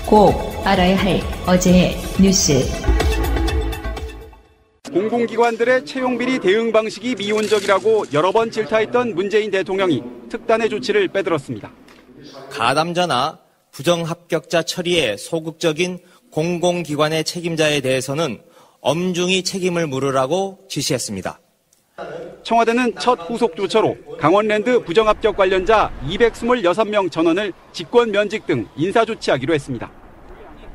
꼭 알아야 할 어제의 뉴스. 공공기관들의 채용비리 대응 방식이 미온적이라고 여러 번 질타했던 문재인 대통령이 특단의 조치를 빼들었습니다. 가담자나 부정합격자 처리에 소극적인 공공기관의 책임자에 대해서는 엄중히 책임을 물으라고 지시했습니다. 청와대는 첫 후속 조처로 강원랜드 부정합격 관련자 226명 전원을 직권 면직 등 인사조치하기로 했습니다.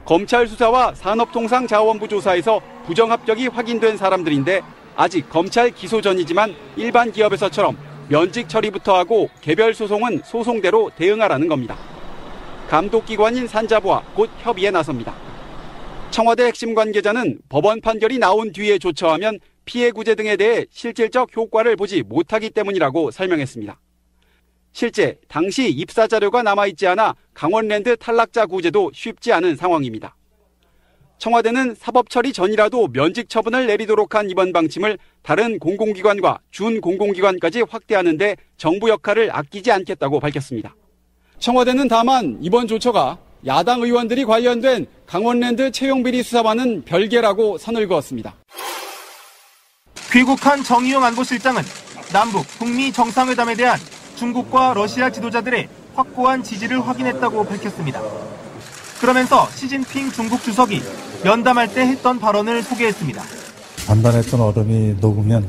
검찰 수사와 산업통상자원부 조사에서 부정합격이 확인된 사람들인데 아직 검찰 기소 전이지만 일반 기업에서처럼 면직 처리부터 하고 개별 소송은 소송대로 대응하라는 겁니다. 감독기관인 산자부와 곧 협의에 나섭니다. 청와대 핵심 관계자는 법원 판결이 나온 뒤에 조처하면 피해 구제 등에 대해 실질적 효과를 보지 못하기 때문이라고 설명했습니다. 실제 당시 입사 자료가 남아있지 않아 강원랜드 탈락자 구제도 쉽지 않은 상황입니다. 청와대는 사법 처리 전이라도 면직 처분을 내리도록 한 이번 방침을 다른 공공기관과 준공공기관까지 확대하는 데 정부 역할을 아끼지 않겠다고 밝혔습니다. 청와대는 다만 이번 조처가 야당 의원들이 관련된 강원랜드 채용비리 수사와는 별개라고 선을 그었습니다. 귀국한 정의용 안보실장은 남북, 북미 정상회담에 대한 중국과 러시아 지도자들의 확고한 지지를 확인했다고 밝혔습니다. 그러면서 시진핑 중국 주석이 면담할 때 했던 발언을 소개했습니다. 단단했던 얼음이 녹으면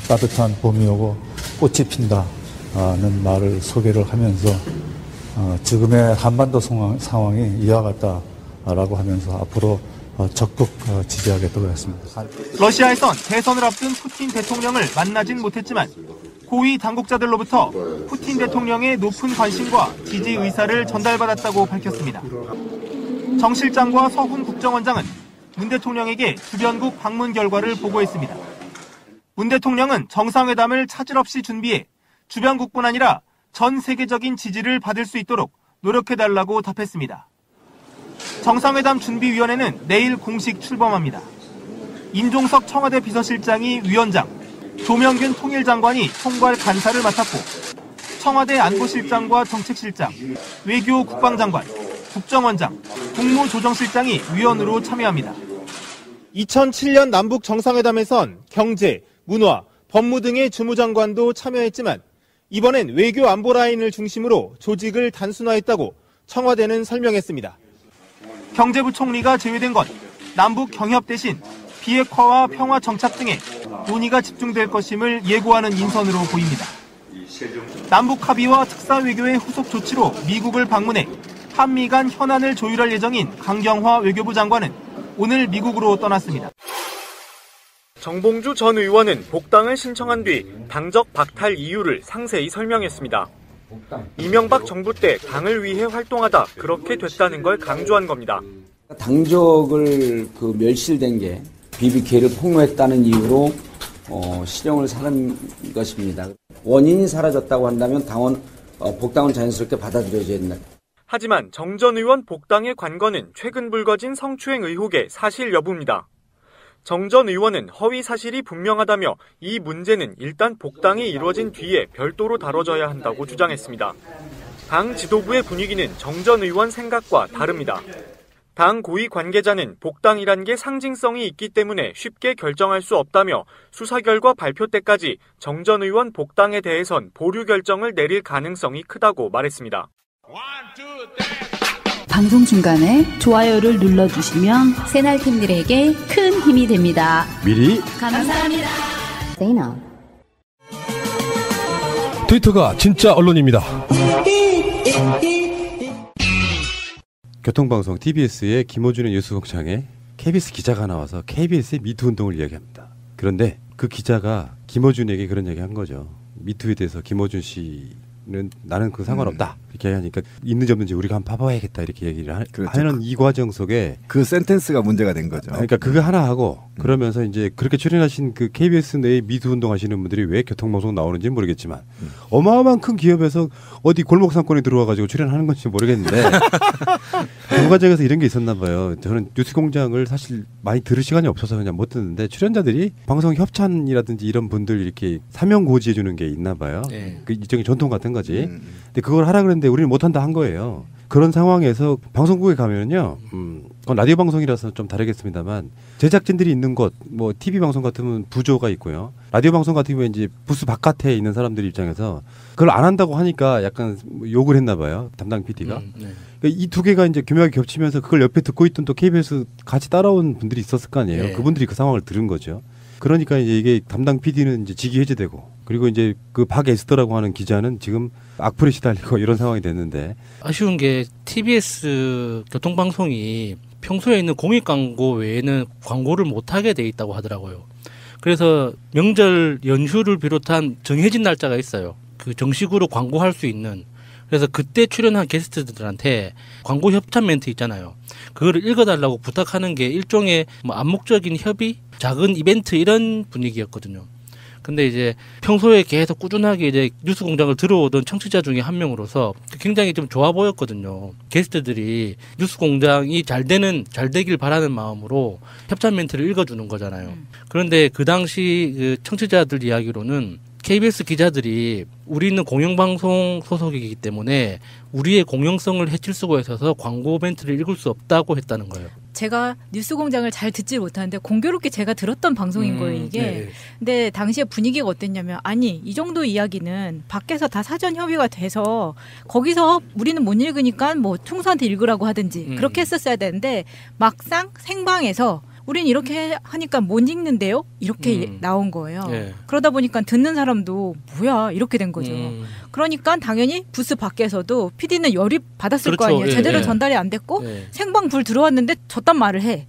따뜻한 봄이 오고 꽃이 핀다는 말을 소개를 하면서 지금의 한반도 상황이 이와 같다라고 하면서 앞으로 적극 지지하겠다고 했습니다. 러시아에선 대선을 앞둔 푸틴 대통령을 만나진 못했지만 고위 당국자들로부터 푸틴 대통령의 높은 관심과 지지 의사를 전달받았다고 밝혔습니다. 정 실장과 서훈 국정원장은 문 대통령에게 주변국 방문 결과를 보고했습니다. 문 대통령은 정상회담을 차질 없이 준비해 주변국뿐 아니라 전 세계적인 지지를 받을 수 있도록 노력해달라고 답했습니다. 정상회담 준비위원회는 내일 공식 출범합니다. 임종석 청와대 비서실장이 위원장, 조명균 통일장관이 총괄 간사를 맡았고 청와대 안보실장과 정책실장, 외교 국방장관, 국정원장, 국무조정실장이 위원으로 참여합니다. 2007년 남북 정상회담에선 경제, 문화, 법무 등의 주무장관도 참여했지만 이번엔 외교 안보 라인을 중심으로 조직을 단순화했다고 청와대는 설명했습니다. 경제부총리가 제외된 건 남북 경협 대신 비핵화와 평화 정착 등에 논의가 집중될 것임을 예고하는 인선으로 보입니다. 남북 합의와 특사 외교의 후속 조치로 미국을 방문해 한미 간 현안을 조율할 예정인 강경화 외교부 장관은 오늘 미국으로 떠났습니다. 정봉주 전 의원은 복당을 신청한 뒤 당적 박탈 이유를 상세히 설명했습니다. 이명박 정부 때 당을 위해 활동하다 그렇게 됐다는 걸 강조한 겁니다. 당적을 멸실된 게 BBK를 폭로했다는 이유로 실형을 사는 것입니다. 원인이 사라졌다고 한다면 복당은 자연스럽게 받아들여져야 된다. 하지만 정 전 의원 복당의 관건은 최근 불거진 성추행 의혹의 사실 여부입니다. 정 전 의원은 허위 사실이 분명하다며 이 문제는 일단 복당이 이루어진 뒤에 별도로 다뤄져야 한다고 주장했습니다. 당 지도부의 분위기는 정 전 의원 생각과 다릅니다. 당 고위 관계자는 복당이란 게 상징성이 있기 때문에 쉽게 결정할 수 없다며 수사 결과 발표 때까지 정 전 의원 복당에 대해선 보류 결정을 내릴 가능성이 크다고 말했습니다. 방송 중간에 좋아요를 눌러주시면 새날팀들에게 큰 힘이 됩니다. 미리 감사합니다. 트위터가 진짜 언론입니다. 교통방송 TBS의 김어준의 뉴스공장에 KBS 기자가 나와서 KBS의 미투 운동을 이야기합니다. 그런데 그 기자가 김어준에게 그런 얘기 한 거죠. 미투에 대해서 김어준 씨는 나는 그 상관없다. 이렇게 하니까 있는지 없는지 우리가 한번 봐봐야겠다 이렇게 얘기를 그렇죠. 하는 이 과정 속에 그 센텐스가 문제가 된 거죠. 그러니까 그거 하나 하고 그러면서 이제 그렇게 출연하신 그 KBS 내에 미투 운동 하시는 분들이 왜 교통방송 나오는지 모르겠지만 어마어마한 큰 기업에서 어디 골목 상권에 들어와가지고 출연하는 건지 모르겠는데 그 과정에서 이런 게 있었나 봐요. 저는 뉴스공장을 사실 많이 들을 시간이 없어서 그냥 못 듣는데 출연자들이 방송 협찬이라든지 이런 분들 이렇게 사명 고지해 주는 게 있나 봐요. 네. 그 일종의 전통 같은 거지. 근데 그걸 하라 그랬는데 우리는 못한다 한 거예요. 그런 상황에서 방송국에 가면은요, 그건 라디오 방송이라서 좀 다르겠습니다만 제작진들이 있는 곳, 뭐 TV 방송 같으면 부조가 있고요. 라디오 방송 같은 경우에 이제 부스 바깥에 있는 사람들 입장에서 그걸 안 한다고 하니까 약간 욕을 했나 봐요. 담당 PD가. 네. 그러니까 이 두 개가 이제 교묘하게 겹치면서 그걸 옆에 듣고 있던 또 KBS 같이 따라온 분들이 있었을 거 아니에요. 네. 그분들이 그 상황을 들은 거죠. 그러니까 이제 이게 담당 PD는 이제 직위 해제되고 그리고 이제 그 박에스더라고 하는 기자는 지금 악플에 시달리고 이런 상황이 됐는데 아쉬운 게 TBS 교통방송이 평소에 있는 공익 광고 외에는 광고를 못하게 돼 있다고 하더라고요. 그래서 명절 연휴를 비롯한 정해진 날짜가 있어요. 그 정식으로 광고할 수 있는. 그래서 그때 출연한 게스트들한테 광고 협찬 멘트 있잖아요. 그거를 읽어달라고 부탁하는 게 일종의 뭐 암묵적인 협의, 작은 이벤트 이런 분위기였거든요. 근데 이제 평소에 계속 꾸준하게 이제 뉴스공장을 들어오던 청취자 중에 한 명으로서 굉장히 좀 좋아 보였거든요. 게스트들이 뉴스공장이 잘 되길 바라는 마음으로 협찬 멘트를 읽어주는 거잖아요. 그런데 그 당시 그 청취자들 이야기로는 KBS 기자들이 우리는 공영방송 소속이기 때문에 우리의 공영성을 해칠 수가 있어서 광고 멘트를 읽을 수 없다고 했다는 거예요. 제가 뉴스공장을 잘 듣지 못하는데 공교롭게 제가 들었던 방송인 거예요, 이게. 네. 근데 당시에 분위기가 어땠냐면 아니 이 정도 이야기는 밖에서 다 사전 협의가 돼서 거기서 우리는 못 읽으니까 뭐 총수한테 읽으라고 하든지 그렇게 했었어야 되는데 막상 생방에서 우린 이렇게 하니까 못 읽는데요? 이렇게 나온 거예요. 네. 그러다 보니까 듣는 사람도 뭐야 이렇게 된 거죠. 그러니까 당연히 부스 밖에서도 PD는 열이 받았을 그렇죠. 거 아니에요. 예, 제대로 예. 전달이 안 됐고 예. 생방 불 들어왔는데 저딴 말을 해.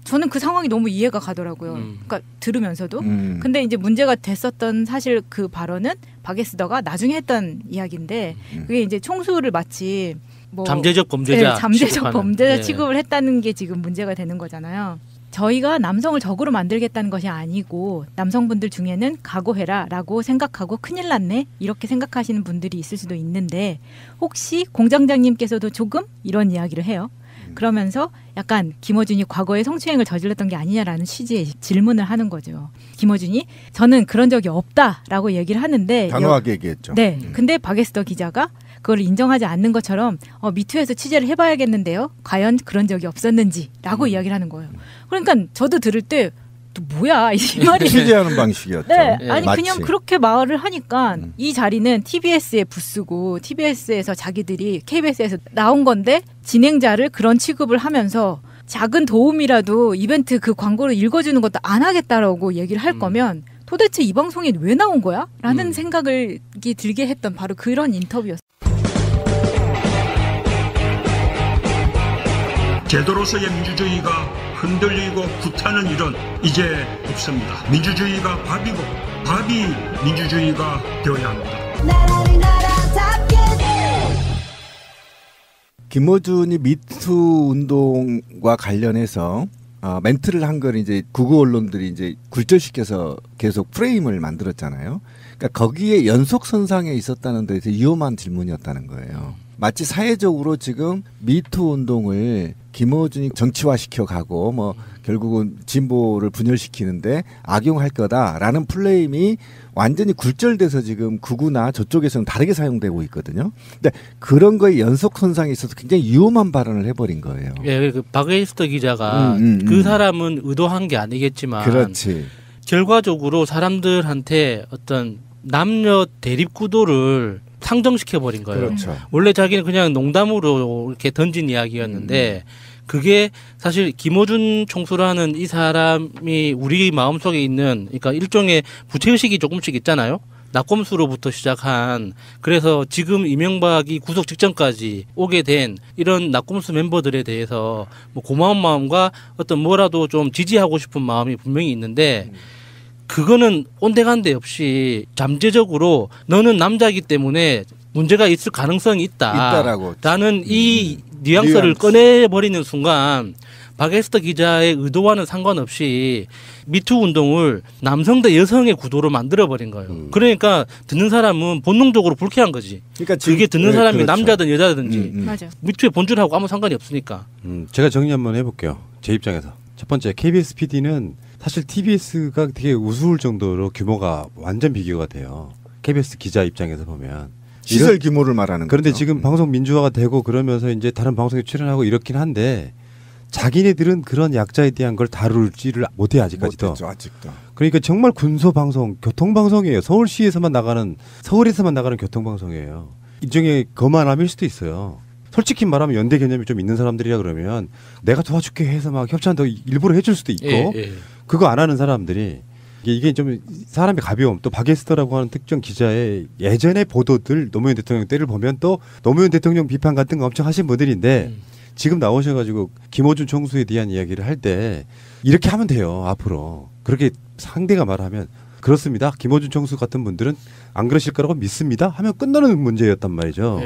저는 그 상황이 너무 이해가 가더라고요. 그러니까 들으면서도. 근데 이제 문제가 됐었던 사실 그 발언은 박에스더가 나중에 했던 이야기인데 그게 이제 총수를 마치 뭐 잠재적 범죄자 네, 잠재적 취급하는. 범죄자 네. 취급을 했다는 게 지금 문제가 되는 거잖아요. 저희가 남성을 적으로 만들겠다는 것이 아니고 남성분들 중에는 각오해라 라고 생각하고 큰일 났네 이렇게 생각하시는 분들이 있을 수도 있는데 혹시 공장장님께서도 조금 이런 이야기를 해요. 그러면서 약간 김어준이 과거에 성추행을 저질렀던 게 아니냐라는 취지의 질문을 하는 거죠. 김어준이 저는 그런 적이 없다라고 얘기를 하는데 단호하게 얘기했죠. 네. 근데 박에스더 기자가 그걸 인정하지 않는 것처럼 미투에서 취재를 해봐야겠는데요. 과연 그런 적이 없었는지라고 이야기를 하는 거예요. 그러니까 저도 들을 때 또 뭐야 이 말이 취재하는 방식이었죠. 네, 아니 마치. 그냥 그렇게 말을 하니까 이 자리는 TBS의 부스고 TBS에서 자기들이 KBS에서 나온 건데 진행자를 그런 취급을 하면서 작은 도움이라도 이벤트 그 광고를 읽어주는 것도 안 하겠다라고 얘기를 할 거면 도대체 이 방송에 왜 나온 거야? 라는 생각을 들게 했던 바로 그런 인터뷰였어요. 제도로서의 민주주의가 흔들리고 구타는 일은 이제 없습니다. 민주주의가 밥이고 밥이 민주주의가 되어야 합니다. 김어준이 미투 운동과 관련해서 멘트를 한 걸 이제 구구 언론들이 이제 굴절시켜서 계속 프레임을 만들었잖아요. 그러니까 거기에 연속선상에 있었다는 데서 위험한 질문이었다는 거예요. 마치 사회적으로 지금 미투 운동을 김어준이 정치화시켜 가고 뭐 결국은 진보를 분열시키는데 악용할 거다라는 플레임이 완전히 굴절돼서 지금 극우나 저쪽에서는 다르게 사용되고 있거든요. 근데 그런 거에 연속선상에 있어서 굉장히 위험한 발언을 해버린 거예요. 예, 그 박에스더 기자가 그 사람은 의도한 게 아니겠지만 그렇지. 결과적으로 사람들한테 어떤 남녀 대립 구도를 상정시켜버린 거예요. 그렇죠. 원래 자기는 그냥 농담으로 이렇게 던진 이야기였는데 그게 사실 김어준 총수라는 이 사람이 우리 마음속에 있는 그러니까 일종의 부채의식이 조금씩 있잖아요. 낙검수로부터 시작한 그래서 지금 이명박이 구속 직전까지 오게 된 이런 낙검수 멤버들에 대해서 뭐 고마운 마음과 어떤 뭐라도 좀 지지하고 싶은 마음이 분명히 있는데 그거는 온데간데 없이 잠재적으로 너는 남자이기 때문에 문제가 있을 가능성이 있다라고. 라는 이 뉘앙스를 꺼내버리는 순간 박에스더 기자의 의도와는 상관없이 미투 운동을 남성 대 여성의 구도로 만들어버린 거예요. 그러니까 듣는 사람은 본능적으로 불쾌한 거지. 그러니까 그게 듣는 사람이 그렇죠. 남자든 여자든지 맞아. 미투의 본질하고 아무 상관이 없으니까. 제가 정리 한번 해볼게요. 제 입장에서. 첫 번째, KBS PD는 사실 TBS가 되게 우스울 정도로 규모가 완전 비교가 돼요. KBS 기자 입장에서 보면. 시설 규모를 말하는 그런데 거죠. 지금 방송 민주화가 되고 그러면서 이제 다른 방송에 출연하고 이렇긴 한데 자기네들은 그런 약자에 대한 걸 다룰지를 못해 아직까지도. 못했죠, 아직도. 그러니까 정말 군소 방송, 교통 방송이에요. 서울에서만 나가는 교통 방송이에요. 일종의 거만함일 수도 있어요. 솔직히 말하면 연대 개념이 좀 있는 사람들이라 그러면 내가 도와줄게 해서 막 협찬도 일부러 해줄 수도 있고 그거 안 하는 사람들이 이게 좀 사람의 가벼움 또 바게스터라고 하는 특정 기자의 예전의 보도들 노무현 대통령 때를 보면 또 노무현 대통령 비판 같은 거 엄청 하신 분들인데 지금 나오셔가지고 김어준 총수에 대한 이야기를 할 때 이렇게 하면 돼요. 앞으로 그렇게 상대가 말하면 그렇습니다. 김어준 총수 같은 분들은 안 그러실 거라고 믿습니다. 하면 끝나는 문제였단 말이죠.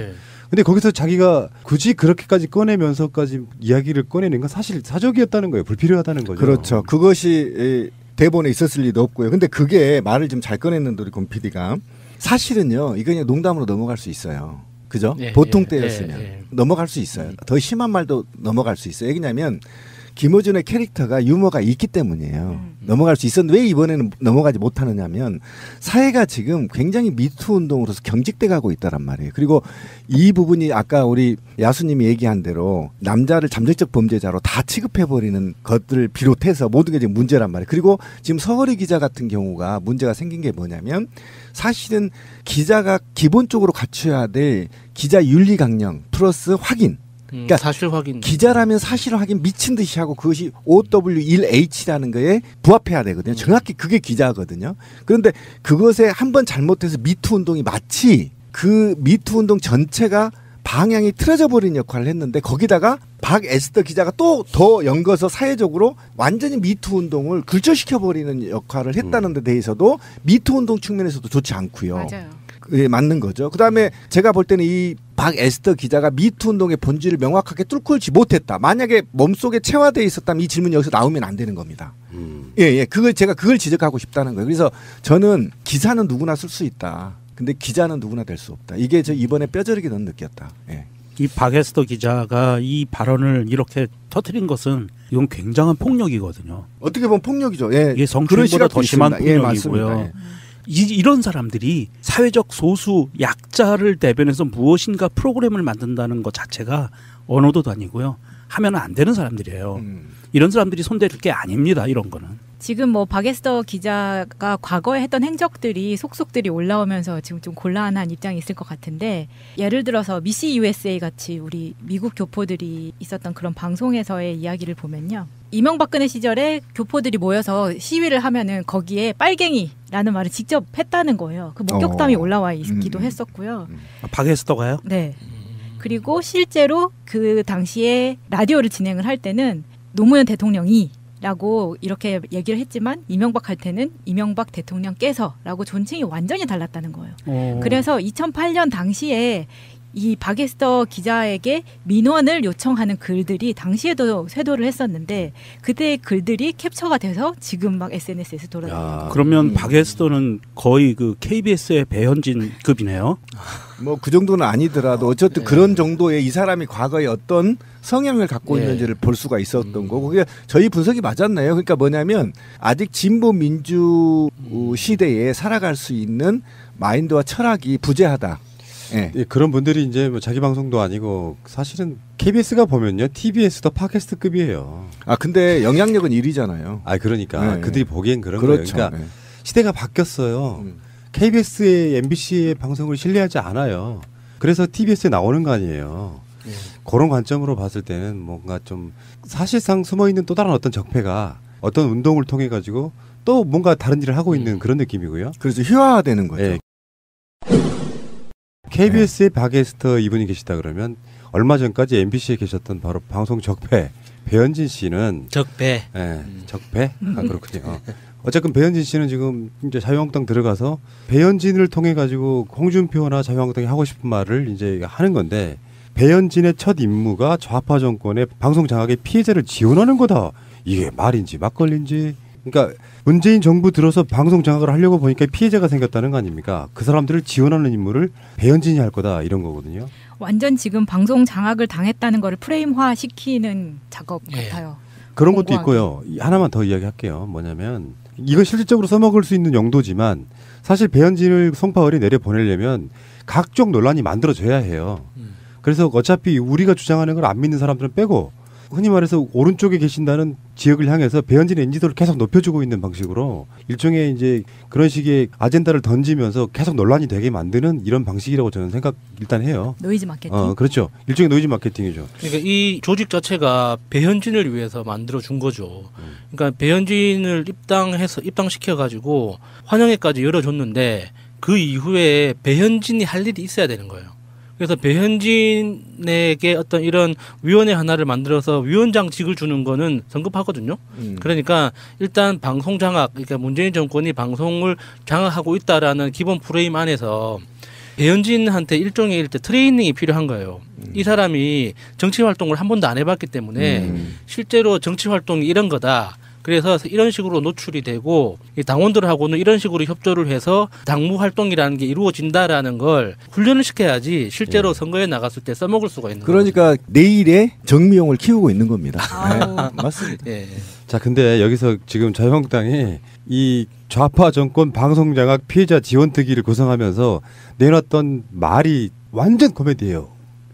근데 거기서 자기가 굳이 그렇게까지 꺼내면서까지 이야기를 꺼내는 건 사실 사적이었다는 거예요. 불필요하다는 거죠. 그렇죠. 그것이 대본에 있었을 리도 없고요. 근데 그게 말을 좀 잘 꺼냈는데 우리 권 PD가 사실은요. 이거 그냥 농담으로 넘어갈 수 있어요. 그죠? 보통 때였으면 넘어갈 수 있어요. 더 심한 말도 넘어갈 수 있어요. 왜냐하면 김어준의 캐릭터가 유머가 있기 때문이에요. 넘어갈 수 있었는데 왜 이번에는 넘어가지 못하느냐면 사회가 지금 굉장히 미투 운동으로서 경직돼 가고 있다란 말이에요. 그리고 이 부분이 아까 우리 야수님이 얘기한 대로 남자를 잠재적 범죄자로 다 취급해버리는 것들을 비롯해서 모든 게 지금 문제란 말이에요. 그리고 지금 서거리 기자 같은 경우가 문제가 생긴 게 뭐냐면 사실은 기자가 기본적으로 갖춰야 될 기자 윤리 강령 플러스 확인 그러니까 사실 확인. 기자라면 사실 확인 미친 듯이 하고 그것이 OW1H라는 거에 부합해야 되거든요. 정확히 그게 기자거든요. 그런데 그것에 한번 잘못해서 미투 운동이 마치 그 미투 운동 전체가 방향이 틀어져 버린 역할을 했는데 거기다가 박에스더 기자가 또 더 연거서 사회적으로 완전히 미투 운동을 굴절시켜 버리는 역할을 했다는 데 대해서도 미투 운동 측면에서도 좋지 않고요. 맞아요. 예, 맞는 거죠. 그다음에 제가 볼 때는 이 박에스더 기자가 미투 운동의 본질을 명확하게 뚫고 오지 못했다. 만약에 몸속에 체화되어 있었다면 이 질문이 여기서 나오면 안 되는 겁니다. 예. 제가 그걸 지적하고 싶다는 거예요. 그래서 저는 기사는 누구나 쓸 수 있다. 근데 기자는 누구나 될 수 없다. 이게 저 이번에 뼈저리게 넌 느꼈다. 예. 이 박에스더 기자가 이 발언을 이렇게 터뜨린 것은 이건 굉장한 폭력이거든요. 어떻게 보면 폭력이죠. 예. 이게 성추행보다 더 심한 폭력이고요. 예, 이런 사람들이 사회적 소수 약자를 대변해서 무엇인가 프로그램을 만든다는 것 자체가 언어도 아니고요. 하면 안 되는 사람들이에요. 이런 사람들이 손댈 게 아닙니다. 이런 거는. 지금 뭐 박에스더 기자가 과거에 했던 행적들이 속속들이 올라오면서 지금 좀 곤란한 입장이 있을 것 같은데 예를 들어서 미시 USA 같이 우리 미국 교포들이 있었던 그런 방송에서의 이야기를 보면요. 이명박근혜 시절에 교포들이 모여서 시위를 하면은 거기에 빨갱이라는 말을 직접 했다는 거예요. 그 목격담이 올라와 있기도 했었고요. 박에스더가요? 네. 그리고 실제로 그 당시에 라디오를 진행을 할 때는 노무현 대통령이 라고 이렇게 얘기를 했지만 이명박 할 때는 이명박 대통령께서 라고 존칭이 완전히 달랐다는 거예요. 그래서 2008년 당시에 이 박에스더 기자에게 민원을 요청하는 글들이 당시에도 쇄도를 했었는데 그때의 글들이 캡처가 돼서 지금 막 SNS에서 돌아다니는 그러면 박에스더는 거의 그 KBS의 배현진급이네요. 뭐 그 정도는 아니더라도 어쨌든 그런 정도의 이 사람이 과거에 어떤 성향을 갖고 있는지를 볼 수가 있었던 거고 그게 저희 분석이 맞았나요? 그러니까 뭐냐면 아직 진보 민주 시대에 살아갈 수 있는 마인드와 철학이 부재하다. 예, 그런 분들이 이제 뭐 자기 방송도 아니고 사실은 KBS가 보면요 TBS도 팟캐스트급이에요. 아 근데 영향력은 1위잖아요. 아 그러니까 네. 그들이 보기엔 그런 그렇죠. 거예요. 그러니까 네. 시대가 바뀌었어요. KBS의 MBC의 방송을 신뢰하지 않아요. 그래서 TBS에 나오는 거 아니에요. 그런 관점으로 봤을 때는 뭔가 좀 사실상 숨어 있는 또 다른 어떤 적폐가 어떤 운동을 통해 가지고 또 뭔가 다른 일을 하고 있는 그런 느낌이고요. 그래서 희화화되는 거죠. 네. KBS의 박에스터 이분이 계시다 그러면 얼마 전까지 MBC에 계셨던 바로 방송 적폐 배현진 씨는 적폐. 적폐? 아 그렇군요. 어쨌든 배현진 씨는 지금 이제 자유한국당 들어가서 배현진을 통해 가지고 홍준표나 자유한국당이 하고 싶은 말을 이제 하는 건데 배현진의 첫 임무가 좌파 정권의 방송 장악의 피해자를 지원하는 거다. 이게 말인지 막걸리인지. 그러니까 문재인 정부 들어서 방송 장악을 하려고 보니까 피해자가 생겼다는 거 아닙니까? 그 사람들을 지원하는 임무를 배현진이 할 거다 이런 거거든요. 완전 지금 방송 장악을 당했다는 거를 프레임화 시키는 작업 같아요. 그런 것도 있고요. 하나만 더 이야기할게요. 뭐냐면 이건 실질적으로 써먹을 수 있는 용도지만 사실 배현진을 송파을이 내려보내려면 각종 논란이 만들어져야 해요. 그래서 어차피 우리가 주장하는 걸 안 믿는 사람들은 빼고 흔히 말해서 오른쪽에 계신다는 지역을 향해서 배현진의 인지도를 계속 높여주고 있는 방식으로 일종의 이제 그런 식의 아젠다를 던지면서 계속 논란이 되게 만드는 이런 방식이라고 저는 생각 일단 해요. 노이즈 마케팅. 그렇죠. 일종의 노이즈 마케팅이죠. 그러니까 이 조직 자체가 배현진을 위해서 만들어 준 거죠. 그러니까 배현진을 입당시켜 가지고 환영회까지 열어줬는데 그 이후에 배현진이 할 일이 있어야 되는 거예요. 그래서 배현진에게 어떤 이런 위원회 하나를 만들어서 위원장직을 주는 거는 성급하거든요. 그러니까 일단 방송 장악, 그러니까 문재인 정권이 방송을 장악하고 있다라는 기본 프레임 안에서 배현진한테 일종의 트레이닝이 필요한 거예요. 이 사람이 정치 활동을 한 번도 안 해봤기 때문에 실제로 정치 활동이 이런 거다. 그래서 이런 식으로 노출이 되고 당원들하고는 이런 식으로 협조를 해서 당무 활동이라는 게 이루어진다라는 걸 훈련을 시켜야지 실제로 선거에 나갔을 때 써먹을 수가 있는 거죠. 그러니까 내일의 정미용을 키우고 있는 겁니다. 네, 맞습니다. 예. 자, 근데 여기서 지금 자유한국당이 이 좌파 정권 방송장악 피해자 지원특위를 구성하면서 내놨던 말이 완전 코미디예요.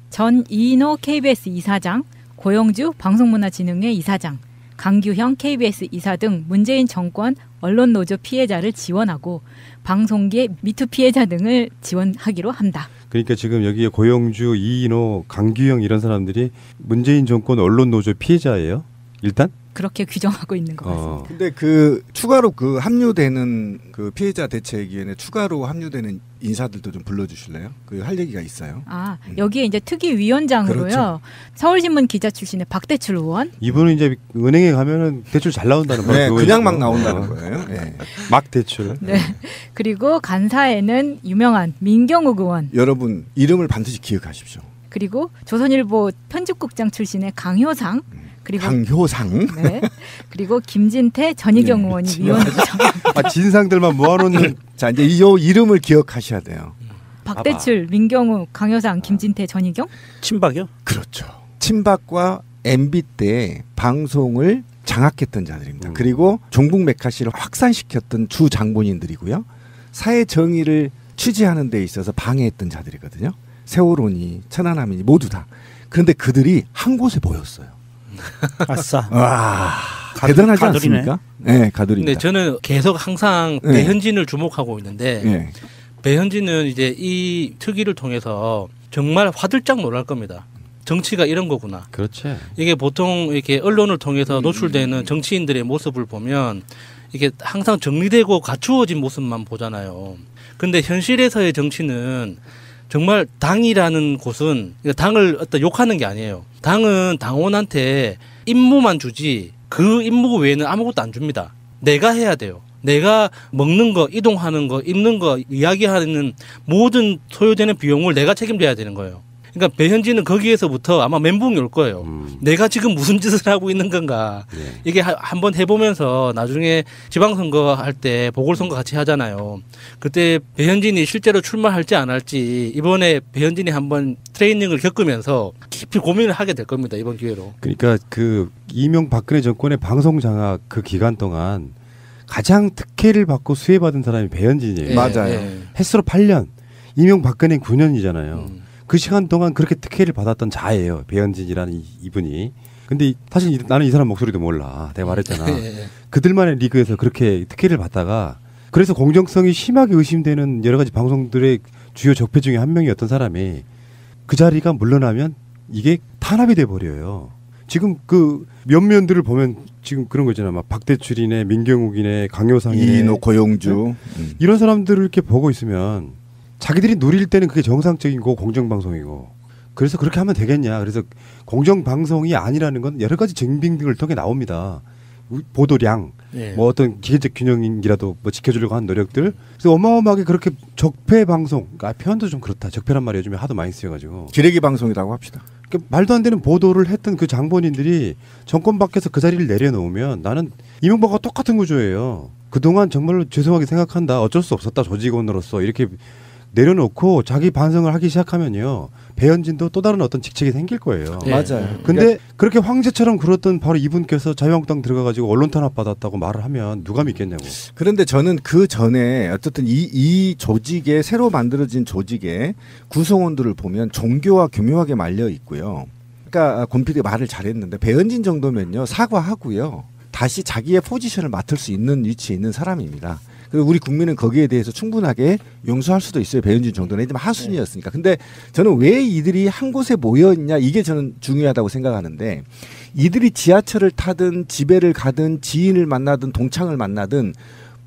전이인호 KBS 이사장, 고영주 방송문화진흥회 이사장, 강규형 KBS 이사 등 문재인 정권 언론노조 피해자를 지원하고 방송계 미투 피해자 등을 지원하기로 한다. 그러니까 지금 여기에 고영주, 이인호, 강규형 이런 사람들이 문재인 정권 언론노조 피해자예요? 일단? 그렇게 규정하고 있는 것 같습니다. 근데 그 추가로 그 합류되는 그 피해자 대책위원회 추가로 합류되는 인사들도 좀 불러주실래요? 그 할 얘기가 있어요. 여기에 이제 특위위원장으로요. 그렇죠. 서울신문 기자 출신의 박대출 의원. 이분은 이제 은행에 가면은 대출 잘 나온다는 네, 거예요. 그냥 막 나온다는 거예요. 네. 막 대출. 네. 그리고 간사에는 유명한 민경욱 의원. 여러분 이름을 반드시 기억하십시오. 그리고 조선일보 편집국장 출신의 강효상. 그리고 강효상. 네. 그리고 김진태, 전희경 의원이 위원으로 진상들만 모아놓는. 자, 이제 이 이름을 기억하셔야 돼요. 박대출, 민경욱, 강효상, 김진태, 전희경? 친박이요? 그렇죠. 친박과 MB 때 방송을 장악했던 자들입니다. 그리고 종북 메카시를 확산시켰던 주 장본인들이고요. 사회 정의를 취재하는 데 있어서 방해했던 자들이거든요. 세월호니 천안함이니 모두 다. 그런데 그들이 한 곳에 모였어요. 아싸. 와, 대단하지 않습니까? 네, 가두리입니다. 근데 저는 계속 항상 배현진을 주목하고 있는데 배현진은 이제 이 특위를 통해서 정말 화들짝 놀랄 겁니다. 정치가 이런 거구나. 그렇지. 이게 보통 이렇게 언론을 통해서 노출되는 정치인들의 모습을 보면 이게 항상 정리되고 갖추어진 모습만 보잖아요. 근데 현실에서의 정치는 정말 당이라는 곳은 당을 어떤 욕하는 게 아니에요. 당은 당원한테 임무만 주지 그 임무 외에는 아무것도 안 줍니다. 내가 해야 돼요. 내가 먹는 거, 이동하는 거, 입는 거, 이야기하는 모든 소요되는 비용을 내가 책임져야 되는 거예요. 그러니까 배현진은 거기에서부터 아마 멘붕이 올 거예요. 내가 지금 무슨 짓을 하고 있는 건가. 이게 한번 해보면서 나중에 지방선거 할 때 보궐선거 같이 하잖아요. 그때 배현진이 실제로 출마할지 안 할지 이번에 배현진이 한번 트레이닝을 겪으면서 깊이 고민을 하게 될 겁니다. 이번 기회로. 그러니까 그 이명박근혜 정권의 방송장악 그 기간 동안 가장 특혜를 받고 수혜받은 사람이 배현진이에요. 맞아요. 햇수로 8년, 이명박근혜 9년이잖아요. 그 시간 동안 그렇게 특혜를 받았던 자예요. 배현진이라는 이분이. 근데 사실 나는 이 사람 목소리도 몰라. 내가 말했잖아. 그들만의 리그에서 그렇게 특혜를 받다가 그래서 공정성이 심하게 의심되는 여러 가지 방송들의 주요 적폐 중에 한 명이었던 사람이 그 자리가 물러나면 이게 탄압이 돼버려요. 지금 그 면면들을 보면 지금 그런 거 있잖아. 막 박대출이네, 민경욱이네, 강효상이네, 이인호, 고영주 이런 사람들을 이렇게 보고 있으면 자기들이 누릴 때는 그게 정상적이고 공정방송이고 그래서 그렇게 하면 되겠냐. 그래서 공정방송이 아니라는 건 여러 가지 증빙 등을 통해 나옵니다. 보도량, 뭐 어떤 기계적 균형이라도 뭐 지켜주려고 하는 노력들. 그래서 어마어마하게 그렇게 적폐 방송, 그러니까 표현도 좀 그렇다. 적폐란 말이 요즘에 하도 많이 쓰여가지고. 기레기 방송이라고 합시다. 그러니까 말도 안 되는 보도를 했던 그 장본인들이 정권 밖에서 그 자리를 내려놓으면 나는 이명박과 똑같은 구조예요. 그동안 정말로 죄송하게 생각한다. 어쩔 수 없었다. 조직원으로서 이렇게 내려놓고 자기 반성을 하기 시작하면요. 배현진도 또 다른 어떤 직책이 생길 거예요. 맞아요. 근데 그렇게 황제처럼 굴었던 바로 이분께서 자유한국당 들어가가지고 언론 탄압 받았다고 말을 하면 누가 믿겠냐고. 그런데 저는 그 전에 어쨌든 이 조직에 새로 만들어진 조직의 구성원들을 보면 종교와 교묘하게 말려 있고요. 그러니까 권 PD가 말을 잘했는데 배현진 정도면요 사과하고요 다시 자기의 포지션을 맡을 수 있는 위치에 있는 사람입니다. 그리고 우리 국민은 거기에 대해서 충분하게 용서할 수도 있어요. 배현진 정도는. 하지만 하순이었으니까. 근데 저는 왜 이들이 한 곳에 모여 있냐 이게 저는 중요하다고 생각하는데 이들이 지하철을 타든 집에를 가든 지인을 만나든 동창을 만나든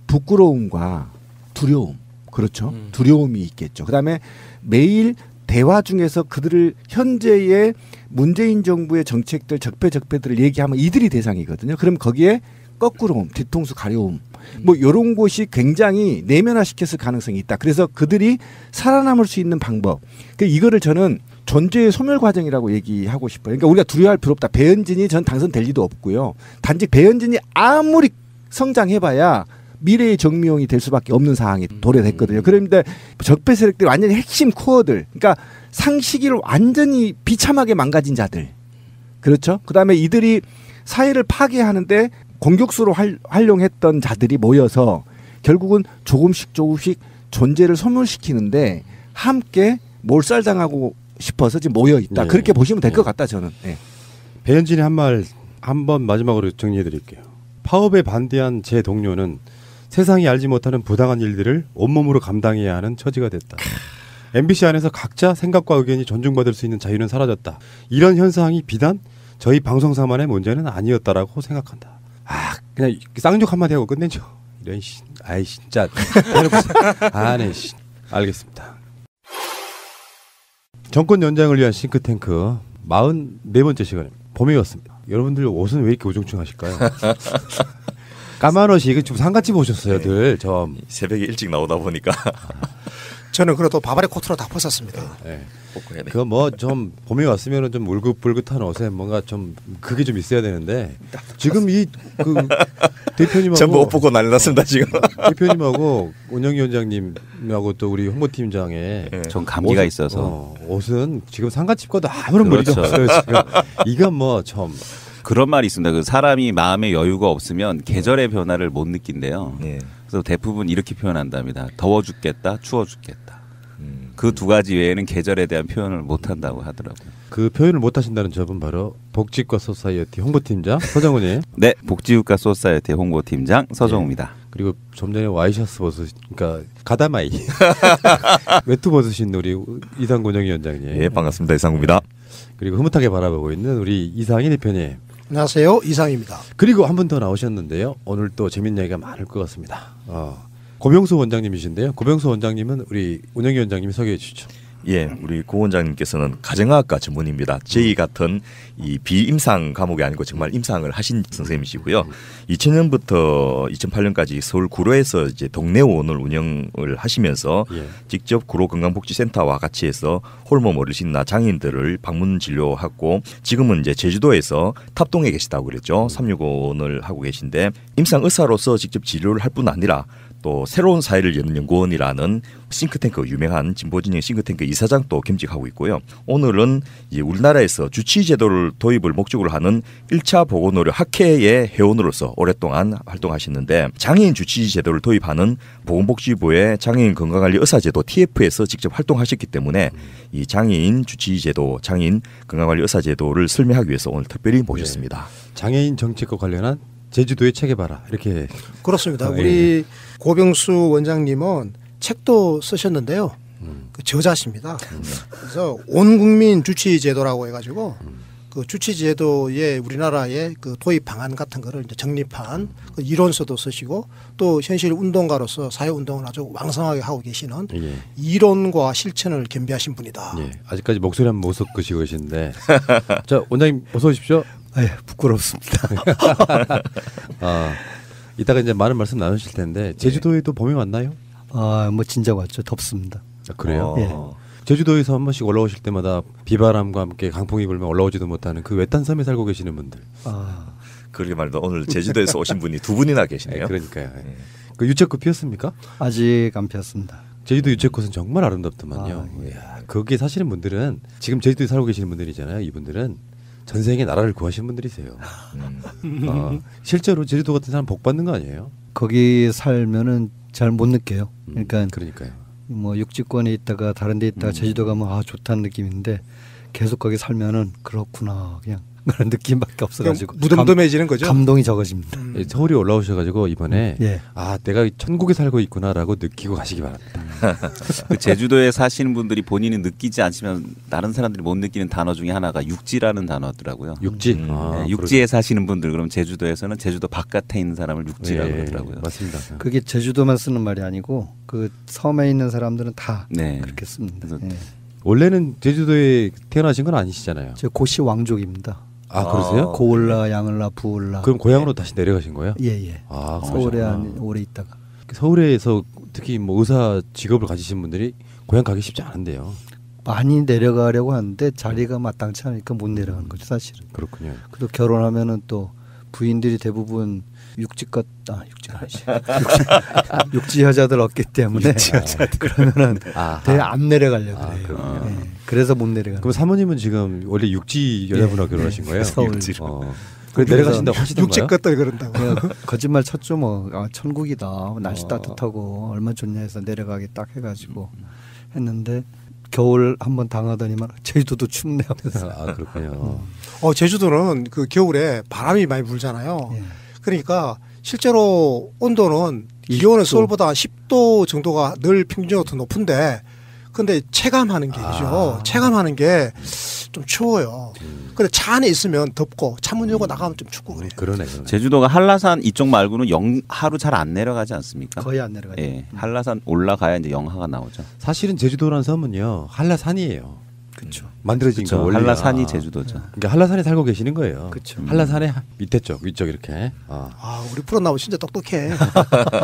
부끄러움과 두려움 그렇죠. 두려움이 있겠죠. 그다음에 매일 대화 중에서 그들을 현재의 문재인 정부의 정책들 적폐들을 얘기하면 이들이 대상이거든요. 그럼 거기에 거꾸로움, 뒤통수 가려움 뭐 이런 곳이 굉장히 내면화시켰을 가능성이 있다. 그래서 그들이 살아남을 수 있는 방법. 이거를 저는 존재의 소멸 과정이라고 얘기하고 싶어요. 그러니까 우리가 두려워할 필요 없다. 배현진이 전 당선될 리도 없고요. 단지 배현진이 아무리 성장해봐야 미래의 정미용이 될 수밖에 없는 상황이 도래됐거든요. 그런데 적폐 세력들이 완전히 핵심 코어들, 그러니까 상식을 완전히 비참하게 망가진 자들, 그렇죠? 그다음에 이들이 사회를 파괴하는데 공격수로 활용했던 자들이 모여서 결국은 조금씩 존재를 소멸시키는데 함께 몰살당하고 싶어서 지금 모여 있다. 그렇게 보시면 될 것 같다 저는. 배현진이 한 말 한번 마지막으로 정리해드릴게요. 파업에 반대한 제 동료는 세상이 알지 못하는 부당한 일들을 온몸으로 감당해야 하는 처지가 됐다. MBC 안에서 각자 생각과 의견이 존중받을 수 있는 자유는 사라졌다. 이런 현상이 비단 저희 방송사만의 문제는 아니었다라고 생각한다. 그냥 쌍욕 한마디 하고 끝내죠. 이런 아이 진짜 네 알겠습니다. 정권 연장을 위한 싱크탱크 44번째 시간입니다. 봄이 왔습니다. 여러분들 옷은 왜 이렇게 우중충하실까요? 까만 옷이 이거 좀 상갓집 오셨어요, 늘 좀 새벽에 일찍 나오다 보니까 저는 그래도 바바리 코트로 다 벗었습니다. 그거 뭐 좀 봄이 왔으면은 좀 울긋불긋한 옷에 뭔가 좀 그게 좀 있어야 되는데 지금 이 그 대표님하고 전부 옷 벗고 난리 났습니다 지금. 대표님하고 운영위 원장님하고 또 우리 홍보팀장의 전 감기가 있어서 옷은 지금 상갓집과도 아무런 무리가 없어요 지금. 이건 뭐 좀 그런 말이 있습니다. 그 사람이 마음의 여유가 없으면 계절의 변화를 못 느낀대요. 그래서 대부분 이렇게 표현한답니다. 더워 죽겠다, 추워 죽겠다. 그 두 가지 외에는 계절에 대한 표현을 못 한다고 하더라고요. 그 표현을 못 하신다는 점은 바로 복지국가 소사이어티 홍보팀장 서정훈이. 네, 복지국가 소사이어티 홍보팀장 서정훈입니다. 그리고 좀 전에 와이셔츠 그러니까 가다마이 외투 벗으신 우리 이상구 운영위원장님. 예, 반갑습니다. 이상구입니다. 그리고 흐뭇하게 바라보고 있는 우리 이상희 대표님. 안녕하세요, 이상입니다. 그리고 한 분 더 나오셨는데요. 오늘 또 재밌는 얘기가 많을 것 같습니다. 고병수 원장님이신데요. 고병수 원장님은 우리 운영위원장님이 소개해 주시죠. 예, 우리 고 원장님께서는 가정의학과 전문입니다. 저희 같은 이 비임상 과목이 아니고 정말 임상을 하신 선생님이시고요. 2000년부터 2008년까지 서울 구로에서 이제 동네원을 운영을 하시면서 직접 구로 건강복지센터와 같이 해서 홀몸 어르신이나 장애인들을 방문 진료하고 지금은 이제 제주도에서 탑동에 계시다고 그랬죠. 365원을 하고 계신데 임상 의사로서 직접 진료를 할 뿐 아니라 또 새로운 사회를 여는 연구원이라는 싱크탱크 유명한 진보진영 싱크탱크 이사장도 겸직하고 있고요. 오늘은 우리나라에서 주치제도를 도입을 목적으로 하는 1차 보건의료 학회의 회원으로서 오랫동안 활동하셨는데 장애인 주치제도를 도입하는 보건복지부의 장애인 건강관리 의사제도 TF에서 직접 활동하셨기 때문에 이 장애인 주치제도, 장애인 건강관리 의사제도를 설명하기 위해서 오늘 특별히 모셨습니다. 장애인 정책과 관련한 제주도의 책에 봐라 이렇게. 그렇습니다. 우리 고병수 원장님은 책도 쓰셨는데요. 그 저자십니다. 그래서 온 국민 주치 제도라고 해가지고 그 주치 제도의 우리나라의 그 도입 방안 같은 거를 이제 정립한 그 이론서도 쓰시고 또 현실 운동가로서 사회 운동을 아주 왕성하게 하고 계시는 이론과 실천을 겸비하신 분이다. 아직까지 목소리 한 번 못 섞으시고 계신데, 자 원장님 어서 오십시오. 부끄럽습니다. 이따가 이제 많은 말씀 나누실 텐데 제주도에도 봄이 왔나요? 뭐 진작 왔죠. 덥습니다. 그래요? 제주도에서 한 번씩 올라오실 때마다 비바람과 함께 강풍이 불면 올라오지도 못하는 그 외딴 섬에 살고 계시는 분들. 그러게 말도 오늘 제주도에서 오신 분이 두 분이나 계시네요. 그러니까요. 그 유채꽃 피었습니까? 아직 안 피었습니다. 제주도 유채꽃은 정말 아름답더만요. 이야, 거기에 사시는 분들은 지금 제주도에 살고 계시는 분들이잖아요. 이분들은 전생에 나라를 구하시는 분들이세요. 실제로 제주도 같은 사람 복 받는 거 아니에요? 거기 살면은 잘 못 느껴요. 그러니까요. 뭐 육지권에 있다가 다른 데 있다가 제주도 가면 아 좋다는 느낌인데 계속 거기 살면은 그렇구나 그냥 그런 느낌밖에 없어가지고 무덤덤해지는 거죠. 감동이 적어집니다. 서울에 올라오셔가지고 이번에 예. 아 내가 천국에 살고 있구나라고 느끼고 가시기 바랍니다. 그 제주도에 사시는 분들이 본인이 느끼지 않지만 다른 사람들이 못 느끼는 단어 중에 하나가 육지라는 단어더라고요. 육지. 네, 육지에 사시는 분들 그럼 제주도에서는 제주도 바깥에 있는 사람을 육지라고 그러더라고요. 맞습니다. 그게 제주도만 쓰는 말이 아니고 그 섬에 있는 사람들은 다 네. 그렇게 씁니다. 원래는 제주도에 태어나신 건 아니시잖아요. 저 고씨 왕족입니다. 아 그러세요? 고을라, 양을라, 부을라. 그럼 고향으로 다시 내려가신 거예요? 예예. 아 서울에 한 오래 있다가. 서울에서 특히 뭐 의사 직업을 가지신 분들이 고향 가기 쉽지 않은데요. 많이 내려가려고 하는데 자리가 마땅치 않으니까 못 내려가는 거죠 사실은. 그렇군요. 그리고 결혼하면은 또 부인들이 대부분 육지가 육지 여자들 없기 때문에 그러면은 대 안 내려가려고 그래요. 네. 그래서 못 내려가는. 그럼 사모님은 지금 원래 육지 여자분하고 결혼하신 거예요? 서울. 그래 내려가신다고 하시던가요? 육지 것들 그런다고. 거짓말 쳤죠 뭐. 아, 천국이다. 날씨 따뜻하고 얼마나 좋냐 해서 내려가기 딱 해가지고 했는데 겨울 한번 당하더니만 제주도도 춥네 하면서. 아 그렇군요. 제주도는 그 겨울에 바람이 많이 불잖아요. 그러니까 실제로 온도는 기온은 서울보다 10도 정도가 늘 평균적으로 더 높은데 근데 체감하는 게죠. 체감하는 게 좀 추워요. 근데 차 안에 있으면 덥고 차문 열고 나가면 좀 춥고 그래요. 그러네. 제주도가 한라산 이쪽 말고는 영하로 잘 안 내려가지 않습니까? 거의 안 내려가죠. 예, 한라산 올라가야 이제 영하가 나오죠. 사실은 제주도라는 섬은요 한라산이에요. 그렇죠. 만들어진 거 원래 한라산이 제주도죠. 그러니까 한라산에 살고 계시는 거예요. 그렇죠. 한라산의 밑에 쪽, 위쪽 이렇게. 우리 프로나무 진짜 똑똑해.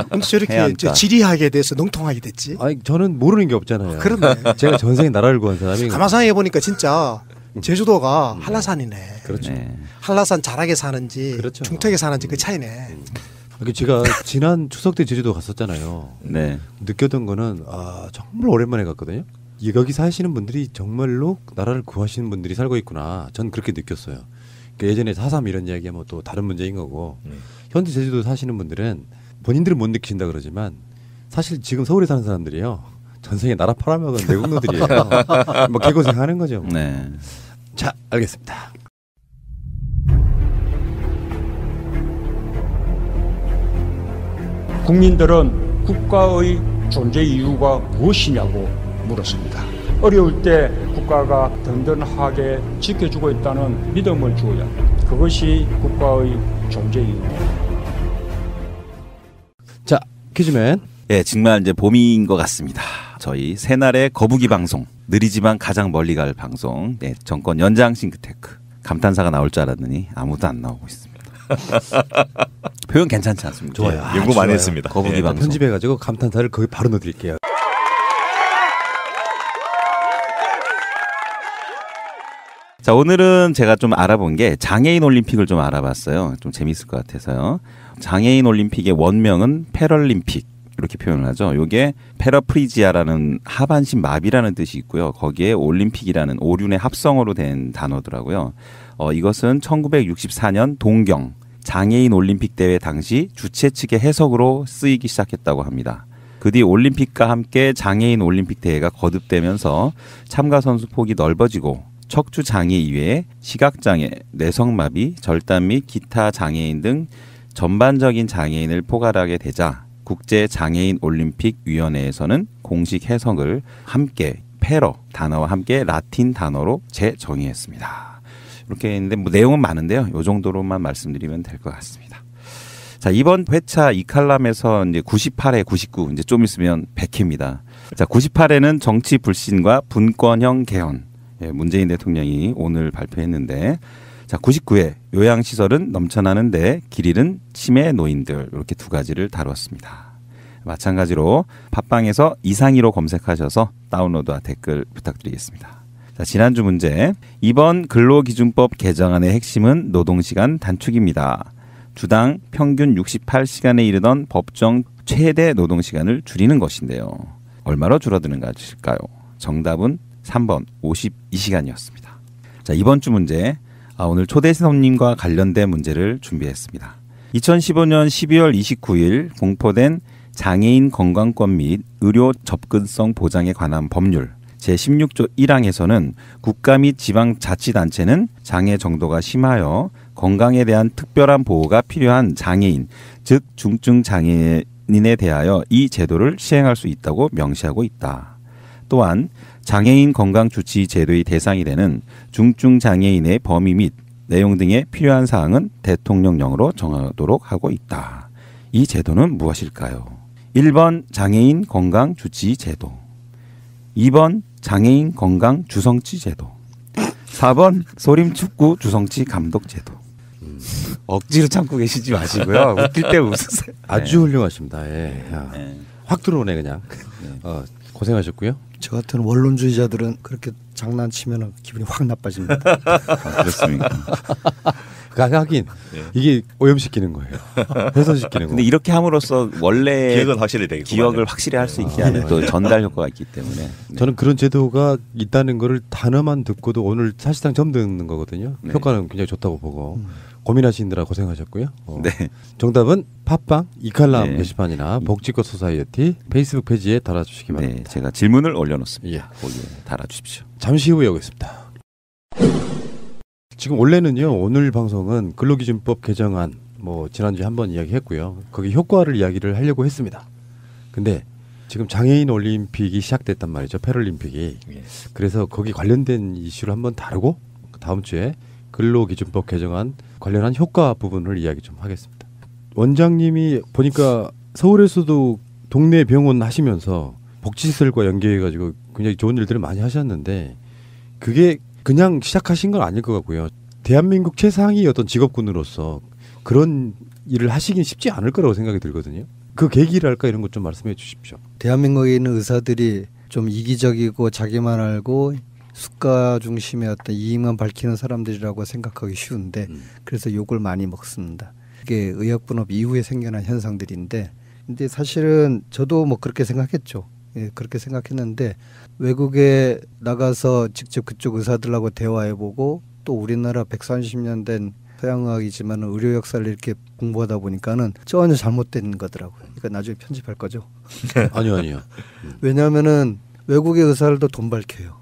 근데 저렇게 지리학에 대해서 능통하게 됐지. 아니 저는 모르는 게 없잖아요. 그렇네. 제가 전생에 나라를 구한 사람이. 가만 생각해 보니까 진짜 제주도가 한라산이네. 그렇죠. 한라산 자락에 사는지 중턱에 사는지 그 차이네. 제가 지난 추석 때 제주도 갔었잖아요. 네. 느꼈던 거는 정말 오랜만에 갔거든요. 여기 사시는 분들이 정말로 나라를 구하시는 분들이 살고 있구나. 전 그렇게 느꼈어요. 그러니까 예전에 4.3 이런 이야기가 뭐 또 다른 문제인 거고 현재 제주도 사시는 분들은 본인들은 못 느끼신다 그러지만 사실 지금 서울에 사는 사람들이요. 전생에 나라 팔아먹은 내국노들이에요. 뭐 개고생하는 거죠. 네. 자, 알겠습니다. 국민들은 국가의 존재 이유가 무엇이냐고 물었습니다. 어려울 때 국가가 든든하게 지켜주고 있다는 믿음을 주어야 합니다. 그것이 국가의 존재 이유입니다. 자, 퀴즈맨. 예, 정말 이제 봄인 것 같습니다. 저희 새날의 거북이 방송, 느리지만 가장 멀리 갈 방송, 네, 정권 연장 싱크테크. 감탄사가 나올 줄 알았더니 아무도 안 나오고 있습니다. 표현 괜찮지 않습니까? 좋아요. 연구 많이 했습니다. 거북이 방송. 편집해가지고 감탄사를 거기 바로 넣어드릴게요. 자, 오늘은 제가 좀 알아본 게 장애인 올림픽을 좀 알아봤어요. 좀 재밌을 것 같아서요. 장애인 올림픽의 원명은 패럴림픽 이렇게 표현을 하죠. 요게 패러프리지아라는 하반신 마비라는 뜻이 있고요. 거기에 올림픽이라는 오륜의 합성어로 된 단어더라고요. 이것은 1964년 동경 장애인 올림픽 대회 당시 주최 측의 해석으로 쓰이기 시작했다고 합니다. 그 뒤 올림픽과 함께 장애인 올림픽 대회가 거듭되면서 참가 선수 폭이 넓어지고 척추 장애 이외에 시각장애, 뇌성마비, 절단 및 기타 장애인 등 전반적인 장애인을 포괄하게 되자 국제장애인 올림픽 위원회에서는 공식 해석을 함께 패러 단어와 함께 라틴 단어로 재정의했습니다. 이렇게 했는데 뭐 내용은 많은데요. 이 정도로만 말씀드리면 될 것 같습니다. 자, 이번 회차 이 칼럼에서 이제 98회, 99 이제 좀 있으면 100회입니다. 자, 98회는 정치 불신과 분권형 개헌. 예, 문재인 대통령이 오늘 발표했는데, 자, 99회 요양시설은 넘쳐나는데 길 잃은 치매 노인들 이렇게 두 가지를 다뤘습니다. 마찬가지로 팟빵에서 이상희로 검색하셔서 다운로드와 댓글 부탁드리겠습니다. 자, 지난주 문제. 이번 근로기준법 개정안의 핵심은 노동시간 단축입니다. 주당 평균 68시간에 이르던 법정 최대 노동시간을 줄이는 것인데요. 얼마로 줄어드는 것일까요? 정답은 3번 52시간이었습니다. 자, 이번 주 문제, 오늘 초대 손님과 관련된 문제를 준비했습니다. 2015년 12월 29일 공포된 장애인 건강권 및 의료 접근성 보장에 관한 법률 제16조 1항에서는 국가 및 지방자치단체는 장애 정도가 심하여 건강에 대한 특별한 보호가 필요한 장애인, 즉 중증 장애인에 대하여 이 제도를 시행할 수 있다고 명시하고 있다. 또한 장애인 건강주치 제도의 대상이 되는 중증 장애인의 범위 및 내용 등의 필요한 사항은 대통령령으로 정하도록 하고 있다. 이 제도는 무엇일까요? 1번 장애인 건강주치 제도, 2번 장애인 건강 주성치 제도, 4번 소림축구 주성치 감독 제도. 억지로 참고 계시지 마시고요. 웃길 때 웃으세요. 아주 훌륭하십니다. 예. 확 들어오네 그냥. 고생하셨고요. 저 같은 원론주의자들은 그렇게 장난치면 기분이 확 나빠집니다. 그렇습니까? 하긴 이게 오염시키는 거예요. 훼손시키는 거. 근데 이렇게 함으로써 원래 기억은 확실히 되겠구만요. 기억을 확실히 할 수 있게 하는 또 전달 효과가 있기 때문에. 저는 그런 제도가 있다는 거를 단어만 듣고도 오늘 사실상 처음 듣는 거거든요. 네. 효과는 굉장히 좋다고 보고 고민하시느라 고생하셨고요. 네. 정답은 팟빵 이칼람 네. 게시판이나 복지꽃 소사이어티 페이스북 페이지에 달아주시기 바랍니다. 네, 제가 질문을 올려놓습니다. 거기에 달아주십시오. 잠시 후에 오겠습니다. 지금 원래는요 오늘 방송은 근로기준법 개정안 지난주에 한번 이야기했고요. 거기 효과를 이야기를 하려고 했습니다. 근데 지금 장애인 올림픽이 시작됐단 말이죠. 패럴림픽이. 그래서 거기 관련된 이슈를 한번 다루고 다음 주에 근로기준법 개정안 관련한 효과 부분을 이야기 좀 하겠습니다. 원장님이 보니까 서울에서도 동네 병원 하시면서 복지시설과 연계해가지고 굉장히 좋은 일들을 많이 하셨는데 그게 그냥 시작하신 건 아닐 것 같고요. 대한민국 최상위 어떤 직업군으로서 그런 일을 하시긴 쉽지 않을 거라고 생각이 들거든요. 그 계기랄까 이런 것 좀 말씀해 주십시오. 대한민국에 있는 의사들이 좀 이기적이고 자기만 알고 수가 중심의 어떤 이익만 밝히는 사람들이라고 생각하기 쉬운데 그래서 욕을 많이 먹습니다. 이게 의학분업 이후에 생겨난 현상들인데 근데 사실은 저도 그렇게 생각했죠. 그렇게 생각했는데 외국에 나가서 직접 그쪽 의사들하고 대화해보고 또 우리나라 130년 된 서양의학이지만 의료 역사를 이렇게 공부하다 보니까는 전혀 잘못된 거더라고요. 그러니까 나중에 편집할 거죠. 아니요. 왜냐하면은 외국의 의사들도 돈 밝혀요.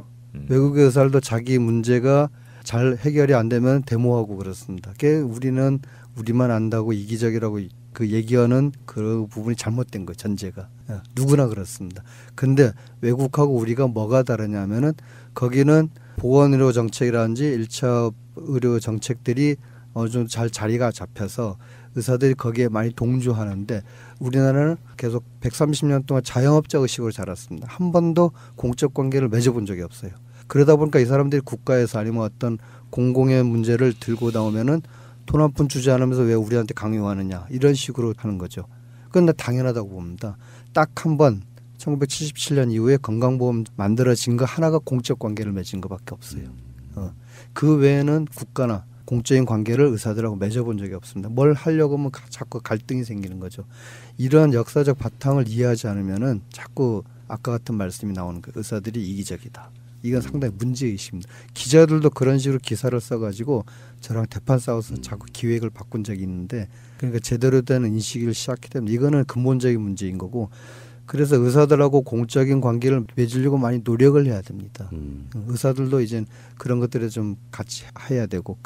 외국의 의사들도 자기 문제가 잘 해결이 안 되면 데모하고 그렇습니다. 우리는 우리만 안다고 이기적이라고 그 얘기하는 그 부분이 잘못된 거예요. 전제가. 누구나 그렇습니다. 근데 외국하고 우리가 뭐가 다르냐면은 거기는 보건의료 정책이라든지 1차 의료 정책들이 어느 정도 잘 자리가 잡혀서 의사들이 거기에 많이 동조하는데 우리나라는 계속 130년 동안 자영업자 의식으로 자랐습니다. 한 번도 공적 관계를 맺어본 적이 없어요. 그러다 보니까 이 사람들이 국가에서 아니면 어떤 공공의 문제를 들고 나오면은 돈 한 푼 주지 않으면서 왜 우리한테 강요하느냐 이런 식으로 하는 거죠. 그건 당연하다고 봅니다. 딱 한 번 1977년 이후에 건강보험 만들어진 거 하나가 공적 관계를 맺은 것밖에 없어요. 그 외에는 국가나 공적인 관계를 의사들하고 맺어본 적이 없습니다. 뭘 하려고 하면 자꾸 갈등이 생기는 거죠. 이러한 역사적 바탕을 이해하지 않으면은 자꾸 아까 같은 말씀이 나오는 거예요. 의사들이 이기적이다. 이건 상당히 문제의식입니다. 기자들도 그런 식으로 기사를 써가지고 저랑 대판 싸워서 자꾸 기획을 바꾼 적이 있는데 그러니까 제대로 된 인식을 시작하기 때문에 이거는 근본적인 문제인 거고 그래서 의사들하고 공적인 관계를 맺으려고 많이 노력을 해야 됩니다. 의사들도 이제 그런 것들에 좀 같이 해야 되고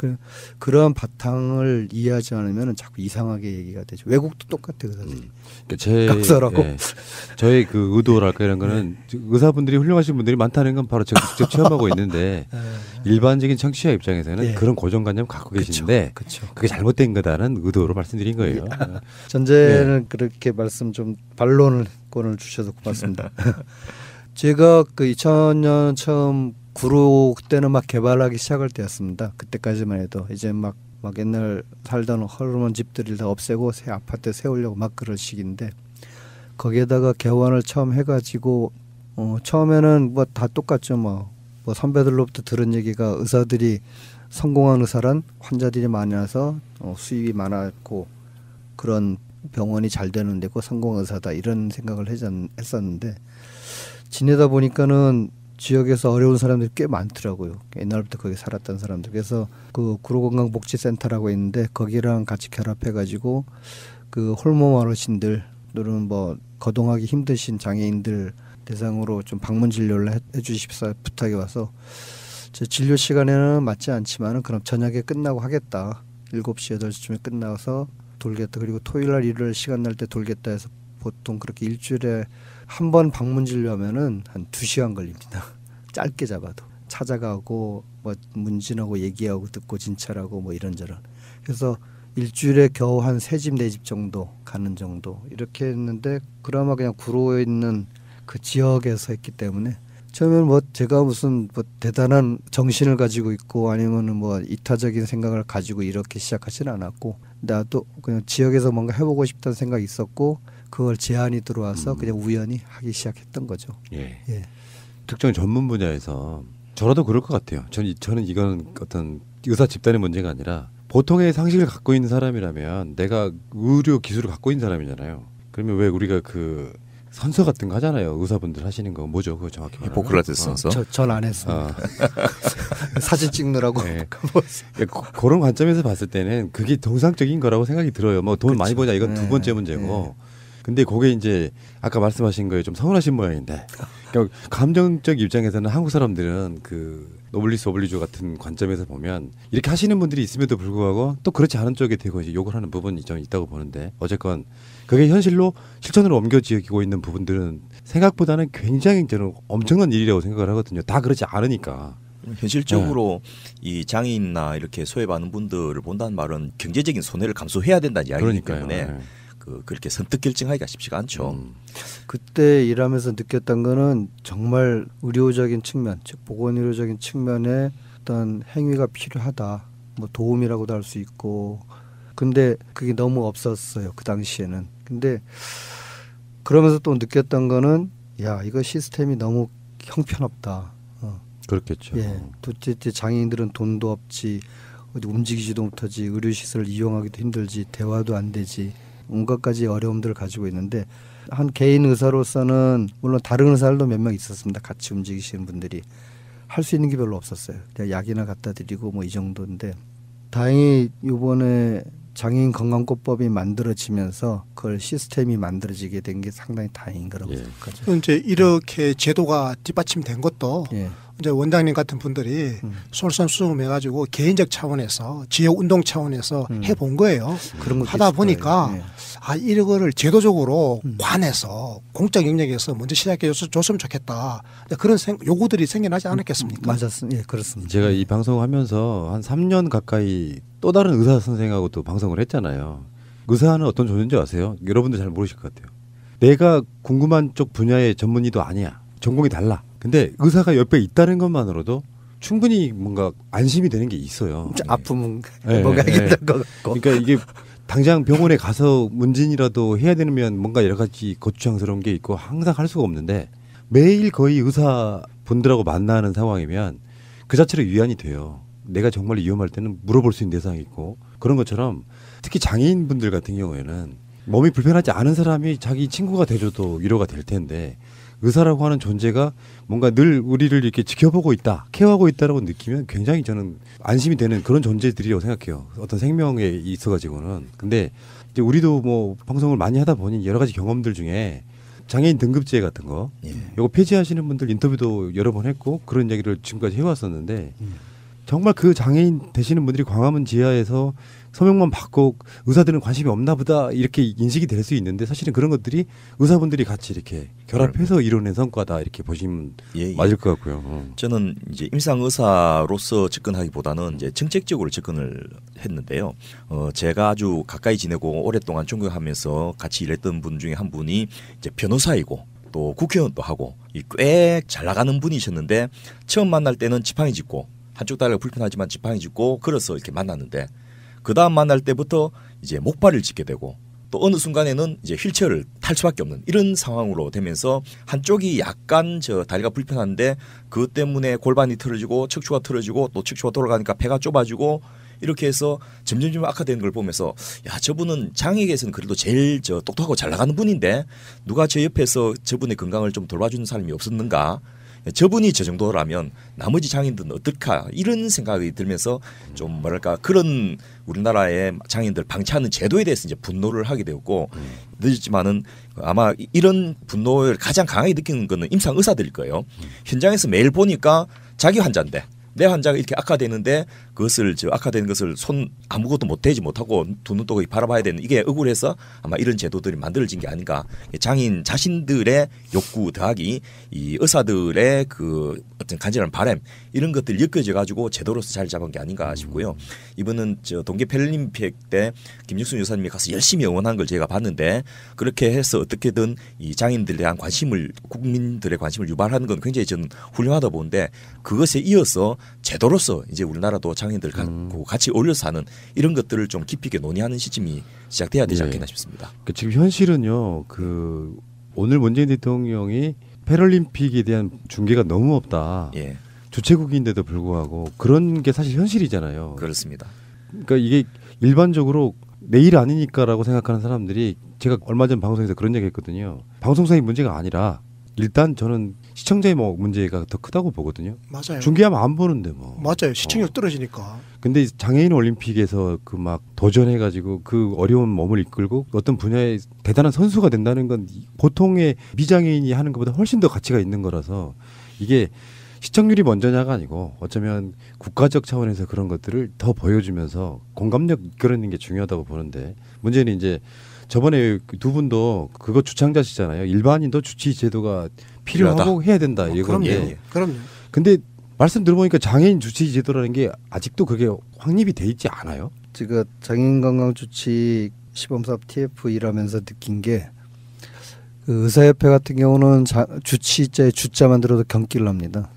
그런 바탕을 이해하지 않으면 자꾸 이상하게 얘기가 되죠. 외국도 똑같아요. 의사들이. 각설하고. 저의 그 의도랄까 이런 거는 의사분들이 훌륭하신 분들이 많다는 건 바로 제가 직접 체험하고 있는데 일반적인 청취자 입장에서는 그런 고정관념 갖고 계시는데 그게 잘못된 거다는 의도로 말씀드린 거예요. 전제는 그렇게 말씀 좀 반론권을 주셔서 고맙습니다. 제가 그 2000년 처음 구로 그때는 막 개발하기 시작할 때였습니다. 그때까지만 해도 이제 막 옛날 살던 호르몬 집들을 다 없애고 새 아파트 세우려고 막 그럴 시기인데 거기에다가 개원을 처음 해가지고 처음에는 뭐 다 똑같죠. 뭐 선배들로부터 들은 얘기가 의사들이 성공한 의사란 환자들이 많이 나서 수입이 많았고 그런 병원이 잘 되는 데고 성공 의사다 이런 생각을 했었는데 지내다 보니까는 지역에서 어려운 사람들이 꽤 많더라고요. 옛날부터 거기 살았던 사람들. 그래서 그 구로건강복지센터라고 있는데 거기랑 같이 결합해가지고 그 홀몸 어르신들은 뭐 거동하기 힘드신 장애인들 대상으로 좀 방문 진료를 해주십사 부탁이 와서 제 진료 시간에는 맞지 않지만은 그럼 저녁에 끝나고 하겠다. 7시 8시쯤에 끝나서 돌겠다. 그리고 토요일날 일요일 시간 날 때 돌겠다 해서 보통 그렇게 일주일에 한 번 방문 진료하면은 한 2시간 걸립니다. 짧게 잡아도 찾아가고 뭐 문진하고 얘기하고 듣고 진찰하고 뭐 이런저런. 그래서 일주일에 겨우 한 3집 4집 정도 가는 정도 이렇게 했는데 그나마 그냥 구로에 있는 그 지역에서 했기 때문에 처음에는 뭐 제가 무슨 뭐 대단한 정신을 가지고 있고 아니면은 뭐 이타적인 생각을 가지고 이렇게 시작하지는 않았고 나도 그냥 지역에서 뭔가 해보고 싶다는 생각이 있었고 그걸 제안이 들어와서 그냥 우연히 하기 시작했던 거죠. 예. 특정 전문 분야에서 저라도 그럴 것 같아요. 저는 이건 어떤 의사 집단의 문제가 아니라 보통의 상식을 갖고 있는 사람이라면 내가 의료 기술을 갖고 있는 사람이잖아요. 그러면 왜 우리가 그 선서 같은 거 하잖아요. 의사분들 하시는 거 뭐죠? 그거 정확히 말하면. 히포크라테스 선서. 전 안 했습니다. 사진 찍느라고. 네. 그런 관점에서 봤을 때는 그게 정상적인 거라고 생각이 들어요. 뭐 돈 많이 버냐 이건 두 번째 문제고. 근데 그게 이제 아까 말씀하신 거에 좀 서운하신 모양인데 그러니까 감정적 입장에서는 한국 사람들은 그 노블리스 오블리주 같은 관점에서 보면 이렇게 하시는 분들이 있음에도 불구하고 또 그렇지 않은 쪽에 대고 이제 욕을 하는 부분이 좀 있다고 보는데 어쨌건 그게 현실로 실천으로 옮겨지고 있는 부분들은 생각보다는 굉장히 저는 엄청난 일이라고 생각을 하거든요. 다 그렇지 않으니까. 현실적으로 이 장애인이나 이렇게 소외받는 분들을 본다는 말은 경제적인 손해를 감수해야 된다는 이야기이기 때문에 그렇게 선뜻 결정하기가 쉽지가 않죠. 그때 일하면서 느꼈던 거는 정말 의료적인 측면, 즉 보건의료적인 측면에 어떤 행위가 필요하다. 뭐 도움이라고도 할 수 있고. 근데 그게 너무 없었어요. 그 당시에는. 근데 그러면서 또 느꼈던 거는 야 이거 시스템이 너무 형편없다. 그렇겠죠. 도대체 장애인들은 돈도 없지 어디 움직이지도 못하지 의료시설을 이용하기도 힘들지 대화도 안 되지 온갖 가지 어려움들을 가지고 있는데 한 개인 의사로서는 물론 다른 의사들도 몇 명 있었습니다. 같이 움직이시는 분들이 할 수 있는 게 별로 없었어요. 그냥 약이나 갖다 드리고 뭐 이 정도인데 다행히 이번에 장애인 건강권법이 만들어지면서 그걸 시스템이 만들어지게 된 게 상당히 다행인 거라고 생각하죠. 이제 이렇게 제도가 뒷받침된 것도 이제 원장님 같은 분들이 솔선수범해가지고 개인적 차원에서 지역 운동 차원에서 해본 거예요. 그런 것도 하다 있을 보니까 거예요. 아 이거를 제도적으로 관해서 공적 영역에서 먼저 시작해 줬으면 좋겠다. 그런 요구들이 생겨나지 않았겠습니까? 맞았습니다. 예, 그렇습니다. 제가 이 방송하면서 한 3년 가까이 또 다른 의사 선생하고 또 방송을 했잖아요. 의사는 어떤 존재인지 아세요? 여러분들 잘 모르실 것 같아요. 내가 궁금한 쪽 분야의 전문의도 아니야. 전공이 달라. 근데 의사가 옆에 있다는 것만으로도 충분히 뭔가 안심이 되는 게 있어요. 아프면 뭔가 하겠다는 거 같고. 그러니까 이게 당장 병원에 가서 문진이라도 해야 되면 뭔가 여러 가지 거추장스러운 게 있고 항상 할 수가 없는데 매일 거의 의사분들하고 만나는 상황이면 그 자체로 위안이 돼요. 내가 정말 위험할 때는 물어볼 수 있는 대상이 있고 그런 것처럼 특히 장애인분들 같은 경우에는 몸이 불편하지 않은 사람이 자기 친구가 돼줘도 위로가 될 텐데 의사라고 하는 존재가 뭔가 늘 우리를 이렇게 지켜보고 있다, 케어하고 있다라고 느끼면 굉장히 저는 안심이 되는 그런 존재들이라고 생각해요. 어떤 생명에 있어가지고는. 근데 이제 우리도 뭐 방송을 많이 하다 보니 여러 가지 경험들 중에 장애인 등급제 같은 거, 요거 폐지하시는 분들 인터뷰도 여러 번 했고 그런 얘기를 지금까지 해왔었는데 정말 그 장애인 되시는 분들이 광화문 지하에서 서명만 받고 의사들은 관심이 없나 보다 이렇게 인식이 될 수 있는데 사실은 그런 것들이 의사분들이 같이 이렇게 결합해서 이뤄낸 성과다 이렇게 보시면 맞을 것 같고요. 저는 이제 임상 의사로서 접근하기보다는 이제 정책적으로 접근을 했는데요. 제가 아주 가까이 지내고 오랫동안 존경하면서 같이 일했던 분 중에 한 분이 이제 변호사이고 또 국회의원도 하고 꽤 잘 나가는 분이셨는데 처음 만날 때는 지팡이 짚고 한쪽 다리가 불편하지만 지팡이 짚고 걸어서 이렇게 만났는데 그 다음 만날 때부터 이제 목발을 짚게 되고 또 어느 순간에는 이제 휠체어를 탈 수밖에 없는 이런 상황으로 되면서 한쪽이 약간 저 다리가 불편한데 그것 때문에 골반이 틀어지고 척추가 틀어지고 또 척추가 돌아가니까 배가 좁아지고 이렇게 해서 점점 악화되는 걸 보면서 야 저분은 장애계에서는 그래도 제일 똑똑하고 잘 나가는 분인데 누가 저 옆에서 저분의 건강을 좀 돌봐주는 사람이 없었는가. 저분이 저 정도라면 나머지 장애인들은 어떨까 이런 생각이 들면서 좀 뭐랄까 그런 우리나라의 장애인들 방치하는 제도에 대해서 이제 분노를 하게 되었고 늦었지만은 아마 이런 분노를 가장 강하게 느끼는 거는 임상 의사들일 거예요. 현장에서 매일 보니까 자기 환자인데 내 환자가 이렇게 악화되는데 그것을 악화되는 것을 손 아무것도 못대지 못하고 두 눈 뜨고 바라봐야 되는 이게 억울해서 아마 이런 제도들이 만들어진 게 아닌가. 장애인 자신들의 욕구 더하기 이 의사들의 그 어떤 간절한 바람 이런 것들 엮여져 가지고 제도로서 자리 잡은 게 아닌가 싶고요. 이번은 동계 패럴림픽 때 김정순 여사님이 가서 열심히 응원한 걸 제가 봤는데 그렇게 해서 어떻게든 이 장애인들에 대한 관심을 국민들의 관심을 유발하는 건 굉장히 저는 훌륭하다 보는데 그것에 이어서 제도로서 이제 우리나라도 장애인들 같이 어울려 사는 이런 것들을 좀 깊이 있게 논의하는 시점이 시작돼야 되지 않겠나 싶습니다. 지금 현실은요. 오늘 문재인 대통령이 패럴림픽에 대한 중계가 너무 없다. 예. 주최국인데도 불구하고 그런 게 사실 현실이잖아요. 그렇습니다. 그러니까 이게 일반적으로 내일 아니니까라고 생각하는 사람들이 제가 얼마 전 방송에서 그런 얘기 했거든요. 방송사의 문제가 아니라 일단 저는 시청자의 문제가 더 크다고 보거든요. 맞아요. 중계하면 안 보는데 뭐. 맞아요. 시청률 떨어지니까. 근데 장애인 올림픽에서 막 도전해가지고 그 어려운 몸을 이끌고 어떤 분야에 대단한 선수가 된다는 건 보통의 미장애인이 하는 것보다 훨씬 더 가치가 있는 거라서 이게 시청률이 먼저냐가 아니고 어쩌면 국가적 차원에서 그런 것들을 더 보여주면서 공감력 이끌어내는 게 중요하다고 보는데 문제는 이제 저번에 두 분도 그거 주창자시잖아요. 일반인도 주치 제도가 필요하고 해야 된다 이건데. 그럼요. 근데 말씀 들어보니까 장애인 주치 제도라는 게 아직도 그게 확립이 돼 있지 않아요? 제가 장애인 건강 주치 시범사업 TF 일하면서 느낀 게 그 의사협회 같은 경우는 주치자에 주자만 들어도 경기를 합니다.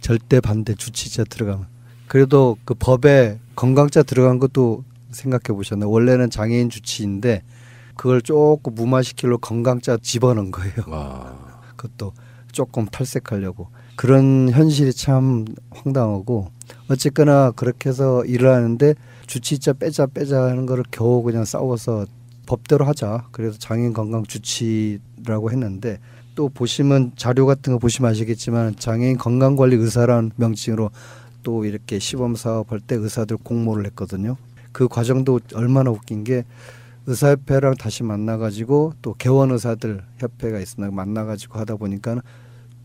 절대 반대 주치자 들어가면. 그래도 그 법에 건강자 들어간 것도 생각해 보셨나요? 원래는 장애인 주치인데 그걸 조금 무마시키려고 건강자 집어넣은 거예요. 그것도 조금 탈색하려고. 그런 현실이 참 황당하고 어쨌거나 그렇게 해서 일을 하는데 주치자 빼자 하는 거를 겨우 그냥 싸워서 법대로 하자. 그래서 장애인 건강 주치라고 했는데 또 보시면 자료 같은 거 보시면 아시겠지만 장애인 건강관리 의사라는 명칭으로 또 이렇게 시범사업 할 때 의사들 공모를 했거든요. 그 과정도 얼마나 웃긴 게 의사협회랑 다시 만나가지고 또 개원 의사들 협회가 있으나 만나가지고 하다 보니까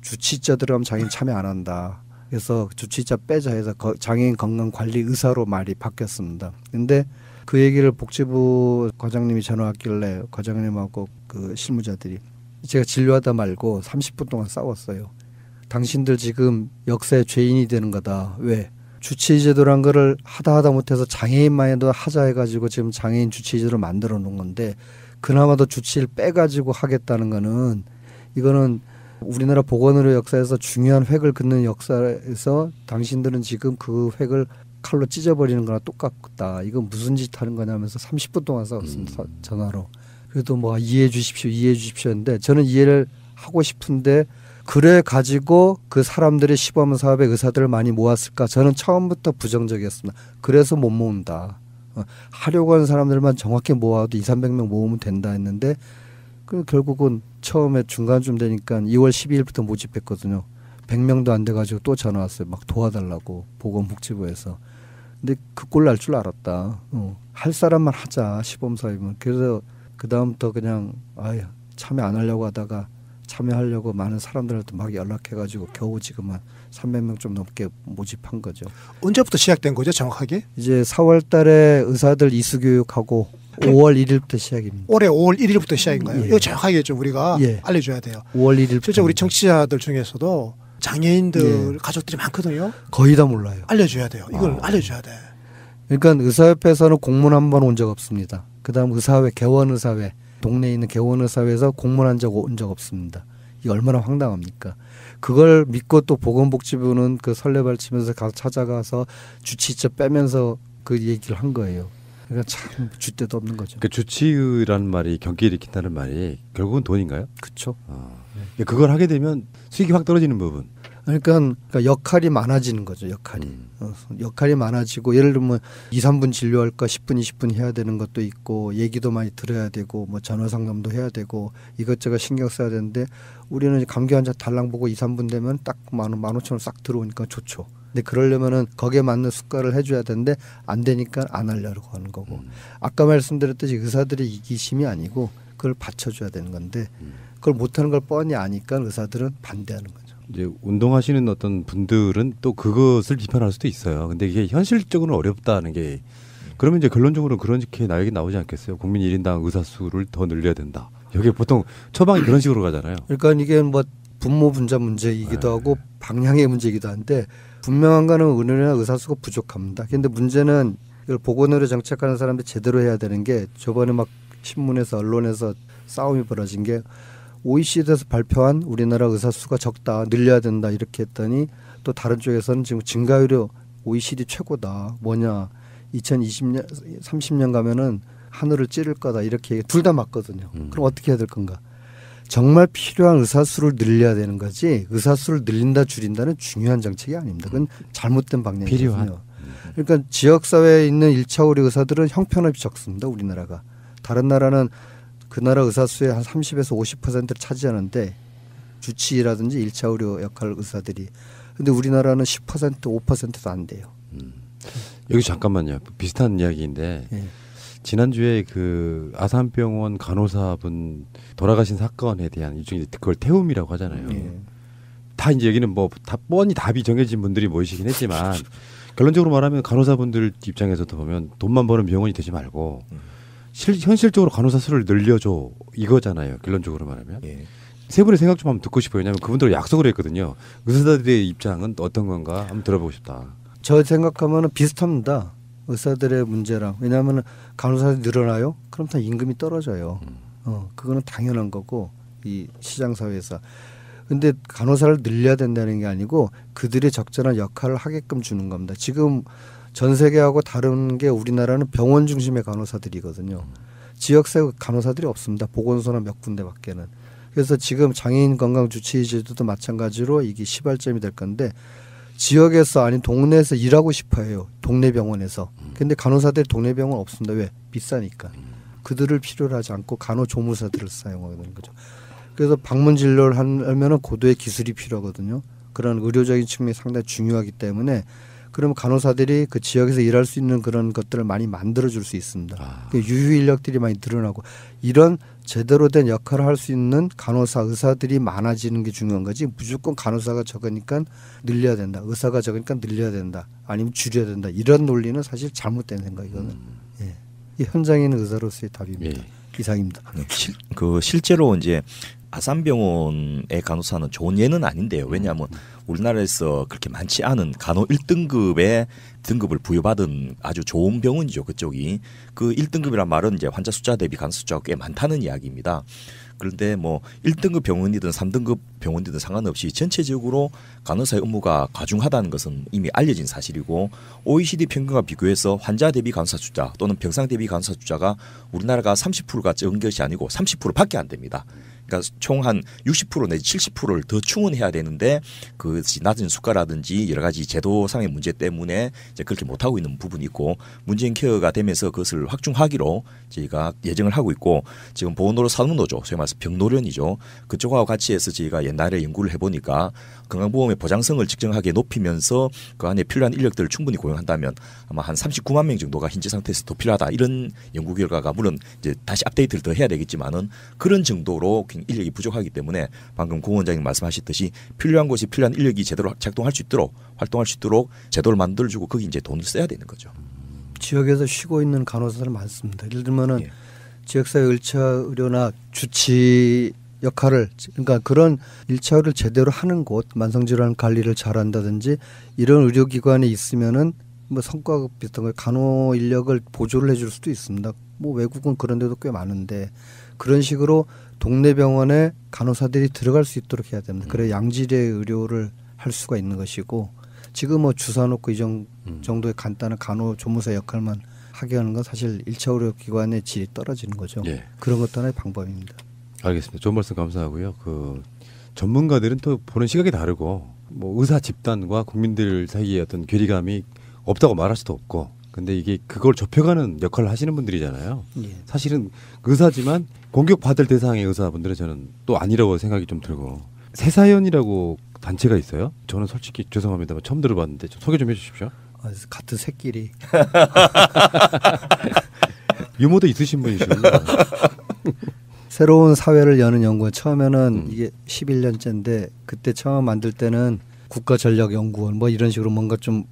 주치자들 하면 장애인 참여 안 한다. 그래서 주치자 빼자 해서 장애인 건강관리 의사로 말이 바뀌었습니다. 근데 그 얘기를 복지부 과장님이 전화 왔길래 과장님하고 그 실무자들이 제가 진료하다 말고 30분 동안 싸웠어요. 당신들 지금 역사의 죄인이 되는 거다. 왜? 주치의제도란 거를 하다 못해서 장애인만 해도 하자 해가지고 지금 장애인 주치의제도를 만들어 놓은 건데 그나마도 주치의를 빼가지고 하겠다는 거는 이거는 우리나라 보건의료 역사에서 중요한 획을 긋는 역사에서 당신들은 지금 그 획을 칼로 찢어버리는 거나 똑같다. 이건 무슨 짓 하는 거냐면서 30분 동안 싸웠습니다. 전화로. 그래도 뭐 이해해 주십시오 했는데 저는 이해를 하고 싶은데 그래 가지고 그 사람들의 시범 사업에 의사들을 많이 모았을까? 저는 처음부터 부정적이었습니다. 그래서 못 모은다. 하려고 하는 사람들만 정확히 모아도 200~300명 모으면 된다 했는데 그 결국은 처음에 중간쯤 되니까 2월 12일부터 모집했거든요. 100명도 안 돼가지고 또 전화 왔어요. 막 도와달라고 보건복지부에서. 근데 그 꼴 날 줄 알았다. 할 사람만 하자 시범사업이면. 그래서 그 다음부터 그냥 참여 안 하려고 하다가 참여하려고 많은 사람들한테 막 연락해가지고 겨우 지금 한 300명 좀 넘게 모집한 거죠. 언제부터 시작된 거죠 정확하게? 이제 4월 달에 의사들 이수교육하고 5월 1일부터 시작입니다. 올해 5월 1일부터 시작인가요? 예. 이거 정확하게 좀 우리가 예. 알려줘야 돼요. 5월 1일부터. 실제 우리 청취자들 중에서도 장애인들 예. 가족들이 많거든요. 거의 다 몰라요. 알려줘야 돼요. 이걸 알려줘야 돼. 그러니까 의사협회에서는 공문 한 번 온 적 없습니다. 그다음 의사회, 개원의사회, 동네에 있는 개원의사회에서 공문한 적 온 적 없습니다. 이게 얼마나 황당합니까? 그걸 믿고 또 보건복지부는 그 설레발치면서 가서 찾아가서 주치의자 빼면서 그 얘기를 한 거예요. 그러니까 참 줏대도 없는 거죠. 그 주치의라는 말이 경기 일으킨다는 말이 결국은 돈인가요? 그렇죠. 그걸 하게 되면 수익이 확 떨어지는 부분. 그러니까 역할이 많아지는 거죠. 역할이 많아지고 예를 들면 2, 3분 진료할까 10분, 20분 해야 되는 것도 있고 얘기도 많이 들어야 되고 뭐 전화 상담도 해야 되고 이것저것 신경 써야 되는데 우리는 감기 환자 달랑 보고 2, 3분 되면 딱 15,000원 싹 들어오니까 좋죠. 근데 그러려면은 거기에 맞는 수가를 해줘야 되는데 안 되니까 안 하려고 하는 거고 아까 말씀드렸듯이 의사들이 이기심이 아니고 그걸 받쳐줘야 되는 건데 그걸 못하는 걸 뻔히 아니까 의사들은 반대하는 거죠. 이제 운동하시는 어떤 분들은 또 그것을 비판할 수도 있어요. 근데 이게 현실적으로는 어렵다는 게 그러면 이제 결론적으로 그렇게 나에게 나오지 않겠어요. 국민 1인당 의사 수를 더 늘려야 된다. 여기 보통 처방이 그런 식으로 가잖아요. 그러니까 이게 뭐 분모 분자 문제이기도 하고 방향의 문제이기도 한데 분명한 거는 우리나라 의사 수가 부족합니다. 근데 문제는 이걸 보건의료 정책하는 사람들이 제대로 해야 되는 게 저번에 막 신문에서 언론에서 싸움이 벌어진 게 OECD에서 발표한 우리나라 의사 수가 적다, 늘려야 된다 이렇게 했더니 또 다른 쪽에서는 지금 증가율이 OECD 최고다. 뭐냐 2020년, 30년 가면은 하늘을 찌를 거다 이렇게 둘 다 맞거든요. 그럼 어떻게 해야 될 건가? 정말 필요한 의사 수를 늘려야 되는 거지 의사 수를 늘린다 줄인다는 중요한 정책이 아닙니다. 그건 잘못된 방향이거든요. 그러니까 지역사회에 있는 1차 의료 의사들은 형편없이 적습니다. 우리나라가. 다른 나라는 그 나라 의사 수의 한 30에서 50%를 차지하는데 주치의라든지 1차 의료 역할 의사들이. 근데 우리나라는 10% 5%도 안 돼요. 여기 잠깐만요. 비슷한 이야기인데 지난주에 그 아산병원 간호사분 돌아가신 사건에 대한 일종의 그걸 태움이라고 하잖아요. 다 이제 여기는 뭐 다 뻔히 답이 정해진 분들이 모이시긴 했지만 결론적으로 말하면 간호사분들 입장에서도 보면 돈만 버는 병원이 되지 말고 현실적으로 간호사 수를 늘려줘 이거잖아요. 결론적으로 말하면. 세 분의 생각 좀 한번 듣고 싶어요. 왜냐하면 그분들 약속을 했거든요. 의사들의 입장은 어떤 건가 한번 들어보고 싶다. 저 생각하면 비슷합니다. 의사들의 문제랑. 왜냐하면 간호사들이 늘어나요? 그럼 다 임금이 떨어져요. 그거는 당연한 거고 이 시장사회에서. 근데 간호사를 늘려야 된다는 게 아니고 그들이 적절한 역할을 하게끔 주는 겁니다. 지금 전 세계하고 다른 게 우리나라는 병원 중심의 간호사들이거든요. 지역사회 간호사들이 없습니다. 보건소나 몇 군데밖에는. 그래서 지금 장애인 건강 주치의 제도도 마찬가지로 이게 시발점이 될 건데 지역에서 아닌 동네에서 일하고 싶어 해요. 동네 병원에서. 근데 간호사들이 동네 병원 없습니다. 왜? 비싸니까. 그들을 필요로 하지 않고 간호조무사들을 사용하는 거죠. 그래서 방문 진료를 하면은 고도의 기술이 필요하거든요. 그런 의료적인 측면이 상당히 중요하기 때문에 그러면 간호사들이 그 지역에서 일할 수 있는 그런 것들을 많이 만들어줄 수 있습니다. 유휴 인력들이 많이 늘어나고 이런 제대로 된 역할을 할 수 있는 간호사, 의사들이 많아지는 게 중요한 거지 무조건 간호사가 적으니까 늘려야 된다. 의사가 적으니까 늘려야 된다. 아니면 줄여야 된다. 이런 논리는 사실 잘못된 생각이거든요. 이 현장에 있는 의사로서의 답입니다. 이상입니다. 실제로 이제 아산병원의 간호사는 좋은 예는 아닌데요. 왜냐하면 우리나라에서 그렇게 많지 않은 간호 1등급의 등급을 부여받은 아주 좋은 병원이죠. 그쪽이. 그 1등급이란 말은 이제 환자 숫자 대비 간호 숫자가 꽤 많다는 이야기입니다. 그런데 뭐 1등급 병원이든 3등급 병원이든 상관없이 전체적으로 간호사의 업무가 과중하다는 것은 이미 알려진 사실이고 OECD 평균과 비교해서 환자 대비 간호사 숫자 또는 병상 대비 간호사 숫자가 우리나라가 30%가 적은 것이 아니고 30%밖에 안 됩니다. 그러니까 총 한 60% 내지 70%를 더 충원해야 되는데 그것이 낮은 수가라든지 여러 가지 제도상의 문제 때문에 이제 그렇게 못하고 있는 부분이 있고 문재인 케어가 되면서 그것을 확충하기로 저희가 예정을 하고 있고 지금 보건노조 산업노조 소위 말해서 병노련이죠. 그쪽하고 같이 해서 저희가 옛날에 연구를 해보니까 건강보험의 보장성을 직정하게 높이면서 그 안에 필요한 인력들을 충분히 고용한다면 아마 한 39만 명 정도가 현재 상태에서 더 필요하다 이런 연구 결과가 물론 이제 다시 업데이트를 더 해야 되겠지만은 그런 정도로 인력이 부족하기 때문에 방금 고 원장님 말씀하셨듯이 필요한 곳이 필요한 인력이 제대로 작동할 수 있도록 활동할 수 있도록 제도를 만들어주고 거기 이제 돈을 써야 되는 거죠. 지역에서 쉬고 있는 간호사들 많습니다. 예를 들면은 지역사회 1차 의료나 주치 역할을 그러니까 그런 1차 의료를 제대로 하는 곳 만성질환 관리를 잘한다든지 이런 의료기관에 있으면은 뭐 성과가 비슷한 거예요. 간호 인력을 보조를 해줄 수도 있습니다. 뭐 외국은 그런 데도 꽤 많은데 그런 식으로 동네 병원에 간호사들이 들어갈 수 있도록 해야 됩니다. 그래 양질의 의료를 할 수가 있는 것이고 지금 뭐 주사 놓고 이 정도의 간단한 간호조무사 역할만 하게 하는 건 사실 1차 의료기관의 질이 떨어지는 거죠. 그런 것도 하나의 방법입니다. 알겠습니다. 좋은 말씀 감사하고요. 그 전문가들은 또 보는 시각이 다르고 뭐 의사 집단과 국민들 사이에 어떤 괴리감이 없다고 말할 수도 없고, 근데 이게 그걸 좁혀가는 역할을 하시는 분들이잖아요. 예. 사실은 의사지만 공격받을 대상의 의사분들은 저는 또 아니라고 생각이 좀 들고, 새사연이라고 단체가 있어요. 저는 솔직히 죄송합니다만 처음 들어봤는데 좀 소개 좀 해주십시오. 같은 새끼리. 유머도 있으신 분이시군요. 새로운 사회를 여는 연구원, 처음에는 이게 11년째인데 그때 처음 만들 때는 국가전략연구원 뭐 이런 식으로 뭔가 좀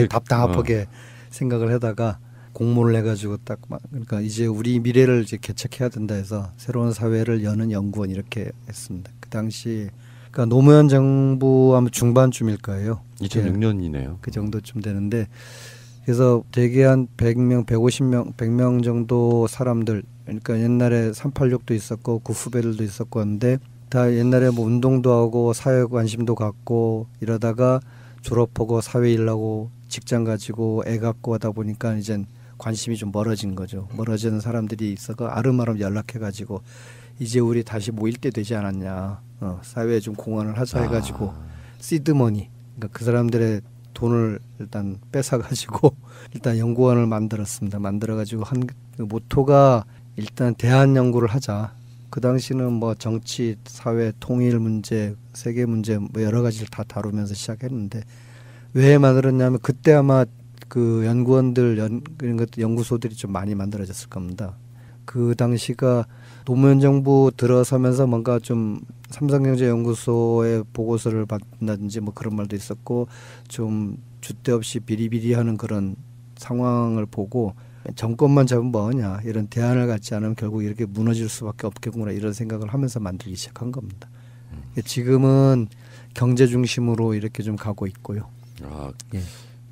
답답하게 생각을 하다가 공모를 해가지고 딱 그러니까 이제 우리 미래를 이제 개척해야 된다 해서 새로운 사회를 여는 연구원 이렇게 했습니다. 그 당시 그러니까 노무현 정부 아마 중반쯤일 거예요. 2006년이네요. 그 정도쯤 되는데, 그래서 대개 한 100명, 150명, 100명 정도 사람들, 그러니까 옛날에 386도 있었고 그 후배들도 있었고 한데 다 옛날에 뭐 운동도 하고 사회 관심도 갖고 이러다가 졸업하고 사회 일하고 직장 가지고 애 갖고 하다 보니까 이제 관심이 좀 멀어진 거죠. 멀어지는 사람들이 있어서 아름아름 연락해가지고 이제 우리 다시 모일 때 되지 않았냐. 사회에 좀 공헌을 하자 해가지고 시드머니, 그러니까 그 사람들의 돈을 일단 뺏어가지고 일단 연구원을 만들었습니다. 만들어가지고 한 그 모토가 일단 대한 연구를 하자. 그 당시는 뭐 정치, 사회, 통일 문제, 세계 문제 뭐 여러 가지를 다 다루면서 시작했는데, 왜 만들었냐면 그때 아마 그 연구원들 그런 것들 연구소들이 좀 많이 만들어졌을 겁니다. 그 당시가 노무현 정부 들어서면서 뭔가 좀 삼성경제연구소의 보고서를 받는다든지 뭐 그런 말도 있었고, 좀 줏대 없이 비리비리하는 그런 상황을 보고 정권만 잡으면 뭐하냐, 이런 대안을 갖지 않으면 결국 이렇게 무너질 수밖에 없겠구나, 이런 생각을 하면서 만들기 시작한 겁니다. 지금은 경제 중심으로 이렇게 좀 가고 있고요. 예.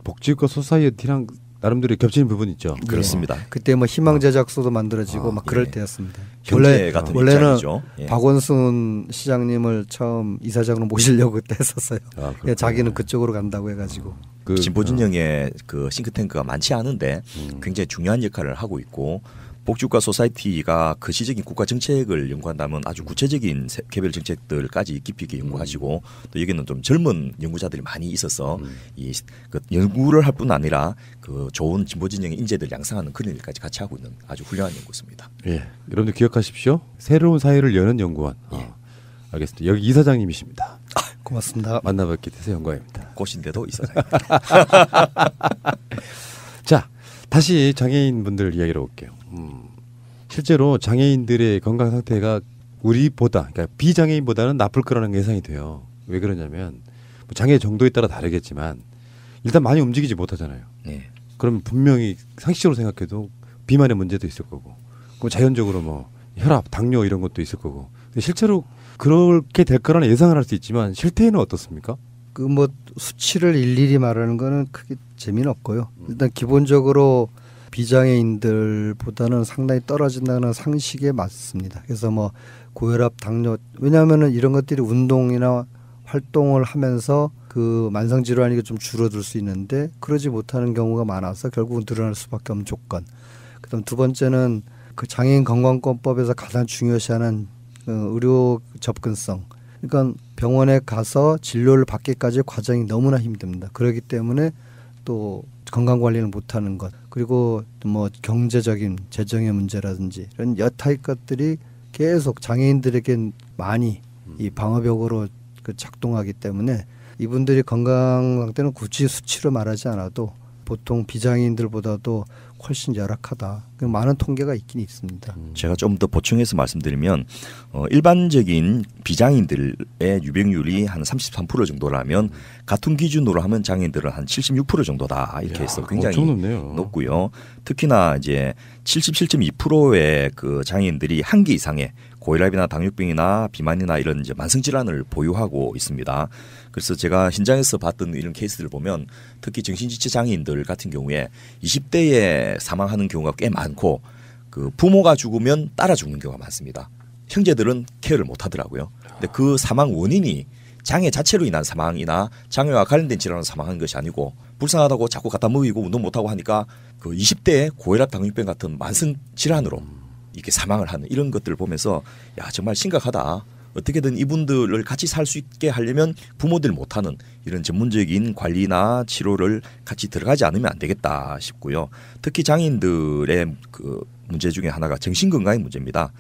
복지과 소사이어티랑 나름대로 겹치는 부분이 있죠. 그렇습니다. 그때 뭐 희망 제작소도 만들어지고 막 그럴 때였습니다. 현재 같은 원래는 입장이죠. 예. 박원순 시장님을 처음 이사장으로 모시려고 그때 했었어요. 자기는 그쪽으로 간다고 해가지고. 진보 진영의 그 싱크탱크가 많지 않은데 굉장히 중요한 역할을 하고 있고, 복지국가 소사이티가 거시적인 국가 정책을 연구한다면 아주 구체적인 개별 정책들까지 깊이 있게 연구하시고, 또 여기는 좀 젊은 연구자들이 많이 있어서 이 그 연구를 할 뿐 아니라 그 좋은 진보 진영의 인재들 양성하는 그런 일까지 같이 하고 있는 아주 훌륭한 연구소입니다. 예, 여러분들 기억하십시오. 새로운 사회를 여는 연구원. 알겠습니다. 여기 이사장님이십니다. 고맙습니다. 만나뵙게 돼서 영광입니다. 꽃인데도 이사장. 자, 다시 장애인분들 이야기로 올게요. 실제로 장애인들의 건강 상태가 우리보다, 그러니까 비장애인보다는 나쁠 거라는 예상이 돼요. 왜 그러냐면 뭐 장애 정도에 따라 다르겠지만 일단 많이 움직이지 못하잖아요. 네. 그러면 분명히 상식적으로 생각해도 비만의 문제도 있을 거고, 그 자연적으로 뭐 혈압, 당뇨 이런 것도 있을 거고. 근데 실제로 그렇게 될 거라는 예상을 할 수 있지만 실태는 어떻습니까? 그 뭐 수치를 일일이 말하는 거는 크게 재미는 없고요. 일단 기본적으로 비장애인들보다는 상당히 떨어진다는 상식에 맞습니다. 그래서 뭐 고혈압, 당뇨, 왜냐하면은 이런 것들이 운동이나 활동을 하면서 그 만성 질환이 좀 줄어들 수 있는데 그러지 못하는 경우가 많아서 결국은 드러날 수밖에 없는 조건. 그다음 두 번째는 그 장애인 건강권법에서 가장 중요시하는 의료 접근성. 그러니까 병원에 가서 진료를 받기까지 과정이 너무나 힘듭니다. 그렇기 때문에 또 건강 관리를 못하는 것, 그리고 뭐 경제적인 재정의 문제라든지 이런 여타의 것들이 계속 장애인들에게 많이 이 방어벽으로 그 작동하기 때문에 이분들이 건강 상태는 굳이 수치로 말하지 않아도 보통 비장애인들보다도 훨씬 열악하다. 많은 통계가 있긴 있습니다. 제가 좀 더 보충해서 말씀드리면 일반적인 비장애인들의 유병률이 한 33% 정도라면 같은 기준으로 하면 장애인들은 한 76% 정도다. 이렇게 해서 굉장히 높고요. 특히나 이제 77.2%의 그 장애인들이 한 개 이상의 고혈압이나 당뇨병이나 비만이나 이런 이제 만성 질환을 보유하고 있습니다. 그래서 제가 현장에서 봤던 이런 케이스들을 보면 특히 정신지체 장애인들 같은 경우에 20대에 사망하는 경우가 꽤 많고, 그 부모가 죽으면 따라 죽는 경우가 많습니다. 형제들은 케어를 못 하더라고요. 근데 그 사망 원인이 장애 자체로 인한 사망이나 장애와 관련된 질환으로 사망한 것이 아니고 불쌍하다고 자꾸 갖다 먹이고 운동 못하고 하니까 그 20대에 고혈압, 당뇨병 같은 만성 질환으로 이렇게 사망을 하는 이런 것들을 보면서 야, 정말 심각하다. 어떻게든 이분들을 같이 살 수 있게 하려면 부모들 못하는 이런 전문적인 관리나 치료를 같이 들어가지 않으면 안 되겠다 싶고요. 특히 장애인들의 그 문제 중에 하나가 정신건강의 문제입니다.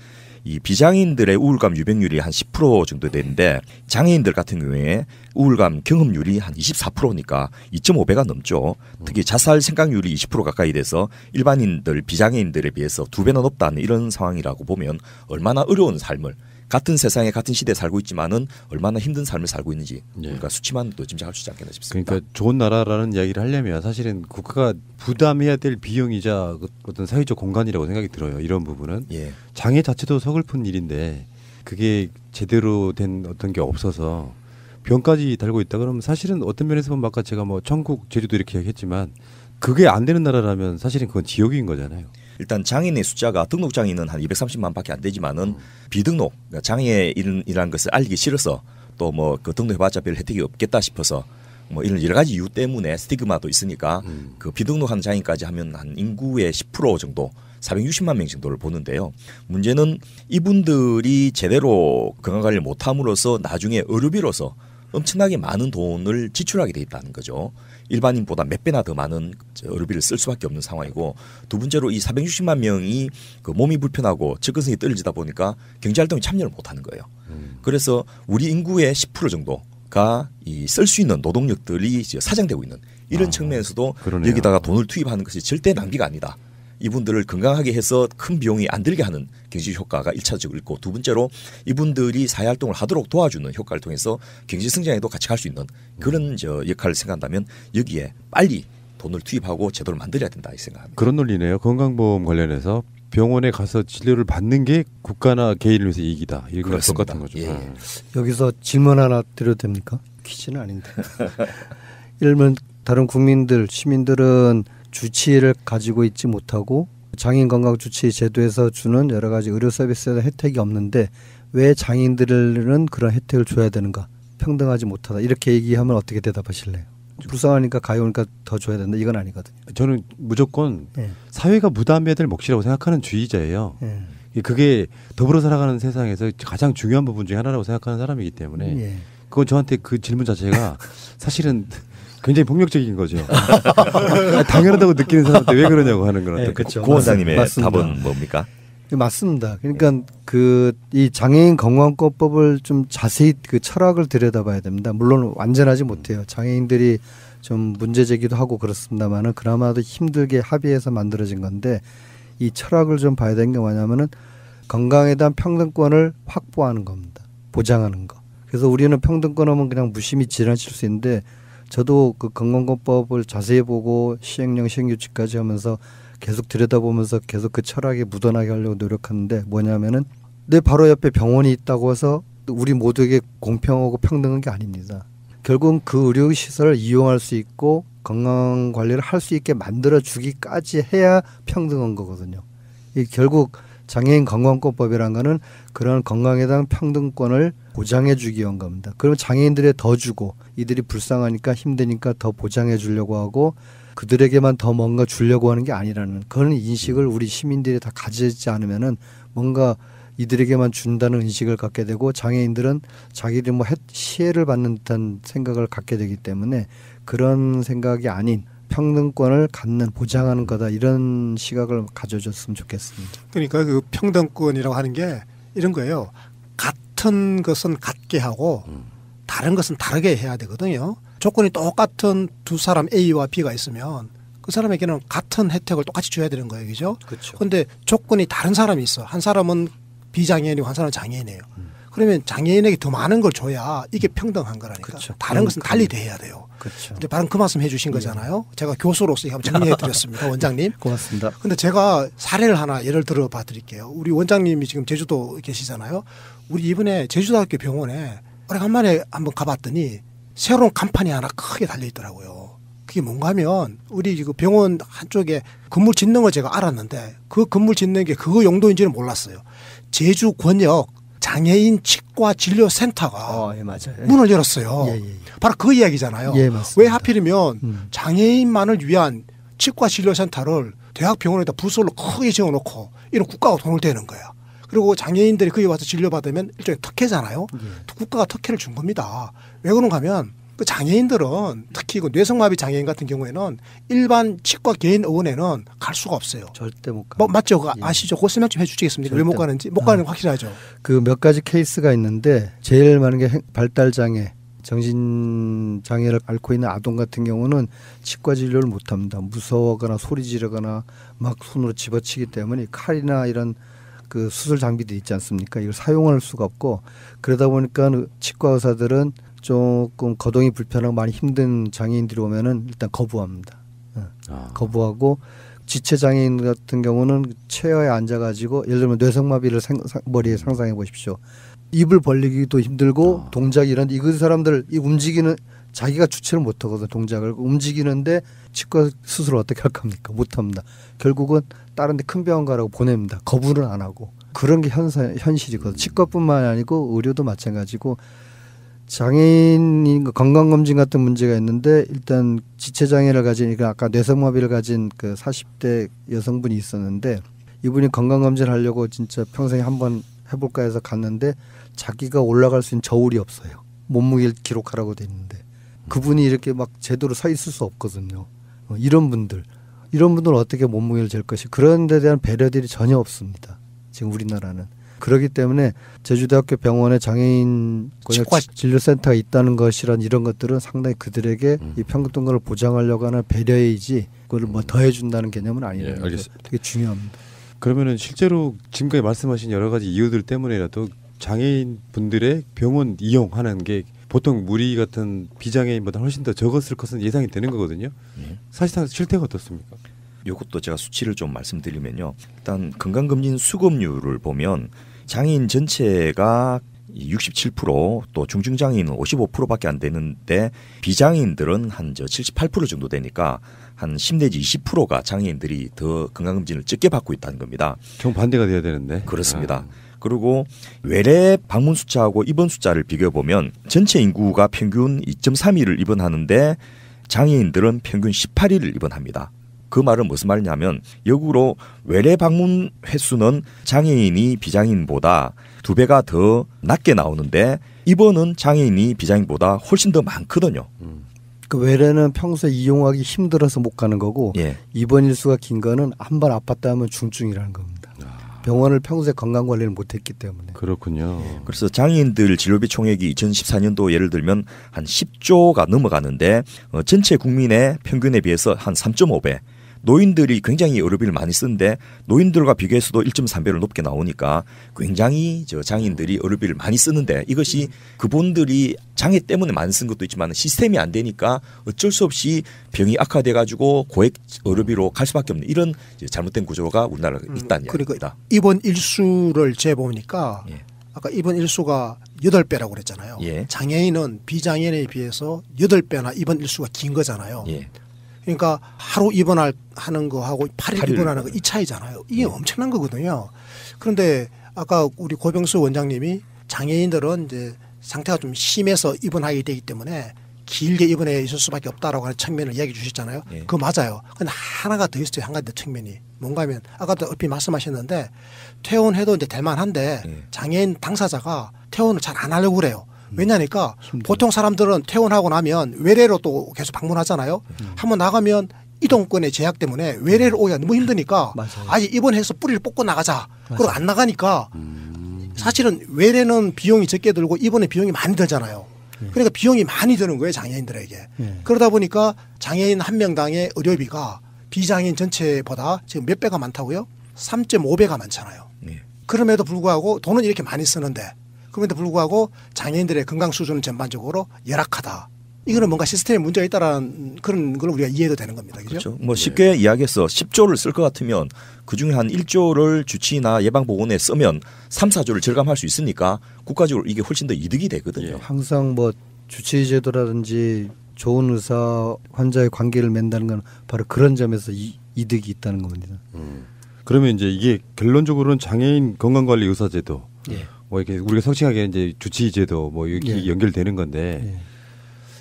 이 비장애인들의 우울감 유병률이 한 10% 정도 되는데 장애인들 같은 경우에 우울감 경험률이 한 24%니까 2.5배가 넘죠. 특히 자살 생각률이 20% 가까이 돼서 일반인들 비장애인들에 비해서 2배나 높다는 이런 상황이라고 보면 얼마나 어려운 삶을 같은 세상에 같은 시대에 살고 있지만은 얼마나 힘든 삶을 살고 있는지 그러니까 수치만 또 짐작할 수 있지 않겠나 싶습니다. 그러니까 좋은 나라라는 이야기를 하려면 사실은 국가가 부담해야 될 비용이자 어떤 사회적 공간이라고 생각이 들어요. 이런 부분은 장애 자체도 서글픈 일인데 그게 제대로 된 어떤 게 없어서 병까지 달고 있다 그러면 사실은 어떤 면에서 보면 아까 제가 뭐 천국 제주도 이렇게 얘기했지만 그게 안 되는 나라라면 사실은 그건 지옥인 거잖아요. 일단 장애인의 숫자가 등록 장애인은 한 230만밖에 안 되지만은 비등록 그러니까 장애인이라는 것을 알기 싫어서 또 뭐 그 등록해봤자 별 혜택이 없겠다 싶어서 뭐 이런 여러 가지 이유 때문에 스티그마도 있으니까 그 비등록한 장애인까지 하면 한 인구의 10% 정도 460만 명 정도를 보는데요. 문제는 이분들이 제대로 건강관리를 못함으로써 나중에 의료비로서 엄청나게 많은 돈을 지출하게 돼 있다는 거죠. 일반인보다 몇 배나 더 많은 의료비를 쓸 수밖에 없는 상황이고 두 번째로 이 460만 명이 그 몸이 불편하고 접근성이 떨어지다 보니까 경제활동에 참여를 못하는 거예요. 그래서 우리 인구의 10% 정도가 이 쓸 수 있는 노동력들이 사장되고 있는 이런 측면에서도 그러네요. 여기다가 돈을 투입하는 것이 절대 낭비가 아니다. 이분들을 건강하게 해서 큰 비용이 안 들게 하는 경제 효과가 1차적으로 있고 두 번째로 이분들이 사회활동을 하도록 도와주는 효과를 통해서 경제 성장에도 같이 갈 수 있는 그런 역할을 생각한다면 여기에 빨리 돈을 투입하고 제도를 만들어야 된다 이 생각합니다. 그런 논리네요. 건강보험 관련해서 병원에 가서 진료를 받는 게 국가나 개인을 위해서 이익이다. 이거랑 똑같은 거죠. 예. 여기서 질문 하나 드려도 됩니까? 퀴즈는 아닌데. 예를 들면 다른 국민들, 시민들은 주치의를 가지고 있지 못하고 장애인 건강 주치의 제도에서 주는 여러 가지 의료 서비스에 혜택이 없는데 왜 장애인들은 그런 혜택을 줘야 되는가? 평등하지 못하다. 이렇게 얘기하면 어떻게 대답하실래요? 불쌍하니까 가요니까 더 줘야 된다. 이건 아니거든요. 저는 무조건 사회가 부담해야 될 몫이라고 생각하는 주의자예요. 그게 더불어 살아가는 세상에서 가장 중요한 부분 중에 하나라고 생각하는 사람이기 때문에 그건 저한테 그 질문 자체가 사실은 굉장히 폭력적인 거죠. 당연하다고 느끼는 사람한테 왜 그러냐고 하는 거는. 그렇죠. 고 원장님의 답은 뭡니까? 맞습니다. 그러니까 이 장애인 건강권법을 좀 자세히 그 철학을 들여다봐야 됩니다. 물론 완전하지 못해요. 장애인들이 좀 문제 제기도 하고 그렇습니다만은 그나마도 힘들게 합의해서 만들어진 건데 이 철학을 좀 봐야 되는 게 뭐냐면은 건강에 대한 평등권을 확보하는 겁니다. 보장하는 거. 그래서 우리는 평등권 하면 그냥 무심히 지나칠 수 있는데 저도 그 건강권법을 자세히 보고 시행령 시행규칙까지 하면서 계속 들여다보면서 계속 그 철학에 묻어나게 하려고 노력하는데 뭐냐면은 내 바로 옆에 병원이 있다고 해서 우리 모두에게 공평하고 평등한 게 아닙니다. 결국은 그 의료시설을 이용할 수 있고 건강관리를 할 수 있게 만들어주기까지 해야 평등한 거거든요. 이 결국 장애인 건강권법이라는 거는 그런 건강에 대한 평등권을 보장해 주기 위한 겁니다. 그러면 장애인들에 더 주고 이들이 불쌍하니까 힘드니까 더 보장해 주려고 하고 그들에게만 더 뭔가 주려고 하는 게 아니라는 그런 인식을 우리 시민들이 다 가지지 않으면은 뭔가 이들에게만 준다는 인식을 갖게 되고 장애인들은 자기들이 뭐 시혜를 받는 듯한 생각을 갖게 되기 때문에 그런 생각이 아닌 평등권을 갖는 보장하는 거다 이런 시각을 가져줬으면 좋겠습니다. 그러니까 그 평등권이라고 하는 게 이런 거예요. 같은 것은 같게 하고 다른 것은 다르게 해야 되거든요. 조건이 똑같은 두 사람 A와 B가 있으면 그 사람에게는 같은 혜택을 똑같이 줘야 되는 거예요. 그죠? 그런데 조건이 다른 사람이 있어. 한 사람은 비장애인이고 한 사람은 장애인이에요. 그러면 장애인에게 더 많은 걸 줘야 이게 평등한 거라니까. 그쵸. 다른 것은 달리 돼야 돼요. 근데 바로 그 말씀 해주신 거잖아요. 제가 교수로서 한번 정리해드렸습니다. 원장님. 고맙습니다. 근데 제가 사례를 하나 예를 들어 봐드릴게요. 우리 원장님이 지금 제주도 계시잖아요. 우리 이번에 제주대학교 병원에 오래간만에 한번 가봤더니 새로운 간판이 하나 크게 달려있더라고요. 그게 뭔가 하면 우리 그 병원 한쪽에 건물 짓는 걸 제가 알았는데 그 건물 짓는 게 그거 용도인지는 몰랐어요. 제주 권역 장애인 치과 진료센터가 맞아요. 문을 열었어요. 바로 그 이야기잖아요. 왜 하필이면 장애인만을 위한 치과 진료센터를 대학병원에다 부설로 크게 지어놓고 이런 국가가 돈을 대는 거야. 그리고 장애인들이 거기 와서 진료받으면 일종의 특혜잖아요. 국가가 특혜를 준 겁니다. 왜 그런가 하면 그 장애인들은 특히 그 뇌성마비 장애인 같은 경우에는 일반 치과 개인 의원에는 갈 수가 없어요. 절대 못 가. 맞죠? 아시죠? 그 설명 좀 해주시겠습니까? 왜 못 가는지? 못 가는 건 확실하죠. 그 몇 가지 케이스가 있는데 제일 많은 게 발달 장애, 정신 장애를 앓고 있는 아동 같은 경우는 치과 진료를 못 합니다. 무서워하거나 소리 지르거나 막 손으로 집어치기 때문에 칼이나 이런 그 수술 장비도 있지 않습니까? 이걸 사용할 수가 없고 그러다 보니까 치과 의사들은 조금 거동이 불편하고 많이 힘든 장애인들이 오면은 일단 거부합니다. 거부하고 지체 장애인 같은 경우는 체어에 앉아가지고 예를 들면 뇌성마비를 머리에 상상해 보십시오. 입을 벌리기도 힘들고 동작이 이런 이 사람들 이 움직이는 자기가 주체를 못 하거든. 동작을 움직이는데 치과 수술을 어떻게 할 겁니까? 못 합니다. 결국은 다른 데 큰 병원 가라고 보냅니다. 거부는 안 하고. 그런 게 현실이거든. 치과뿐만 아니고 의료도 마찬가지고 장애인 건강검진 같은 문제가 있는데 일단 지체장애를 가진 아까 뇌성마비를 가진 그 40대 여성분이 있었는데 이분이 건강검진을 하려고 진짜 평생에 한번 해볼까 해서 갔는데 자기가 올라갈 수 있는 저울이 없어요. 몸무게를 기록하라고 돼 있는데 그분이 이렇게 막 제대로 서 있을 수 없거든요. 이런 분들은 어떻게 몸무게를 잴 것이 그런 데 대한 배려들이 전혀 없습니다. 지금 우리나라는. 그렇기 때문에 제주대학교 병원에 장애인 진료센터가 있다는 것이란 이런 것들은 상당히 그들에게 이 평등권을 보장하려고 하는 배려이지 그걸 뭐 더해준다는 개념은 아니라는 게 되게 중요합니다. 그러면은 실제로 지금까지 말씀하신 여러 가지 이유들 때문에라도 장애인 분들의 병원 이용하는 게 보통 우리 같은 비장애인보다 훨씬 더 적었을 것은 예상이 되는 거거든요. 사실상 실태가 어떻습니까? 이것도 제가 수치를 좀 말씀드리면요. 일단 건강검진 수급률을 보면 장애인 전체가 67% 또 중증장애인은 55%밖에 안 되는데 비장애인들은 한 78% 정도 되니까 한 10 내지 20%가 장애인들이 더 건강검진을 적게 받고 있다는 겁니다. 정반대가 돼야 되는데. 그렇습니다. 그리고 외래 방문 숫자하고 입원 숫자를 비교해 보면 전체 인구가 평균 2.3일을 입원하는데 장애인들은 평균 18일을 입원합니다. 그 말은 무슨 말이냐면 역으로 외래 방문 횟수는 장애인이 비장애인보다 2배가 더 낮게 나오는데 입원은 장애인이 비장애인보다 훨씬 더 많거든요. 그 외래는 평소에 이용하기 힘들어서 못 가는 거고 입원 일수가 긴 거는 한 번 아팠다 하면 중증이라는 겁니다. 병원을 평소에 건강관리를 못했기 때문에. 그렇군요. 그래서 장애인들 진료비 총액이 2014년도 예를 들면 한 10조가 넘어가는데 전체 국민의 평균에 비해서 한 3.5배. 노인들이 굉장히 의료비를 많이 쓰는데 노인들과 비교해서도 1.3배를 높게 나오니까 굉장히 장애인들이 의료비를 많이 쓰는데 이것이 그분들이 장애 때문에 많이 쓴 것도 있지만 시스템이 안 되니까 어쩔 수 없이 병이 악화돼 가지고 고액 의료비로 갈 수밖에 없는 이런 잘못된 구조가 우리나라에 있다는 그러니까 이야기입니다. 입원 일수를 재보니까 아까 입원 일수가 8배라고 그랬잖아요. 장애인은 비장애인에 비해서 8배나 입원 일수가 긴 거잖아요. 그러니까 하루 입원하는 거하고 8일 입원하는 거 이 차이잖아요. 이게 엄청난 거거든요. 그런데 아까 우리 고병수 원장님이 장애인들은 이제 상태가 좀 심해서 입원하게 되기 때문에 길게 입원해 있을 수밖에 없다라고 하는 측면을 이야기해 주셨잖아요. 그거 맞아요. 근데 하나가 더 있어요. 한 가지 더 측면이. 뭔가 하면 아까도 얼핏 말씀하셨는데 퇴원해도 이제 될 만한데 장애인 당사자가 퇴원을 잘 안 하려고 그래요. 왜냐니까 보통 사람들은 퇴원하고 나면 외래로 또 계속 방문하잖아요. 한번 나가면 이동권의 제약 때문에 외래를 오기가 너무 힘드니까 아예 입원해서 뿌리를 뽑고 나가자. 그리고 안 나가니까 사실은 외래는 비용이 적게 들고 입원의 비용이 많이 들잖아요. 그러니까 비용이 많이 드는 거예요. 장애인들에게. 그러다 보니까 장애인 한 명당의 의료비가 비장애인 전체보다 지금 몇 배가 많다고요? 3.5배가 많잖아요. 그럼에도 불구하고 돈은 이렇게 많이 쓰는데 그럼에도 불구하고 장애인들의 건강 수준은 전반적으로 열악하다. 이거는 뭔가 시스템에 문제가 있다라는 그런 걸 우리가 이해도 되는 겁니다. 그렇죠? 뭐 쉽게 이야기해서 10조를 쓸 것 같으면 그중에 한 1조를 주치의나 예방보건에 쓰면 3, 4조를 절감할 수 있으니까 국가적으로 이게 훨씬 더 이득이 되거든요. 항상 뭐 주치의 제도라든지 좋은 의사 환자의 관계를 맺는다는 건 바로 그런 점에서 이득이 있다는 겁니다. 그러면 이제 이게 결론적으로는 장애인 건강관리 의사제도 뭐 이렇게 우리가 성칭하게 이제 주치의제도 뭐 이렇게 연결되는 건데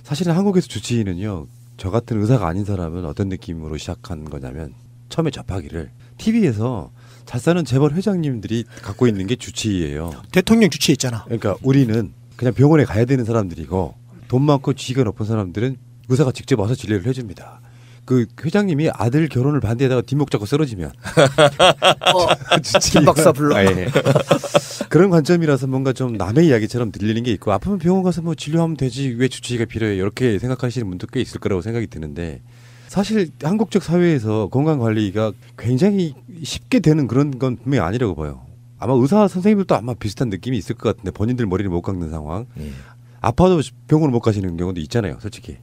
사실은 한국에서 주치의는요 저 같은 의사가 아닌 사람은 어떤 느낌으로 시작한 거냐면 처음에 접하기를 TV에서 잘 사는 재벌 회장님들이 갖고 있는 게 주치의예요. 대통령 주치의 있잖아. 그러니까 우리는 그냥 병원에 가야 되는 사람들이고 돈 많고 지위가 높은 사람들은 의사가 직접 와서 진료를 해줍니다. 그 회장님이 아들 결혼을 반대하다가 뒷목 잡고 쓰러지면 김 박사 불러. 예. 그런 관점이라서 뭔가 좀 남의 이야기처럼 들리는 게 있고 아프면 병원 가서 뭐 진료하면 되지 왜 주치의가 필요해 이렇게 생각하시는 분도 꽤 있을 거라고 생각이 드는데 사실 한국적 사회에서 건강관리가 굉장히 쉽게 되는 그런 건 분명히 아니라고 봐요. 아마 의사 선생님들도 아마 비슷한 느낌이 있을 것 같은데 본인들 머리를 못 깎는 상황. 아파도 병원을 못 가시는 경우도 있잖아요, 솔직히.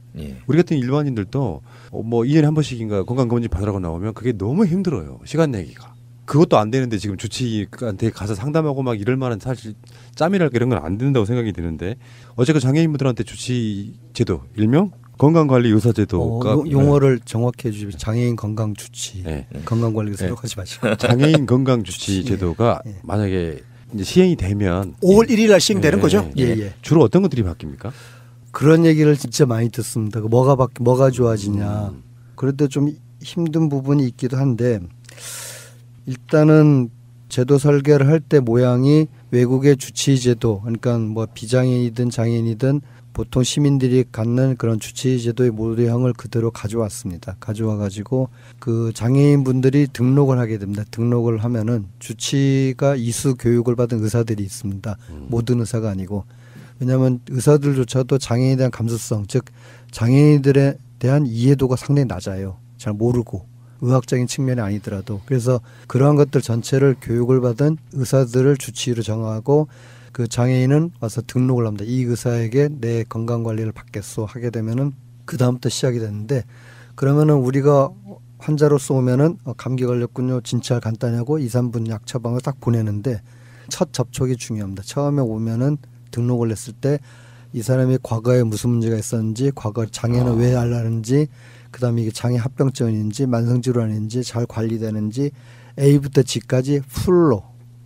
우리 같은 일반인들도 뭐 2년에 한 번씩인가 건강검진 받으라고 나오면 그게 너무 힘들어요. 시간 내기가. 그것도 안 되는데 지금 주치의한테 가서 상담하고 막 이럴 만한 사실 짬이랄까 이런 건 안 된다고 생각이 드는데 어쨌든 장애인분들한테 주치의 제도, 일명 건강관리 의사제도가 용어를 정확히 해주시면 장애인 건강주치, 건강관리 생각하지 마시고 장애인 건강주치 제도가 만약에 이제 시행이 되면 5월 1일 날 시행되는 거죠? 주로 어떤 것들이 바뀝니까? 그런 얘기를 진짜 많이 듣습니다. 뭐가 좋아지냐. 그래도 좀 힘든 부분이 있기도 한데 일단은 제도 설계를 할 때 모양이 외국의 주치의 제도, 그러니까 뭐 비장애인이든 장애인이든 보통 시민들이 갖는 그런 주치의 제도의 모델형을 그대로 가져왔습니다. 가져와가지고 그 장애인분들이 등록을 하게 됩니다. 등록을 하면은 주치의가 이수 교육을 받은 의사들이 있습니다. 모든 의사가 아니고. 왜냐하면 의사들조차도 장애인에 대한 감수성, 즉 장애인들에 대한 이해도가 상당히 낮아요. 잘 모르고. 의학적인 측면이 아니더라도. 그래서 그러한 것들 전체를 교육을 받은 의사들을 주치의로 정하고 그 장애인은 와서 등록을 합니다. 이 의사에게 내 건강관리를 받겠소 하게 되면은 그 다음부터 시작이 되는데 그러면은 우리가 환자로서 오면은 감기 걸렸군요. 진찰 간단히 하고 2, 3분 약 처방을 딱 보내는데 첫 접촉이 중요합니다. 처음에 오면은 등록을 했을 때 이 사람이 과거에 무슨 문제가 있었는지 과거 장애는 왜 앓았는지 그다음에 이게 장애 합병증인지 만성질환인지 잘 관리되는지 A부터 G까지 풀로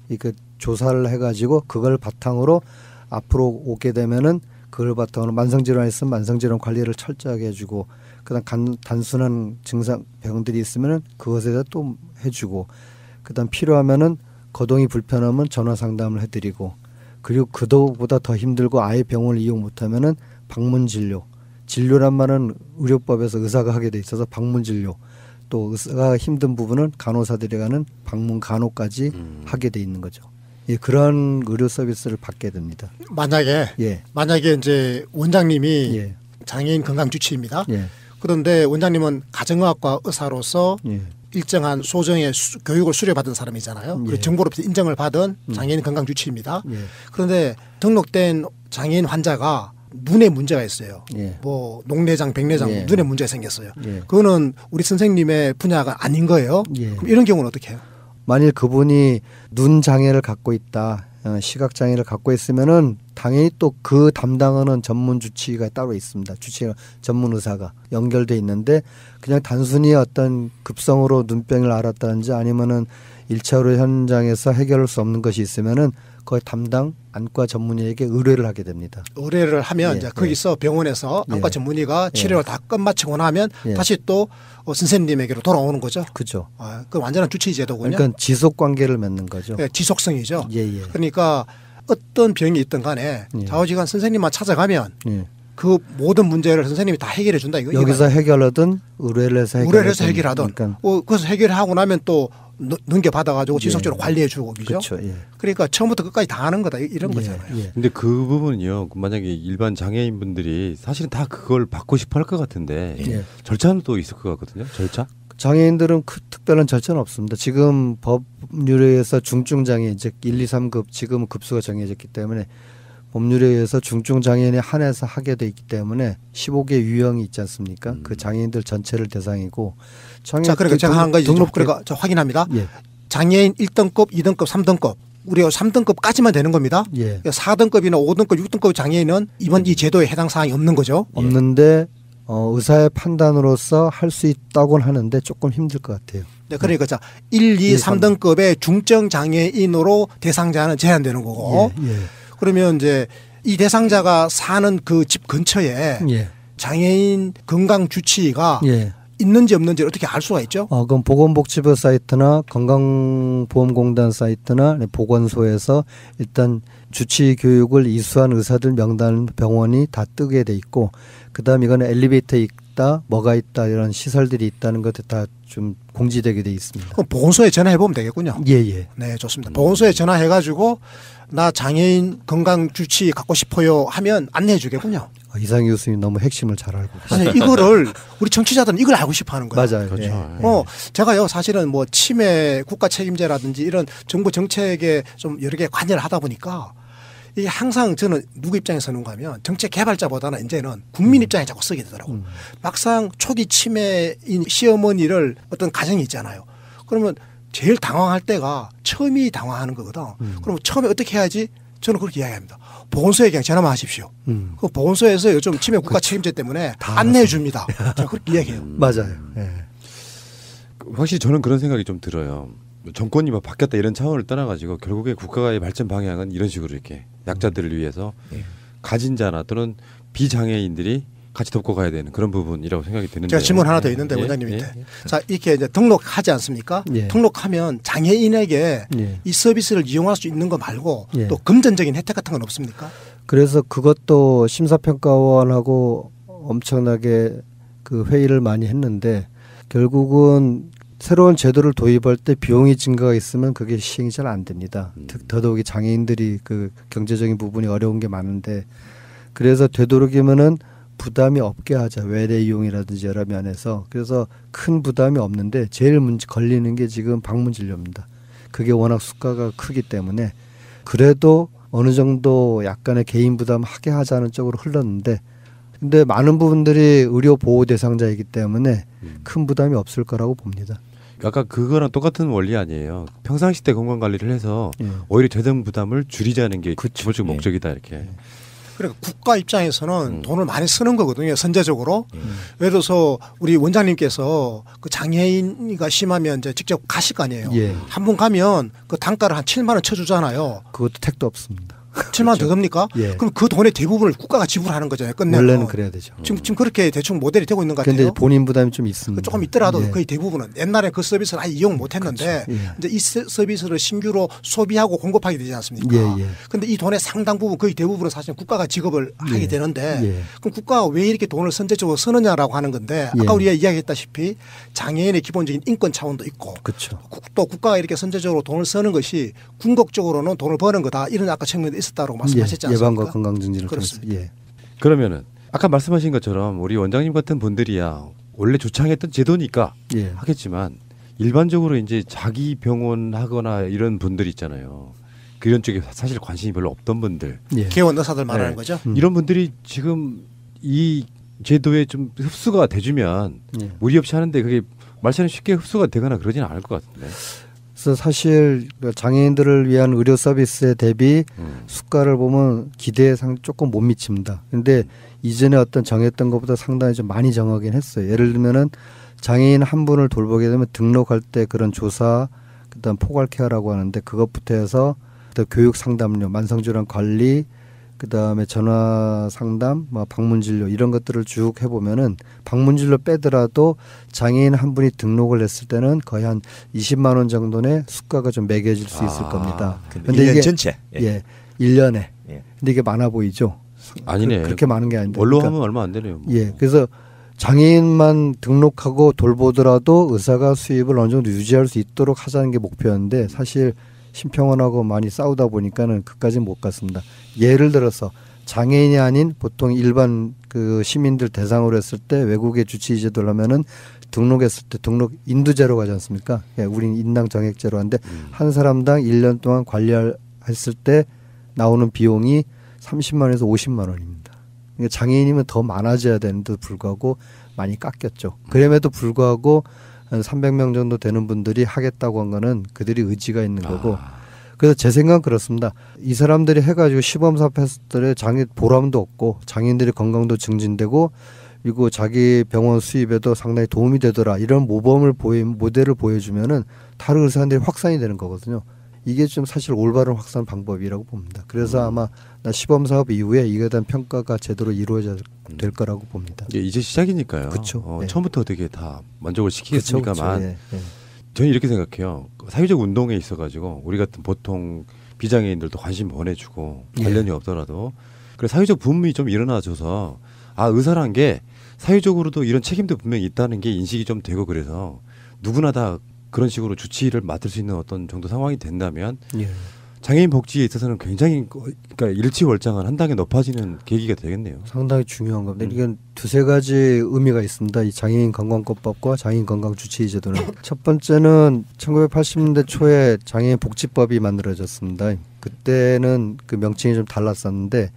이렇게 조사를 해가지고 그걸 바탕으로 앞으로 오게 되면은 그걸 바탕으로 만성질환이 있으면 만성질환 관리를 철저하게 해주고 그다음 단순한 증상 병들이 있으면은 그것에 대해 또 해주고 그다음 필요하면은 거동이 불편하면 전화 상담을 해드리고 그리고 그보다 더 힘들고 아예 병원을 이용 못하면은 방문 진료. 진료란 말은 의료법에서 의사가 하게 돼 있어서 방문 진료. 또 의사가 힘든 부분은 간호사들이 가는 방문 간호까지 하게 돼 있는 거죠. 예, 그런 의료 서비스를 받게 됩니다. 만약에 이제 원장님이 장애인 건강 주치의입니다. 그런데 원장님은 가정의학과 의사로서 일정한 소정의 교육을 수료받은 사람이잖아요. 그리고 정부로부터 인정을 받은 장애인 건강 주치의입니다. 그런데 등록된 장애인 환자가 눈에 문제가 있어요. 뭐 녹내장, 백내장 눈에 문제가 생겼어요. 그거는 우리 선생님의 분야가 아닌 거예요. 그럼 이런 경우는 어떻게 해요? 만일 그분이 눈 장애를 갖고 있다, 시각 장애를 갖고 있으면은 당연히 또 그 담당하는 전문 주치의가 따로 있습니다. 주치의 전문 의사가 연결돼 있는데 그냥 단순히 어떤 급성으로 눈병을 앓았다든지 아니면은 1차로 현장에서 해결할 수 없는 것이 있으면은 거의 담당 안과 전문의에게 의뢰를 하게 됩니다. 의뢰를 하면 이제 거기서 병원에서 안과 전문의가 치료를 다 끝마치고 나면 다시 또 선생님에게로 돌아오는 거죠. 그렇죠. 그 완전한 주치의 제도군요. 그러니까 지속 관계를 맺는 거죠. 지속성이죠. 그러니까 어떤 병이 있든 간에 좌우지간 선생님만 찾아가면 그 모든 문제를 선생님이 다 해결해 준다 이거. 여기서 해결하든 의뢰를 해서 해결하든. 그래서 해결하고 나면 또 넘겨받아가지고 지속적으로 관리해주고 그죠. 그러니까 처음부터 끝까지 다 하는 거다 이런 거잖아요. 근데 그 부분은요. 만약에 일반 장애인분들이 사실은 다 그걸 받고 싶어 할 것 같은데 절차는 또 있을 것 같거든요. 절차? 장애인들은 특별한 절차는 없습니다. 지금 법률에 의해서 중증장애인 즉 1, 2, 3급 지금은 급수가 정해졌기 때문에 법률에 의해서 중증장애인에 한해서 하게 돼 있기 때문에 15개 유형이 있지 않습니까? 그 장애인들 전체를 대상이고 자, 그러니까 제가 한 가지 그러니까 저 확인합니다. 장애인 1등급, 2등급, 3등급 우리가 3등급까지만 되는 겁니다. 4등급이나 5등급, 6등급 장애인은 이번 이 제도에 해당 사항이 없는 거죠. 없는데 의사의 판단으로서 할 수 있다고는 하는데 조금 힘들 것 같아요. 네, 그러니까 자 1, 2, 3등급의 중증 장애인으로 대상자는 제한되는 거고 그러면 이제 이 대상자가 사는 그 집 근처에 장애인 건강 주치의가 있는지 없는지 어떻게 알 수가 있죠? 그럼 보건복지부 사이트나 건강보험공단 사이트나 보건소에서 일단 주치 교육을 이수한 의사들 명단 병원이 다 뜨게 돼 있고, 그다음 이거는 엘리베이터에 있다, 뭐가 있다 이런 시설들이 있다는 것들 다 좀 공지되게 돼 있습니다. 그럼 보건소에 전화해 보면 되겠군요. 예. 네, 좋습니다. 보건소에 전화해 가지고 나 장애인 건강 주치 갖고 싶어요 하면 안내해 주겠군요. 이상희 교수님 너무 핵심을 잘 알고 계세요. 아니, 이거를 우리 청취자들은 이걸 알고 싶어 하는 거예요. 맞아요. 그렇죠. 제가요 사실은 뭐 치매 국가 책임제라든지 이런 정부 정책에 좀 여러 개 관여를 하다 보니까 이게 항상 저는 누구 입장에 서는가 하면 정책 개발자보다는 이제는 국민 입장에 자꾸 쓰게 되더라고요. 막상 초기 치매인 시어머니를 어떤 가정이 있잖아요. 그러면 제일 당황할 때가 처음이 당황하는 거거든. 그러면 처음에 어떻게 해야지? 저는 그렇게 이야기합니다. 보건소에 그냥 전화만 하십시오. 그 보건소에서 요즘 치매 국가 책임제 때문에 안내해 줍니다. 제가 그렇게 이야기해요. 맞아요. 확실히 저는 그런 생각이 좀 들어요. 정권이 막 바뀌었다 이런 차원을 떠나가지고 결국에 국가의 발전 방향은 이런 식으로 이렇게 약자들을 위해서 가진 자나 또는 비장애인들이 같이 돕고 가야 되는 그런 부분이라고 생각이 드는데. 제가 질문 하나 더 있는데 원장님한테. 자, 이렇게 이제 등록하지 않습니까? 등록하면 장애인에게 이 서비스를 이용할 수 있는 거 말고 또 금전적인 혜택 같은 건 없습니까? 그래서 그것도 심사평가원하고 엄청나게 그 회의를 많이 했는데 결국은 새로운 제도를 도입할 때 비용이 증가가 있으면 그게 시행이 잘 안 됩니다. 더더욱이 장애인들이 그 경제적인 부분이 어려운 게 많은데, 그래서 되도록이면은 부담이 없게 하자. 외래 이용이라든지 여러 면에서. 그래서 큰 부담이 없는데 제일 문제 걸리는 게 지금 방문 진료입니다. 그게 워낙 수가가 크기 때문에 그래도 어느 정도 약간의 개인 부담 하게 하자는 쪽으로 흘렀는데, 근데 많은 부분들이 의료 보호 대상자이기 때문에 큰 부담이 없을 거라고 봅니다. 아까 그거랑 똑같은 원리 아니에요. 평상시 때 건강 관리를 해서 오히려 재정 부담을 줄이자는 게 기본적 목적이다 이렇게. 그러니까 국가 입장에서는 돈을 많이 쓰는 거거든요. 선제적으로. 예를 들어서 우리 원장님께서 그 장애인이가 심하면 이제 직접 가실 거 아니에요. 한 분 가면 그 단가를 한 7만 원 쳐주잖아요. 그것도 택도 없습니다. 7만 원 더 듭니까? 그럼 그 돈의 대부분을 국가가 지불하는 거잖아요. 끝내면. 원래는 그래야 되죠. 지금 그렇게 대충 모델이 되고 있는 것 같아요. 그런데 본인 부담이 좀 있습니다. 조금 있더라도 거의 대부분은 옛날에 그 서비스를 아예 이용 못했는데 이제 이 서비스를 신규로 소비하고 공급하게 되지 않습니까? 그런데 이 돈의 상당 부분 거의 대부분은 사실 국가가 지급을 하게 되는데 그럼 국가가 왜 이렇게 돈을 선제적으로 쓰느냐라고 하는 건데 아까 우리가 이야기했다시피 장애인의 기본적인 인권 차원도 있고 또 국가가 이렇게 선제적으로 돈을 쓰는 것이 궁극적으로는 돈을 버는 거다 이런 아까 측면도 있었다고 말씀하셨지 않습니까? 예방과 건강 증진을 그렇습니다. 그러면은 아까 말씀하신 것처럼 우리 원장님 같은 분들이야 원래 조창했던 제도니까 하겠지만 일반적으로 이제 자기 병원 하거나 이런 분들 있잖아요. 그런 쪽에 사실 관심이 별로 없던 분들, 개원 의사들 말하는 거죠. 이런 분들이 지금 이 제도에 좀 흡수가 돼주면 무리 없이 하는데 그게 말처럼 쉽게 흡수가 되거나 그러지는 않을 것 같은데. 그래서 사실 장애인들을 위한 의료 서비스에 대비 수가를 보면 기대에 조금 못 미칩니다. 그런데 이전에 어떤 정했던 것보다 상당히 좀 많이 정하긴 했어요. 예를 들면은 장애인 한 분을 돌보게 되면 등록할 때 그런 조사, 그다음 포괄 케어라고 하는데 그것부터 해서 또 교육 상담료, 만성질환 관리, 그다음에 전화 상담, 뭐 방문 진료 이런 것들을 쭉 해보면은 방문 진료 빼더라도 장애인 한 분이 등록을 했을 때는 거의 한 20만 원 정도의 수가가 좀 매겨질 수 있을 겁니다. 근데 1년 전체? 1년에. 근데 이게 많아 보이죠? 아니네. 그렇게 많은 게 아닌데. 원로 하면 얼마 안 되네요. 뭐. 그래서 장애인만 등록하고 돌보더라도 의사가 수입을 어느 정도 유지할 수 있도록 하자는 게 목표였는데 사실 심평원하고 많이 싸우다 보니까는 그까지는 못 갔습니다. 예를 들어서 장애인이 아닌 보통 일반 그 시민들 대상으로 했을 때 외국의 주치의 제도를 하면은 등록했을 때 등록 인두제로 가지 않습니까? 우린 인당 정액제로 하는데 한 사람당 1년 동안 관리했을 때 나오는 비용이 30만 원에서 50만 원입니다. 그러니까 장애인이면 더 많아져야 되는데도 불구하고 많이 깎였죠. 그럼에도 불구하고 한 300명 정도 되는 분들이 하겠다고 한 거는 그들이 의지가 있는 거고. 그래서 제 생각은 그렇습니다. 이 사람들이 해가지고 시범사업 했을 때 장애 보람도 없고 장애인들의 건강도 증진되고 그리고 자기 병원 수입에도 상당히 도움이 되더라. 이런 모범을 모델을 보여주면은 다른 의사들이 확산이 되는 거거든요. 이게 좀 사실 올바른 확산 방법이라고 봅니다. 그래서 아마 시범 사업 이후에 이거에 대한 평가가 제대로 이루어져야 될 거라고 봅니다. 이제 시작이니까요. 그렇죠. 처음부터 어떻게 다 만족을 시키겠습니까만 그쵸. 예. 저는 이렇게 생각해요. 사회적 운동에 있어가지고 우리 같은 보통 비장애인들도 관심 보내주고 관련이 없더라도 그래서 사회적 분문이 좀 일어나줘서 의사란 게 사회적으로도 이런 책임도 분명히 있다는 게 인식이 좀 되고 그래서 누구나 다 그런 식으로 주치의를 맡을 수 있는 어떤 정도 상황이 된다면 장애인 복지에 있어서는 굉장히 그러니까 일치월장한 한 단계 높아지는 계기가 되겠네요. 상당히 중요한 겁니다. 이건 두세 가지 의미가 있습니다. 이 장애인 건강권법과 장애인 건강 주치의 제도는 첫 번째는 1980년대 초에 장애인 복지법이 만들어졌습니다. 그때는 그 명칭이 좀 달랐었는데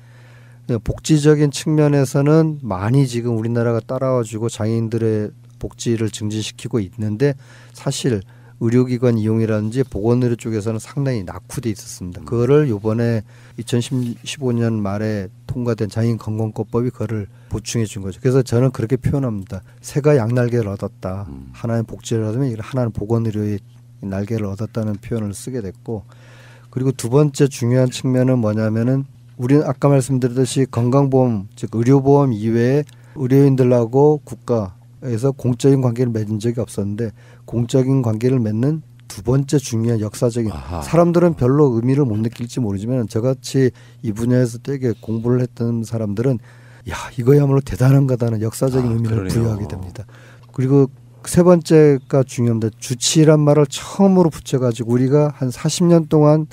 복지적인 측면에서는 많이 지금 우리나라가 따라와주고 장애인들의 복지를 증진시키고 있는데 사실 의료기관 이용이라든지 보건의료 쪽에서는 상당히 낙후돼 있었습니다. 그거를 이번에 2015년 말에 통과된 장애인 건강권법이 그거를 보충해 준 거죠. 그래서 저는 그렇게 표현합니다. 새가 양날개를 얻었다. 하나는 복지를 얻으면 하나는 보건의료의 날개를 얻었다는 표현을 쓰게 됐고 그리고 두 번째 중요한 측면은 뭐냐면은 우리는 아까 말씀드렸듯이 건강보험 즉 의료보험 이외에 의료인들하고 국가에서 공적인 관계를 맺은 적이 없었는데 공적인 관계를 맺는 두 번째 중요한 역사적인 사람들은 별로 의미를 못 느낄지 모르지만 저같이 이 분야에서 되게 공부를 했던 사람들은 야 이거야말로 대단한 거다는 역사적인 의미를 부여하게 됩니다. 그리고 세 번째가 중요합니다. 주치의란 말을 처음으로 붙여가지고 우리가 한 40년 동안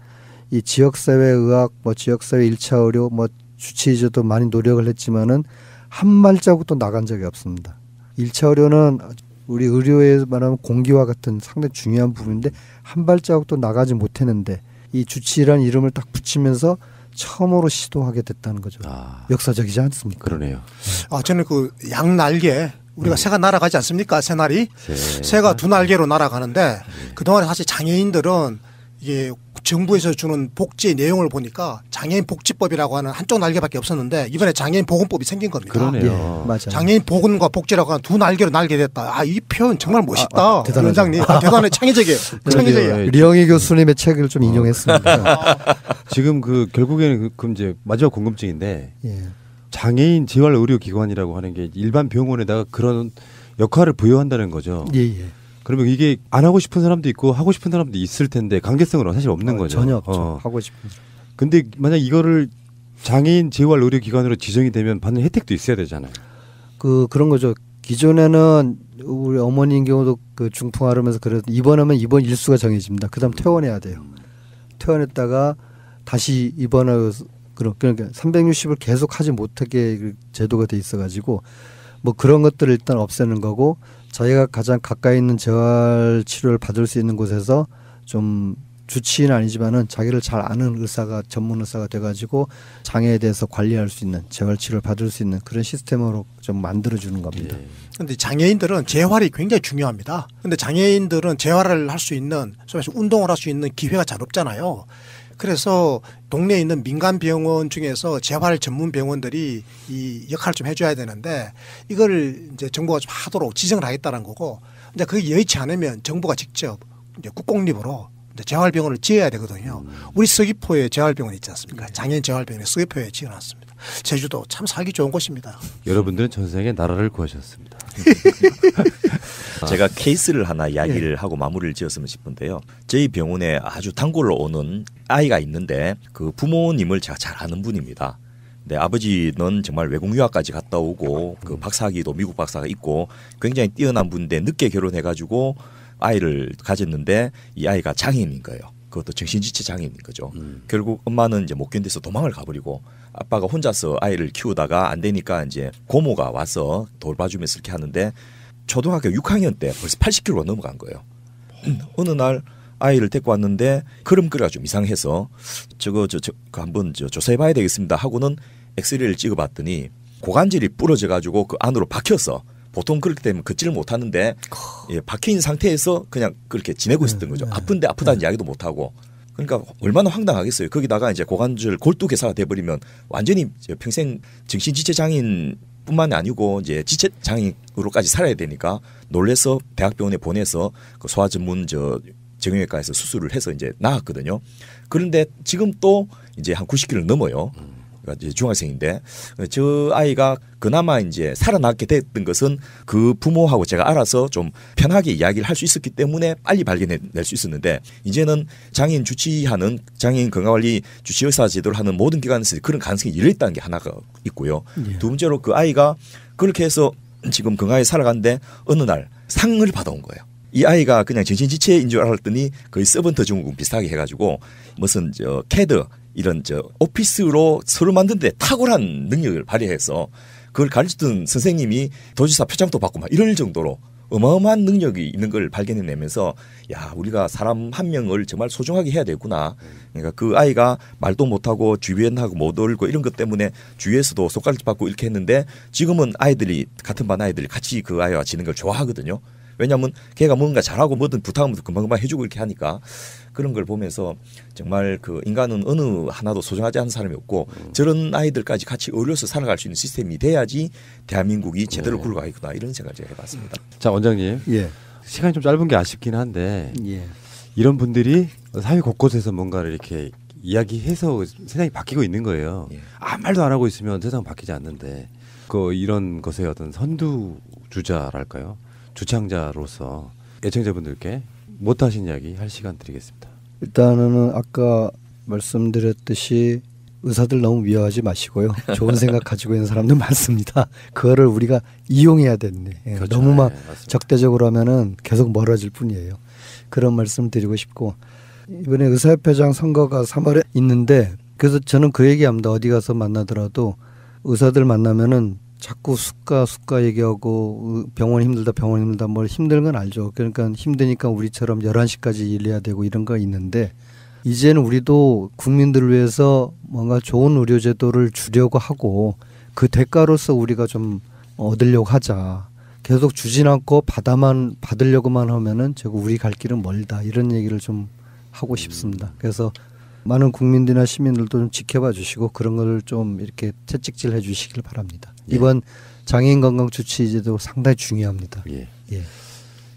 이 지역사회의학, 지역사회 1차 의료, 주치의제도 많이 노력을 했지만은 한 발자국도 나간 적이 없습니다. 1차 의료는 우리 의료에 말하면 공기와 같은 상당히 중요한 부분인데 한 발자국도 나가지 못했는데 이 주치의라는 이름을 딱 붙이면서 처음으로 시도하게 됐다는 거죠. 역사적이지 않습니까? 그러네요. 저는 그 양날개 우리가 새가 날아가지 않습니까? 새날이 새가 두 날개로 날아가는데 그동안 사실 장애인들은 이게 정부에서 주는 복지 내용을 보니까 장애인 복지법이라고 하는 한쪽 날개밖에 없었는데 이번에 장애인 보건법이 생긴 겁니다. 그러네요. 맞아요. 장애인 보건과 복지라고 하는 두 날개로 날게 됐다. 이 표현 정말 멋있다. 대단하죠. 원장님. 대단해. 창의적이에요. 창의적이에요. 리영희 교수님의 책을 좀 인용했습니다. 지금 결국에는 이제 마지막 궁금증인데 장애인 재활 의료기관이라고 하는 게 일반 병원에다가 그런 역할을 부여한다는 거죠. 예. 그러면 이게 안 하고 싶은 사람도 있고 하고 싶은 사람도 있을 텐데 강제성은 사실 없는 거죠. 전혀 없죠. 하고 싶은 사람. 근데 만약 이거를 장애인 재활 의료기관으로 지정이 되면 받는 혜택도 있어야 되잖아요. 그런 거죠. 기존에는 우리 어머니인 경우도 중풍하면서 그래도 입원하면 입원 일수가 정해집니다. 그다음 퇴원해야 돼요. 퇴원했다가 다시 입원하고 그러니까 360을 계속 하지 못하게 제도가 돼 있어가지고 그런 것들을 일단 없애는 거고 저희가 가장 가까이 있는 재활 치료를 받을 수 있는 곳에서 좀 주치의는 아니지만은 자기를 잘 아는 의사가 전문 의사가 돼가지고 장애에 대해서 관리할 수 있는 재활 치료를 받을 수 있는 그런 시스템으로 좀 만들어주는 겁니다. 그런데 장애인들은 재활이 굉장히 중요합니다. 그런데 장애인들은 재활을 할 수 있는 운동을 할 수 있는 기회가 잘 없잖아요. 그래서 동네에 있는 민간 병원 중에서 재활 전문 병원들이 이 역할을 좀 해줘야 되는데 이걸 이제 정부가 좀 하도록 지정을 하겠다는 거고, 근데 그게 여의치 않으면 정부가 직접 이제 국공립으로 이제 재활병원을 지어야 되거든요. 우리 서귀포에 재활병원 있지 않습니까? 장애인 재활병원에 서귀포에 지어놨습니다. 제주도 참 살기 좋은 곳입니다. 여러분들은 전생에 나라를 구하셨습니다. 제가 케이스를 하나 이야기를 하고 마무리를 지었으면 싶은데요. 저희 병원에 아주 단골로 오는 아이가 있는데 그 부모님을 제가 잘 아는 분입니다. 근데 아버지는 정말 외국 유학까지 갔다 오고 그 박사학위도 미국 박사가 있고 굉장히 뛰어난 분인데 늦게 결혼해가지고 아이를 가졌는데 이 아이가 장애인인 거예요. 그것도 정신지체 장애인인 거죠. 결국 엄마는 이제 못 견뎌서 도망을 가버리고 아빠가 혼자서 아이를 키우다가 안 되니까 이제 고모가 와서 돌봐주면서 이렇게 하는데 초등학교 6학년 때 벌써 80kg가 넘어간 거예요. 어느 날 아이를 데리고 왔는데 걸음걸이가 좀 이상해서 저거 한번 조사해봐야 되겠습니다 하고는 엑스레이를 찍어봤더니 고관절이 부러져가지고 그 안으로 박혀서 보통 그렇게 되면 걷지를 못하는데 박혀있는 상태에서 그냥 그렇게 지내고 있었던 거죠. 아픈데 아프다는 이야기도 못하고. 그러니까 얼마나 황당하겠어요. 거기다가 이제 고관절 골두개사가 돼버리면 완전히 평생 정신지체 장애인 뿐만이 아니고 이제 지체 장애인으로까지 살아야 되니까 놀래서 대학병원에 보내서 그 소아 전문 정형외과에서 수술을 해서 이제 나았거든요. 그런데 지금 또 이제 한 90kg 넘어요. 그러니까 이제 중학생인데 저 아이가 그나마 이제 살아남게 됐던 것은 그 부모하고 제가 알아서 좀 편하게 이야기를 할 수 있었기 때문에 빨리 발견해낼 수 있었는데 이제는 장애인 주치하는 장애인 건강관리 주치의사 제도를 하는 모든 기관에서 그런 가능성이 열려있다는 게 하나가 있고요. 두 번째로 그 아이가 그렇게 해서 지금 건강하게 살아가는데 어느 날 상을 받아온 거예요. 이 아이가 그냥 정신지체인 줄 알았더니 거의 서번트 증후군 비슷하게 해가지고 무슨 캐드 이런 오피스로 서류 만드는데 탁월한 능력을 발휘해서 그걸 가르치던 선생님이 도지사 표창도 받고 막 이럴 정도로 어마어마한 능력이 있는 걸 발견해내면서 야 우리가 사람 한 명을 정말 소중하게 해야 되구나. 그러니까 그 아이가 말도 못하고 주변하고 못 어울리고 이런 것 때문에 주위에서도 손가락 받고 이렇게 했는데 지금은 아이들이 같은 반 아이들이 같이 그 아이와 지는 걸 좋아하거든요. 왜냐하면 걔가 뭔가 잘하고 뭐든 부탁하면 금방금방 해주고 이렇게 하니까 그런 걸 보면서 정말 그 인간은 어느 하나도 소중하지 않은 사람이 없고 저런 아이들까지 같이 어울려서 살아갈 수 있는 시스템이 돼야지 대한민국이 제대로 굴러가겠구나 이런 생각을 제가 해봤습니다. 자 원장님, 시간이 좀 짧은 게 아쉽긴 한데 이런 분들이 사회 곳곳에서 뭔가를 이렇게 이야기해서 세상이 바뀌고 있는 거예요. 아무 말도 안 하고 있으면 세상 바뀌지 않는데 이런 것의 어떤 선두주자랄까요? 주창자로서 애청자분들께 못하신 이야기 할 시간 드리겠습니다. 일단은 아까 말씀드렸듯이 의사들 너무 미워하지 마시고요. 좋은 생각 가지고 있는 사람들 많습니다. 그거를 우리가 이용해야 되네. 그렇죠. 너무 막 적대적으로 하면은 계속 멀어질 뿐이에요. 그런 말씀 드리고 싶고 이번에 의사협회장 선거가 3월에 있는데 그래서 저는 그 얘기합니다. 어디 가서 만나더라도 의사들 만나면은 자꾸 수가 얘기하고 병원 힘들다 뭘 힘든 건 알죠. 그러니까 힘드니까 우리처럼 11시까지 일해야 되고 이런 거 있는데 이제는 우리도 국민들을 위해서 뭔가 좋은 의료제도를 주려고 하고 그 대가로서 우리가 좀 얻으려고 하자. 계속 주진 않고 받으려고만 하면은 우리 갈 길은 멀다. 이런 얘기를 좀 하고 싶습니다. 그래서 많은 국민들이나 시민들도 좀 지켜봐 주시고 그런 걸 좀 이렇게 채찍질 해 주시길 바랍니다. 이번 장애인 건강 주치제도 상당히 중요합니다.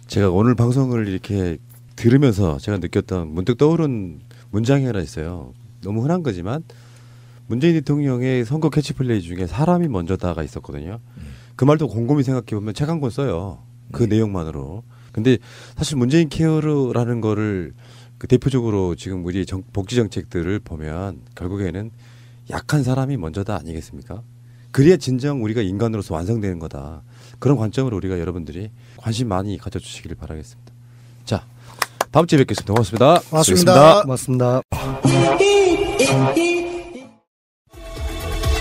제가 오늘 방송을 이렇게 들으면서 제가 느꼈던 문득 떠오른 문장이 하나 있어요. 너무 흔한 거지만 문재인 대통령의 선거 캐치플레이 중에 사람이 먼저다가 있었거든요. 그 말도 곰곰이 생각해보면 책 한 권 써요. 그 내용만으로. 근데 사실 문재인 케어라는 거를 대표적으로 지금 우리 복지 정책들을 보면 결국에는 약한 사람이 먼저다 아니겠습니까? 그래야 진정 우리가 인간으로서 완성되는 거다. 그런 관점으로 우리가 여러분들이 관심 많이 가져주시기를 바라겠습니다. 자, 다음 주에 뵙겠습니다. 고맙습니다. 고맙습니다.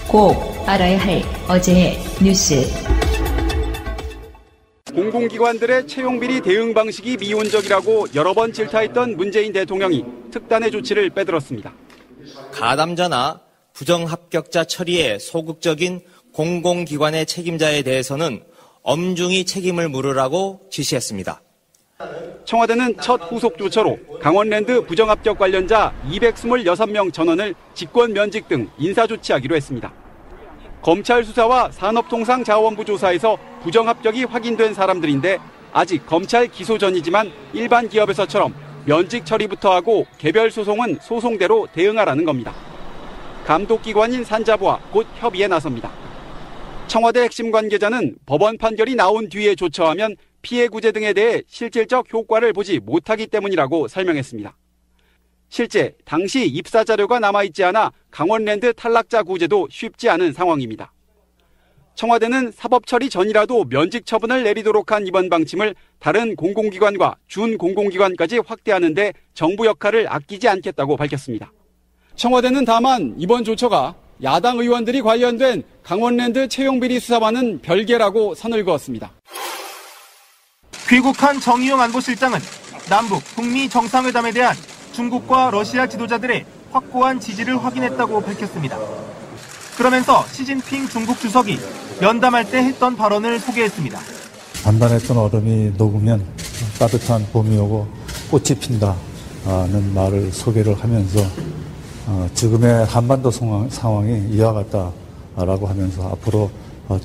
꼭 알아야 할 어제의 뉴스. 공공기관들의 채용비리 대응 방식이 미온적이라고 여러 번 질타했던 문재인 대통령이 특단의 조치를 빼들었습니다. 가담자나 부정합격자 처리에 소극적인 공공기관의 책임자에 대해서는 엄중히 책임을 물으라고 지시했습니다. 청와대는 첫 후속 조처로 강원랜드 부정합격 관련자 226명 전원을 직권 면직 등 인사조치하기로 했습니다. 검찰 수사와 산업통상자원부 조사에서 부정합격이 확인된 사람들인데 아직 검찰 기소 전이지만 일반 기업에서처럼 면직 처리부터 하고 개별 소송은 소송대로 대응하라는 겁니다. 감독기관인 산자부와 곧 협의에 나섭니다. 청와대 핵심 관계자는 법원 판결이 나온 뒤에 조처하면 피해 구제 등에 대해 실질적 효과를 보지 못하기 때문이라고 설명했습니다. 실제 당시 입사 자료가 남아있지 않아 강원랜드 탈락자 구제도 쉽지 않은 상황입니다. 청와대는 사법 처리 전이라도 면직 처분을 내리도록 한 이번 방침을 다른 공공기관과 준공공기관까지 확대하는 데 정부 역할을 아끼지 않겠다고 밝혔습니다. 청와대는 다만 이번 조처가 야당 의원들이 관련된 강원랜드 채용비리 수사와는 별개라고 선을 그었습니다. 귀국한 정의용 안보실장은 남북 북미 정상회담에 대한 중국과 러시아 지도자들의 확고한 지지를 확인했다고 밝혔습니다. 그러면서 시진핑 중국 주석이 면담할 때 했던 발언을 소개했습니다. 단단했던 얼음이 녹으면 따뜻한 봄이 오고 꽃이 핀다는 말을 소개를 하면서 지금의 한반도 상황이 이와 같다라고 하면서 앞으로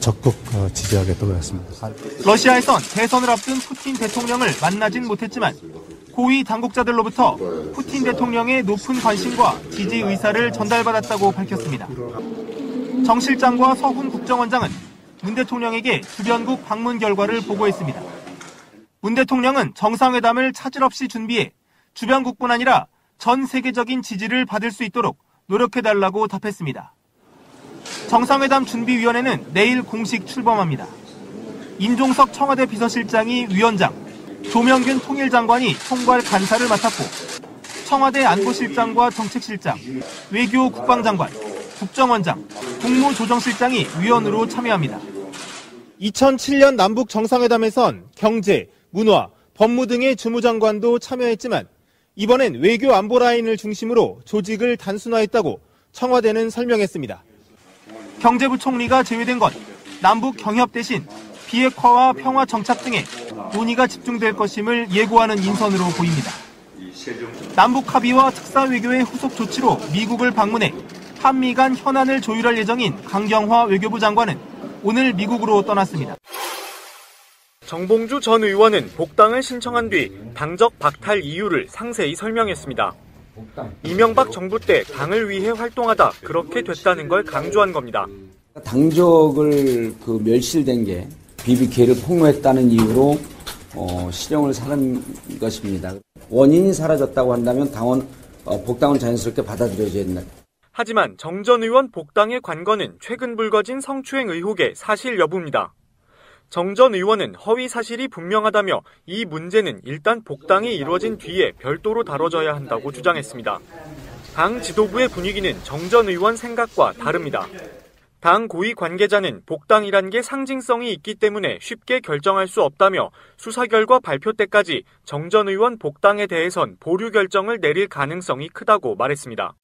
적극 지지하겠다고 했습니다. 러시아에선 대선을 앞둔 푸틴 대통령을 만나진 못했지만 고위 당국자들로부터 푸틴 대통령의 높은 관심과 지지 의사를 전달받았다고 밝혔습니다. 정 실장과 서훈 국정원장은 문 대통령에게 주변국 방문 결과를 보고했습니다. 문 대통령은 정상회담을 차질 없이 준비해 주변국뿐 아니라 전 세계적인 지지를 받을 수 있도록 노력해달라고 답했습니다. 정상회담 준비위원회는 내일 공식 출범합니다. 임종석 청와대 비서실장이 위원장, 조명균 통일장관이 총괄 간사를 맡았고 청와대 안보실장과 정책실장, 외교 국방장관, 국정원장, 국무조정실장이 위원으로 참여합니다. 2007년 남북 정상회담에선 경제, 문화, 법무 등의 주무장관도 참여했지만 이번엔 외교 안보 라인을 중심으로 조직을 단순화했다고 청와대는 설명했습니다. 경제부총리가 제외된 건 남북 경협 대신 비핵화와 평화 정착 등에 논의가 집중될 것임을 예고하는 인선으로 보입니다. 남북 합의와 특사 외교의 후속 조치로 미국을 방문해 한미 간 현안을 조율할 예정인 강경화 외교부 장관은 오늘 미국으로 떠났습니다. 정봉주 전 의원은 복당을 신청한 뒤 당적 박탈 이유를 상세히 설명했습니다. 이명박 정부 때 당을 위해 활동하다 그렇게 됐다는 걸 강조한 겁니다. 당적을 멸실된 게 BBK를 폭로했다는 이유로 실형을 사는 것입니다. 원인이 사라졌다고 한다면 당원 복당은 자연스럽게 받아들여져야 된다. 하지만 정 전 의원 복당의 관건은 최근 불거진 성추행 의혹의 사실 여부입니다. 정 전 의원은 허위 사실이 분명하다며 이 문제는 일단 복당이 이루어진 뒤에 별도로 다뤄져야 한다고 주장했습니다. 당 지도부의 분위기는 정 전 의원 생각과 다릅니다. 당 고위 관계자는 복당이란 게 상징성이 있기 때문에 쉽게 결정할 수 없다며 수사 결과 발표 때까지 정 전 의원 복당에 대해선 보류 결정을 내릴 가능성이 크다고 말했습니다.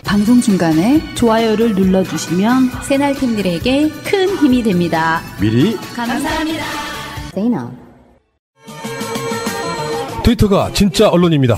방송 중간에 좋아요를 눌러주시면 새날팀들에게 큰 힘이 됩니다. 미리 감사합니다. 트위터가 진짜 언론입니다.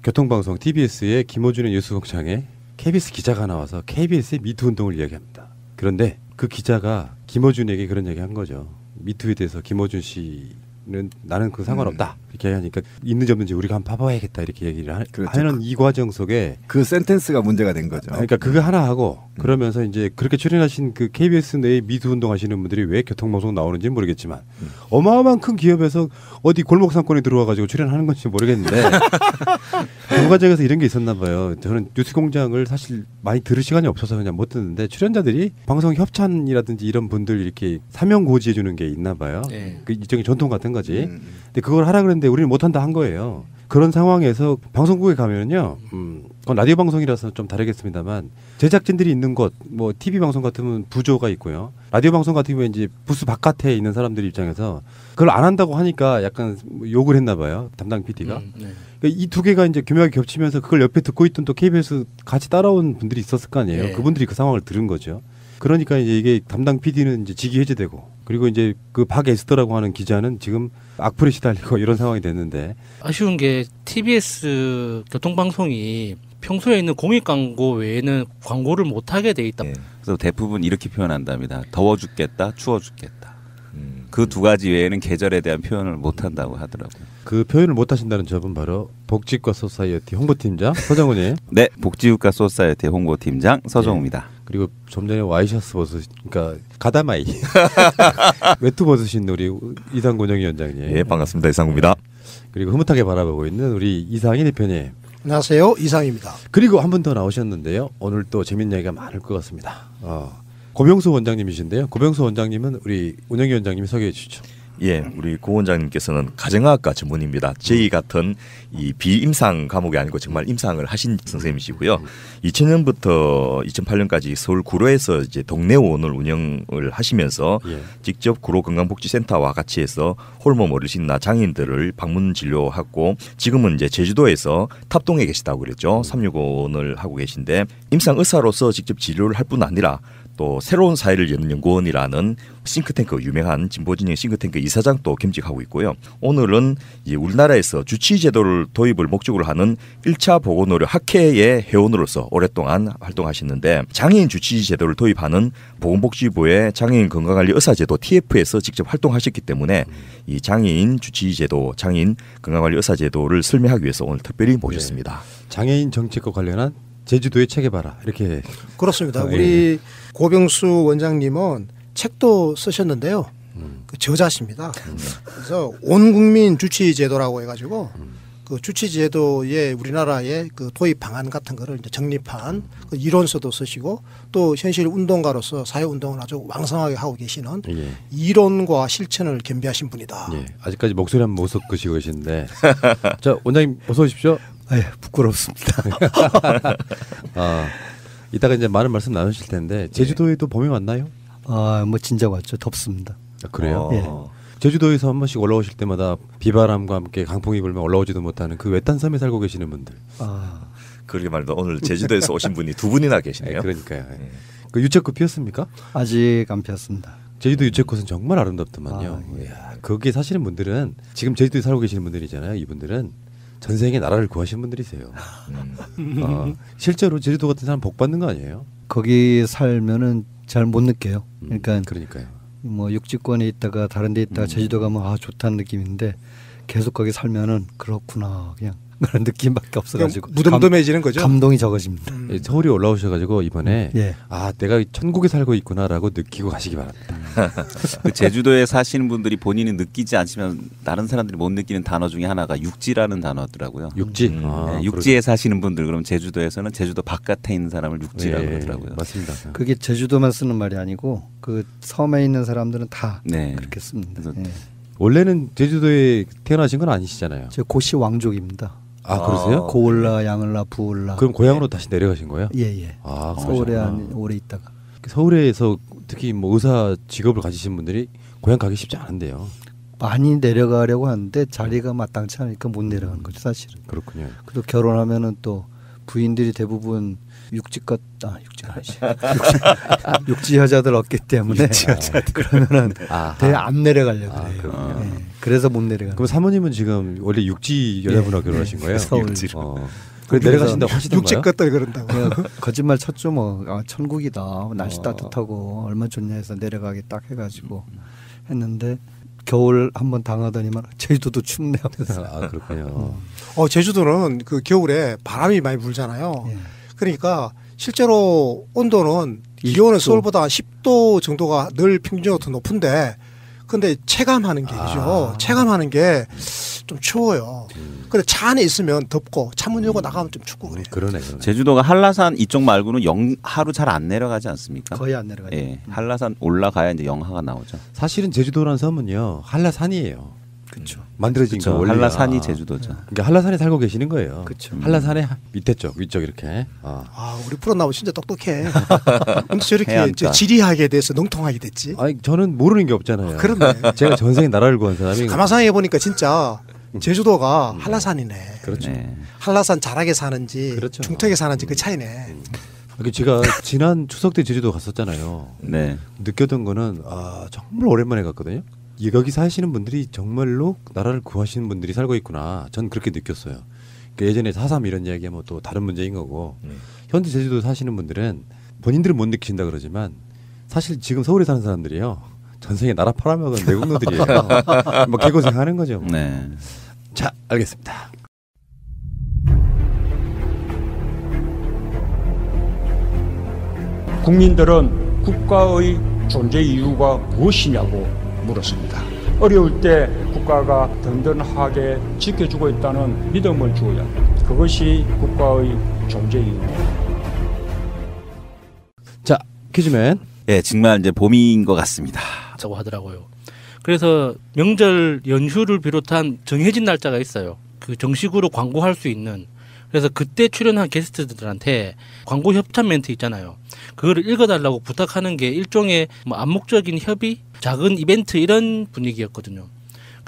교통방송 TBS의 김어준의 뉴스공장에 KBS 기자가 나와서 KBS의 미투 운동을 이야기합니다. 그런데 그 기자가 김어준에게 그런 얘기한 거죠. 미투에 대해서 김어준 씨는 나는 그 상관없다 이렇게 하니까 있는지 없는지 우리가 한번 봐봐야겠다 이렇게 얘기를 하는 이 과정 속에 그 센텐스가 문제가 된 거죠. 그러니까 그거 하나 하고 그러면서 이제 그렇게 출연하신 그 KBS 내에 미투 운동 하시는 분들이 왜 교통방송 나오는지 모르겠지만 어마어마한 큰 기업에서 어디 골목 상권에 들어와가지고 출연하는 건지 모르겠는데 그 과정에서 이런 게 있었나 봐요. 저는 뉴스공장을 사실 많이 들을 시간이 없어서 그냥 못 듣는데 출연자들이 방송 협찬이라든지 이런 분들 이렇게 사명 고지해 주는 게 있나 봐요. 네. 그 일종의 전통 같은 거지. 근데 그걸 하라 그랬는데 우리는 못한다 한 거예요. 그런 상황에서 방송국에 가면요, 그건 라디오 방송이라서 좀 다르겠습니다만 제작진들이 있는 곳, 뭐 TV 방송 같으면 부조가 있고요. 라디오 방송 같은 경우에 이제 부스 바깥에 있는 사람들 입장에서 그걸 안 한다고 하니까 약간 욕을 했나 봐요. 담당 PD가. 그러니까 이 두 개가 이제 교묘하게 겹치면서 그걸 옆에 듣고 있던 또 KBS 같이 따라온 분들이 있었을 거 아니에요. 네. 그분들이 그 상황을 들은 거죠. 그러니까 이제 이게 담당 PD는 이제 직위 해제되고 그리고 이제 그 박에스더라고 하는 기자는 지금 악플에 시달리고 이런 상황이 됐는데 아쉬운 게 TBS 교통방송이 평소에 있는 공익 광고 외에는 광고를 못 하게 돼 있다. 네. 그래서 대부분 이렇게 표현한답니다. 더워 죽겠다, 추워 죽겠다. 그 두 가지 외에는 계절에 대한 표현을 못 한다고 하더라고요. 그 표현을 못 하신다는 저분 바로 복지국가 소사이어티 홍보팀장 서정훈이에요. 네, 복지국가 소사이어티 홍보팀장 서정훈입니다. 네. 그리고 좀 전에 와이셔츠 그러니까 가다마이 외투 벗으신 우리 이상곤영 위원장님. 예, 반갑습니다. 이상구입니다. 그리고 흐뭇하게 바라보고 있는 우리 이상희 대표님. 안녕하세요, 이상입니다. 그리고 한 분 더 나오셨는데요. 오늘 또 재밌는 얘기가 많을 것 같습니다. 고병수 원장님이신데요. 고병수 원장님은 우리 운영위원장님이 소개해 주시죠. 예, 우리 고 원장님께서는 가정의학과 전문입니다. 저희 같은 이 비임상 과목이 아니고 정말 임상을 하신 선생님이시고요. 2000년부터 2008년까지 서울 구로에서 이제 동네원을 운영을 하시면서 직접 구로 건강복지센터와 같이 해서 홀몸 어르신이나 장애인들을 방문 진료하고 지금은 이제 제주도에서 탑동에 계시다고 그랬죠. 365원을 하고 계신데 임상 의사로서 직접 진료를 할 뿐 아니라 또 새로운 사회를 여는 연구원이라는 싱크탱크, 유명한 진보진영 싱크탱크 이사장도 겸직하고 있고요. 오늘은 우리나라에서 주치제도를 도입을 목적으로 하는 1차 보건의료 학회의 회원으로서 오랫동안 활동하셨는데 장애인 주치제도를 도입하는 보건복지부의 장애인 건강관리 의사제도 TF에서 직접 활동하셨기 때문에 이 장애인 주치제도, 장애인 건강관리 의사제도를 설명하기 위해서 오늘 특별히 모셨습니다. 장애인 정책과 관련한 제주도의 책에 봐라 이렇게. 그렇습니다. 우리 고병수 원장님은 책도 쓰셨는데요. 그 저자십니다. 그래서 온 국민 주치 제도라고 해가지고 그 주치 제도의 우리나라의 그 도입 방안 같은 거를 이제 정립한 그 이론서도 쓰시고 또 현실 운동가로서 사회 운동을 아주 왕성하게 하고 계시는 이론과 실천을 겸비하신 분이다. 아직까지 목소리 한 번 못 섞으시고 계시는데 자 원장님 어서 오십시오. 부끄럽습니다. 이따가 이제 많은 말씀 나누실 텐데 제주도에도 봄이 왔나요? 뭐 진작 왔죠. 덥습니다. 그래요? 제주도에서 한 번씩 올라오실 때마다 비바람과 함께 강풍이 불면 올라오지도 못하는 그 외딴 섬에 살고 계시는 분들. 그러게 말도 오늘 제주도에서 오신 분이 두 분이나 계시네요. 그러니까요. 그 유채꽃 피었습니까? 아직 안 피었습니다. 제주도 유채꽃은 정말 아름답더만요. 거기에 사시는 분들은 지금 제주도에 살고 계시는 분들이잖아요. 이분들은 전생에 나라를 구하신 분들이세요. 실제로 제주도 같은 사람 복 받는 거 아니에요? 거기 살면은 잘 못 느껴요. 그러니까요. 뭐 육지권에 있다가 다른 데 있다가 제주도 가면 좋다는 느낌인데 계속 거기 살면은 그렇구나 그냥 그런 느낌밖에 없어가지고 무덤덤해지는 거죠. 감동이 적어집니다. 서울에 올라오셔가지고 이번에 내가 천국에 살고 있구나라고 느끼고 가시기 바랍니다. 그 제주도에 사시는 분들이 본인이 느끼지 않지만 다른 사람들이 못 느끼는 단어 중에 하나가 육지라는 단어더라고요. 육지. 육지에 사시는 분들 그럼 제주도에서는 제주도 바깥에 있는 사람을 육지라고 그러더라고요. 맞습니다. 그게 제주도만 쓰는 말이 아니고 그 섬에 있는 사람들은 다 그렇게 씁니다. 원래는 제주도에 태어나신 건 아니시잖아요. 저 고시 왕족입니다. 그러세요? 고을라, 양을라, 부을라. 그럼 고향으로 다시 내려가신 거예요? 예. 서울에 오래 있다가. 서울에서 특히 뭐 의사 직업을 가지신 분들이 고향 가기 쉽지 않은데요. 많이 내려가려고 하는데 자리가 마땅치 않으니까 못 내려가는 거죠, 사실은. 그렇군요. 그리고 결혼하면은 또 부인들이 대부분 육지가 육지 여자들 없기 때문에 그러면은 안 내려가려고 해요. 그래서 못 내려가. 그럼 사모님은 지금 원래 육지 여자분하고 결혼하신 거예요? 서울. 그래 내려가신다고 하시던가요? 육지 것들 그런다고. 거짓말 쳤죠 뭐. 천국이다. 날씨 따뜻하고 얼마나 좋냐 해서 내려가기 딱 해가지고 했는데 겨울 한번 당하더니만 제주도도 춥네요. 그렇군요. 제주도는 그 겨울에 바람이 많이 불잖아요. 그러니까 실제로 온도는 기온은 서울보다 10도 정도가 늘 평균적으로 더 높은데 근데 체감하는 게죠. 체감하는 게 좀 추워요. 근데 차 안에 있으면 덥고 차문 열고 나가면 좀 춥고 그래요. 그러네. 제주도가 한라산 이쪽 말고는 영하로 잘 안 내려가지 않습니까? 거의 안 내려가죠. 한라산 올라가야 이제 영하가 나오죠. 사실은 제주도라는 섬은요 한라산이에요. 그렇죠. 만들어진 거 원리가. 한라산이 제주도죠. 그러니까 한라산에 살고 계시는 거예요. 그렇죠. 한라산의 밑에 쪽, 위쪽 이렇게. 우리 프로 나오면 진짜 똑똑해. 근데 저렇게 지리학에 대해서 능통하게 됐지. 저는 모르는 게 없잖아요. 그렇네. 제가 전생에 나라를 구한 사람이. 가만 생각해 보니까 진짜 제주도가 한라산이네. 그렇죠. 한라산 자락에 사는지 중턱에 사는지 그 차이네. 제가 지난 추석 때 제주도 갔었잖아요. 느꼈던 거는 정말 오랜만에 갔거든요. 여기 사시는 분들이 정말로 나라를 구하시는 분들이 살고 있구나. 전 그렇게 느꼈어요. 그러니까 예전에 4.3 이런 이야기하면 또 다른 문제인 거고 현재 제주도 사시는 분들은 본인들은 못 느끼신다 그러지만 사실 지금 서울에 사는 사람들이요. 전생에 나라 팔아먹은 내국노들이에요. 뭐 개고생하는 거죠. 뭐. 자, 알겠습니다. 국민들은 국가의 존재 이유가 무엇이냐고 물었습니다. 어려울 때 국가가 든든하게 지켜주고 있다는 믿음을 주어야 합니다. 그것이 국가의 존재 이유입니다. 자, 퀴즈맨. 정말 이제 봄인 것 같습니다. 라고 하더라고요. 그래서 명절 연휴를 비롯한 정해진 날짜가 있어요. 그 정식으로 광고할 수 있는. 그래서 그때 출연한 게스트들한테 광고 협찬 멘트 있잖아요. 그거를 읽어달라고 부탁하는 게 일종의 암묵적인 협의, 작은 이벤트 이런 분위기였거든요.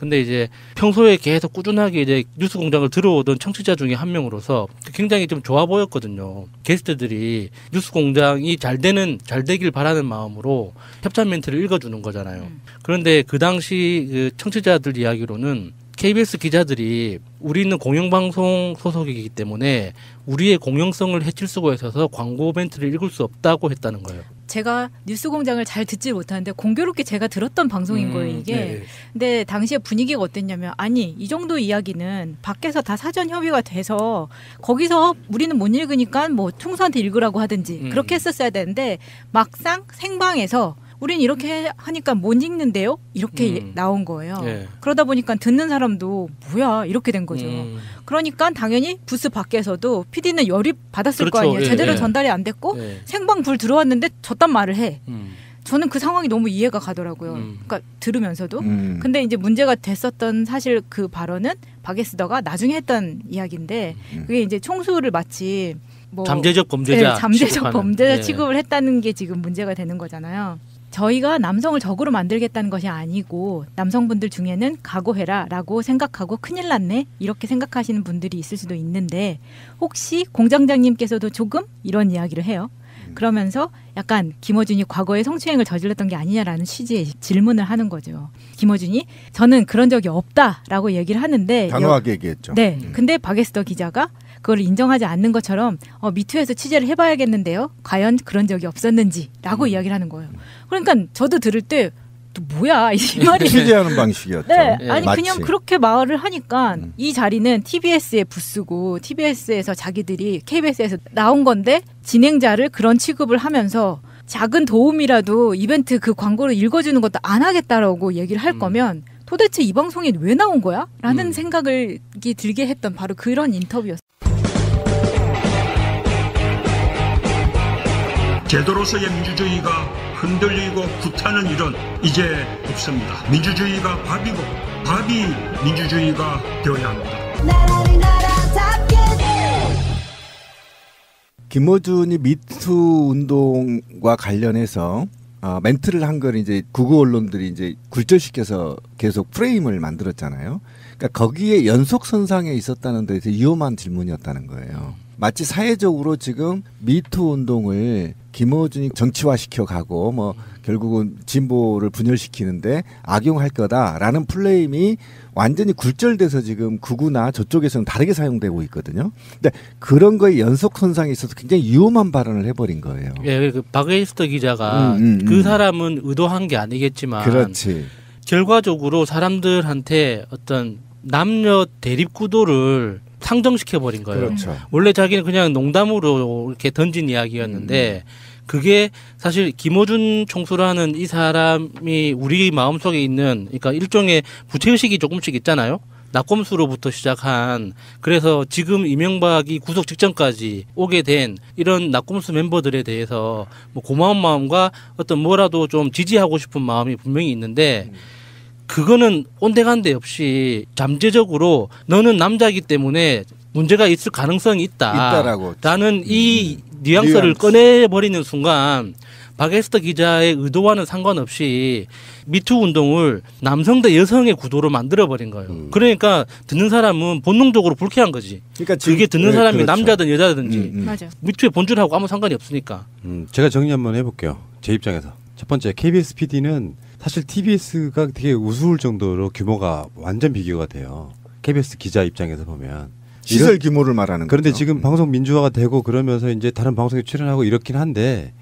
근데 이제 평소에 계속 꾸준하게 이제 뉴스공장을 들어오던 청취자 중에 한 명으로서 굉장히 좀 좋아 보였거든요. 게스트들이 뉴스공장이 잘 되길 바라는 마음으로 협찬 멘트를 읽어주는 거잖아요. 그런데 그 당시 그 청취자들 이야기로는 KBS 기자들이 우리는 공영방송 소속이기 때문에 우리의 공영성을 해칠 수가 있어서 광고 멘트를 읽을 수 없다고 했다는 거예요. 제가 뉴스공장을 잘 듣지 못하는데 공교롭게 제가 들었던 방송인 거예요, 이게. 네. 근데 당시에 분위기가 어땠냐면, 아니 이 정도 이야기는 밖에서 다 사전 협의가 돼서 거기서 우리는 못 읽으니까 뭐 총수한테 읽으라고 하든지 그렇게 했었어야 되는데, 막상 생방에서 우린 이렇게 하니까 못 읽는데요? 이렇게 나온 거예요. 네. 그러다 보니까 듣는 사람도 뭐야 이렇게 된 거죠. 그러니까 당연히 부스 밖에서도 PD는 열이 받았을 그렇죠. 거 아니에요. 예, 제대로 예. 전달이 안 됐고 예. 생방 불 들어왔는데 저딴 말을 해. 저는 그 상황이 너무 이해가 가더라고요. 그러니까 들으면서도. 근데 이제 문제가 됐었던 사실 그 발언은 박에스더가 나중에 했던 이야기인데, 그게 이제 총수를 마치 뭐 잠재적 범죄자 네, 잠재적 취급하는. 범죄자 네. 취급을 했다는 게 지금 문제가 되는 거잖아요. 저희가 남성을 적으로 만들겠다는 것이 아니고, 남성분들 중에는 각오해라 라고 생각하고 큰일 났네 이렇게 생각하시는 분들이 있을 수도 있는데, 혹시 공장장님께서도 조금 이런 이야기를 해요. 그러면서 약간 김어준이 과거에 성추행을 저질렀던 게 아니냐라는 취지의 질문을 하는 거죠. 김어준이 저는 그런 적이 없다라고 얘기를 하는데, 단호하게 얘기했죠. 네. 근데 박에스더 기자가 그걸 인정하지 않는 것처럼 미투에서 취재를 해봐야겠는데요. 과연 그런 적이 없었는지라고 이야기를 하는 거예요. 그러니까 저도 들을 때 또 뭐야 이 말이 취재하는 방식이었죠. 네, 예. 아니 마치. 그냥 그렇게 말을 하니까 이 자리는 TBS의 부스고 TBS에서 자기들이 KBS에서 나온 건데 진행자를 그런 취급을 하면서 작은 도움이라도 이벤트 그 광고를 읽어주는 것도 안 하겠다라고 얘기를 할 거면 도대체 이 방송에 왜 나온 거야? 라는 생각을 들게 했던 바로 그런 인터뷰였어요. 제도로서의 민주주의가 흔들리고 구타는 일은 이제 없습니다. 민주주의가 밥이고 밥이 민주주의가 되어야 합니다. 김어준이 미투 운동과 관련해서 멘트를 한 걸 이제 구구 언론들이 이제 굴절시켜서 계속 프레임을 만들었잖아요. 그러니까 거기에 연속선상에 있었다는 데서 위험한 질문이었다는 거예요. 마치 사회적으로 지금 미투 운동을 김어준이 정치화시켜 가고 뭐 결국은 진보를 분열시키는데 악용할 거다라는 플레임이 완전히 굴절돼서 지금 구구나 저쪽에서는 다르게 사용되고 있거든요. 근데 그런 거에 연속선상에 있어서 굉장히 위험한 발언을 해버린 거예요. 예, 그 박에스더 기자가 그 사람은 의도한 게 아니겠지만, 그렇지. 결과적으로 사람들한테 어떤 남녀 대립 구도를 상정시켜버린 거예요. 그렇죠. 원래 자기는 그냥 농담으로 이렇게 던진 이야기였는데 그게 사실 김어준 총수라는 이 사람이 우리 마음속에 있는, 그러니까 일종의 부채의식이 조금씩 있잖아요. 낙검수로부터 시작한, 그래서 지금 이명박이 구속 직전까지 오게 된 이런 낙검수 멤버들에 대해서 뭐 고마운 마음과 어떤 뭐라도 좀 지지하고 싶은 마음이 분명히 있는데, 그거는 온데간데 없이 잠재적으로 너는 남자이기 때문에 문제가 있을 가능성이 있다라고. 라는 이 뉘앙스를 꺼내버리는 순간 박에스더 기자의 의도와는 상관없이 미투 운동을 남성 대 여성의 구도로 만들어버린 거예요. 그러니까 듣는 사람은 본능적으로 불쾌한 거지. 그러니까 그게 듣는 사람이 그렇죠. 남자든 여자든지 맞아. 미투의 본질하고 아무 상관이 없으니까. 제가 정리 한번 해볼게요. 제 입장에서. 첫 번째, KBS PD는 사실 TBS가 되게 우스울 정도로 규모가 완전 비교가 돼요. KBS 기자 입장에서 보면. 시설 규모를 말하는 그런데 거죠. 지금 방송 민주화가 되고 그러면서 이제 다른 방송에 출연하고 이렇긴 한데,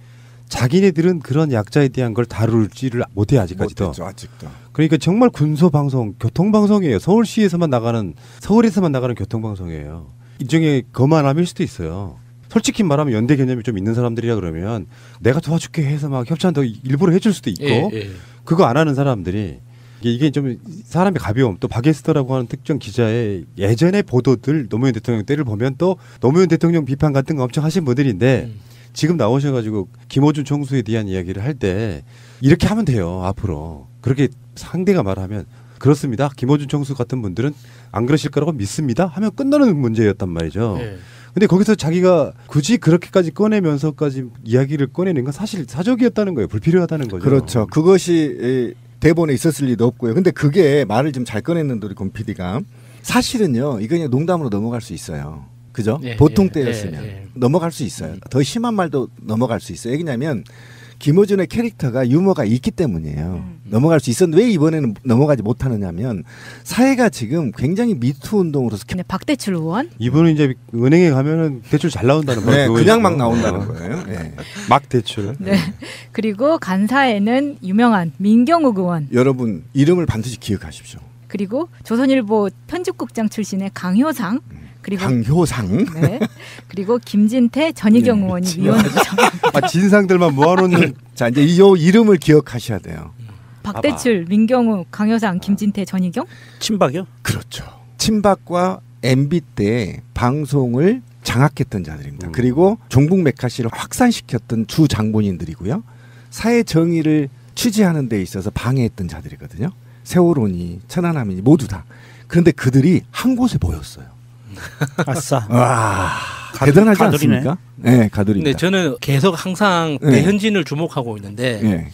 자기네들은 그런 약자에 대한 걸 다룰지를 못해 아직까지도. 못했죠, 아직도. 그러니까 정말 군소 방송, 교통 방송이에요. 서울에서만 나가는 교통 방송이에요. 일종의 거만함일 수도 있어요. 솔직히 말하면 연대 개념이 좀 있는 사람들이라 그러면 내가 도와줄게 해서 막 협찬도 일부러 해줄 수도 있고, 그거 안 하는 사람들이 이게 좀 사람의 가벼움, 또 박에스더라고 하는 특정 기자의 예전의 보도들, 노무현 대통령 때를 보면 또 노무현 대통령 비판 같은 거 엄청 하신 분들인데, 지금 나오셔가지고 김어준 총수에 대한 이야기를 할 때 이렇게 하면 돼요. 앞으로 그렇게 상대가 말하면 그렇습니다. 김어준 총수 같은 분들은 안 그러실 거라고 믿습니다 하면 끝나는 문제였단 말이죠. 근데 거기서 자기가 굳이 그렇게까지 꺼내면서까지 이야기를 꺼내는 건 사실 사적이었다는 거예요. 불필요하다는 거죠. 그렇죠. 그것이 대본에 있었을 리도 없고요. 근데 그게 말을 좀 잘 꺼냈는데 우리 권 PD가 사실은요 이거 그냥 농담으로 넘어갈 수 있어요. 그죠? 보통 때였으면 넘어갈 수 있어요. 더 심한 말도 넘어갈 수 있어요. 왜냐하면 김어준의 캐릭터가 유머가 있기 때문이에요. 넘어갈 수 있었는데 왜 이번에는 넘어가지 못하느냐면 사회가 지금 굉장히 미투 운동으로서 박대출 의원 이분은 이제 은행에 가면은 대출 잘 나온다는 거예요. 네, 그냥 막 나온다는 거예요. 네. 막 대출. 네. 그리고 간사에는 유명한 민경욱 의원. 여러분 이름을 반드시 기억하십시오. 그리고 조선일보 편집국장 출신의 강효상. 그리고 강효상. 네. 그리고 김진태, 전희경 의원이 위원장. 진상들만 모아놓는. 자 이제 이 이름을 기억하셔야 돼요. 박대출, 민경욱, 강효상, 김진태, 전희경. 친박이요? 그렇죠. 친박과 MB 때 방송을 장악했던 자들입니다. 그리고 종북 메카시를 확산시켰던 주 장본인들이고요. 사회 정의를 취재하는 데 있어서 방해했던 자들이거든요. 세월호니 천안함이니 모두 다. 그런데 그들이 한 곳에 모였어요. 아싸. 와, 대단하지 가두리네. 않습니까? 네, 가두리입니다. 근데 저는 계속 항상 배현진을 주목하고 있는데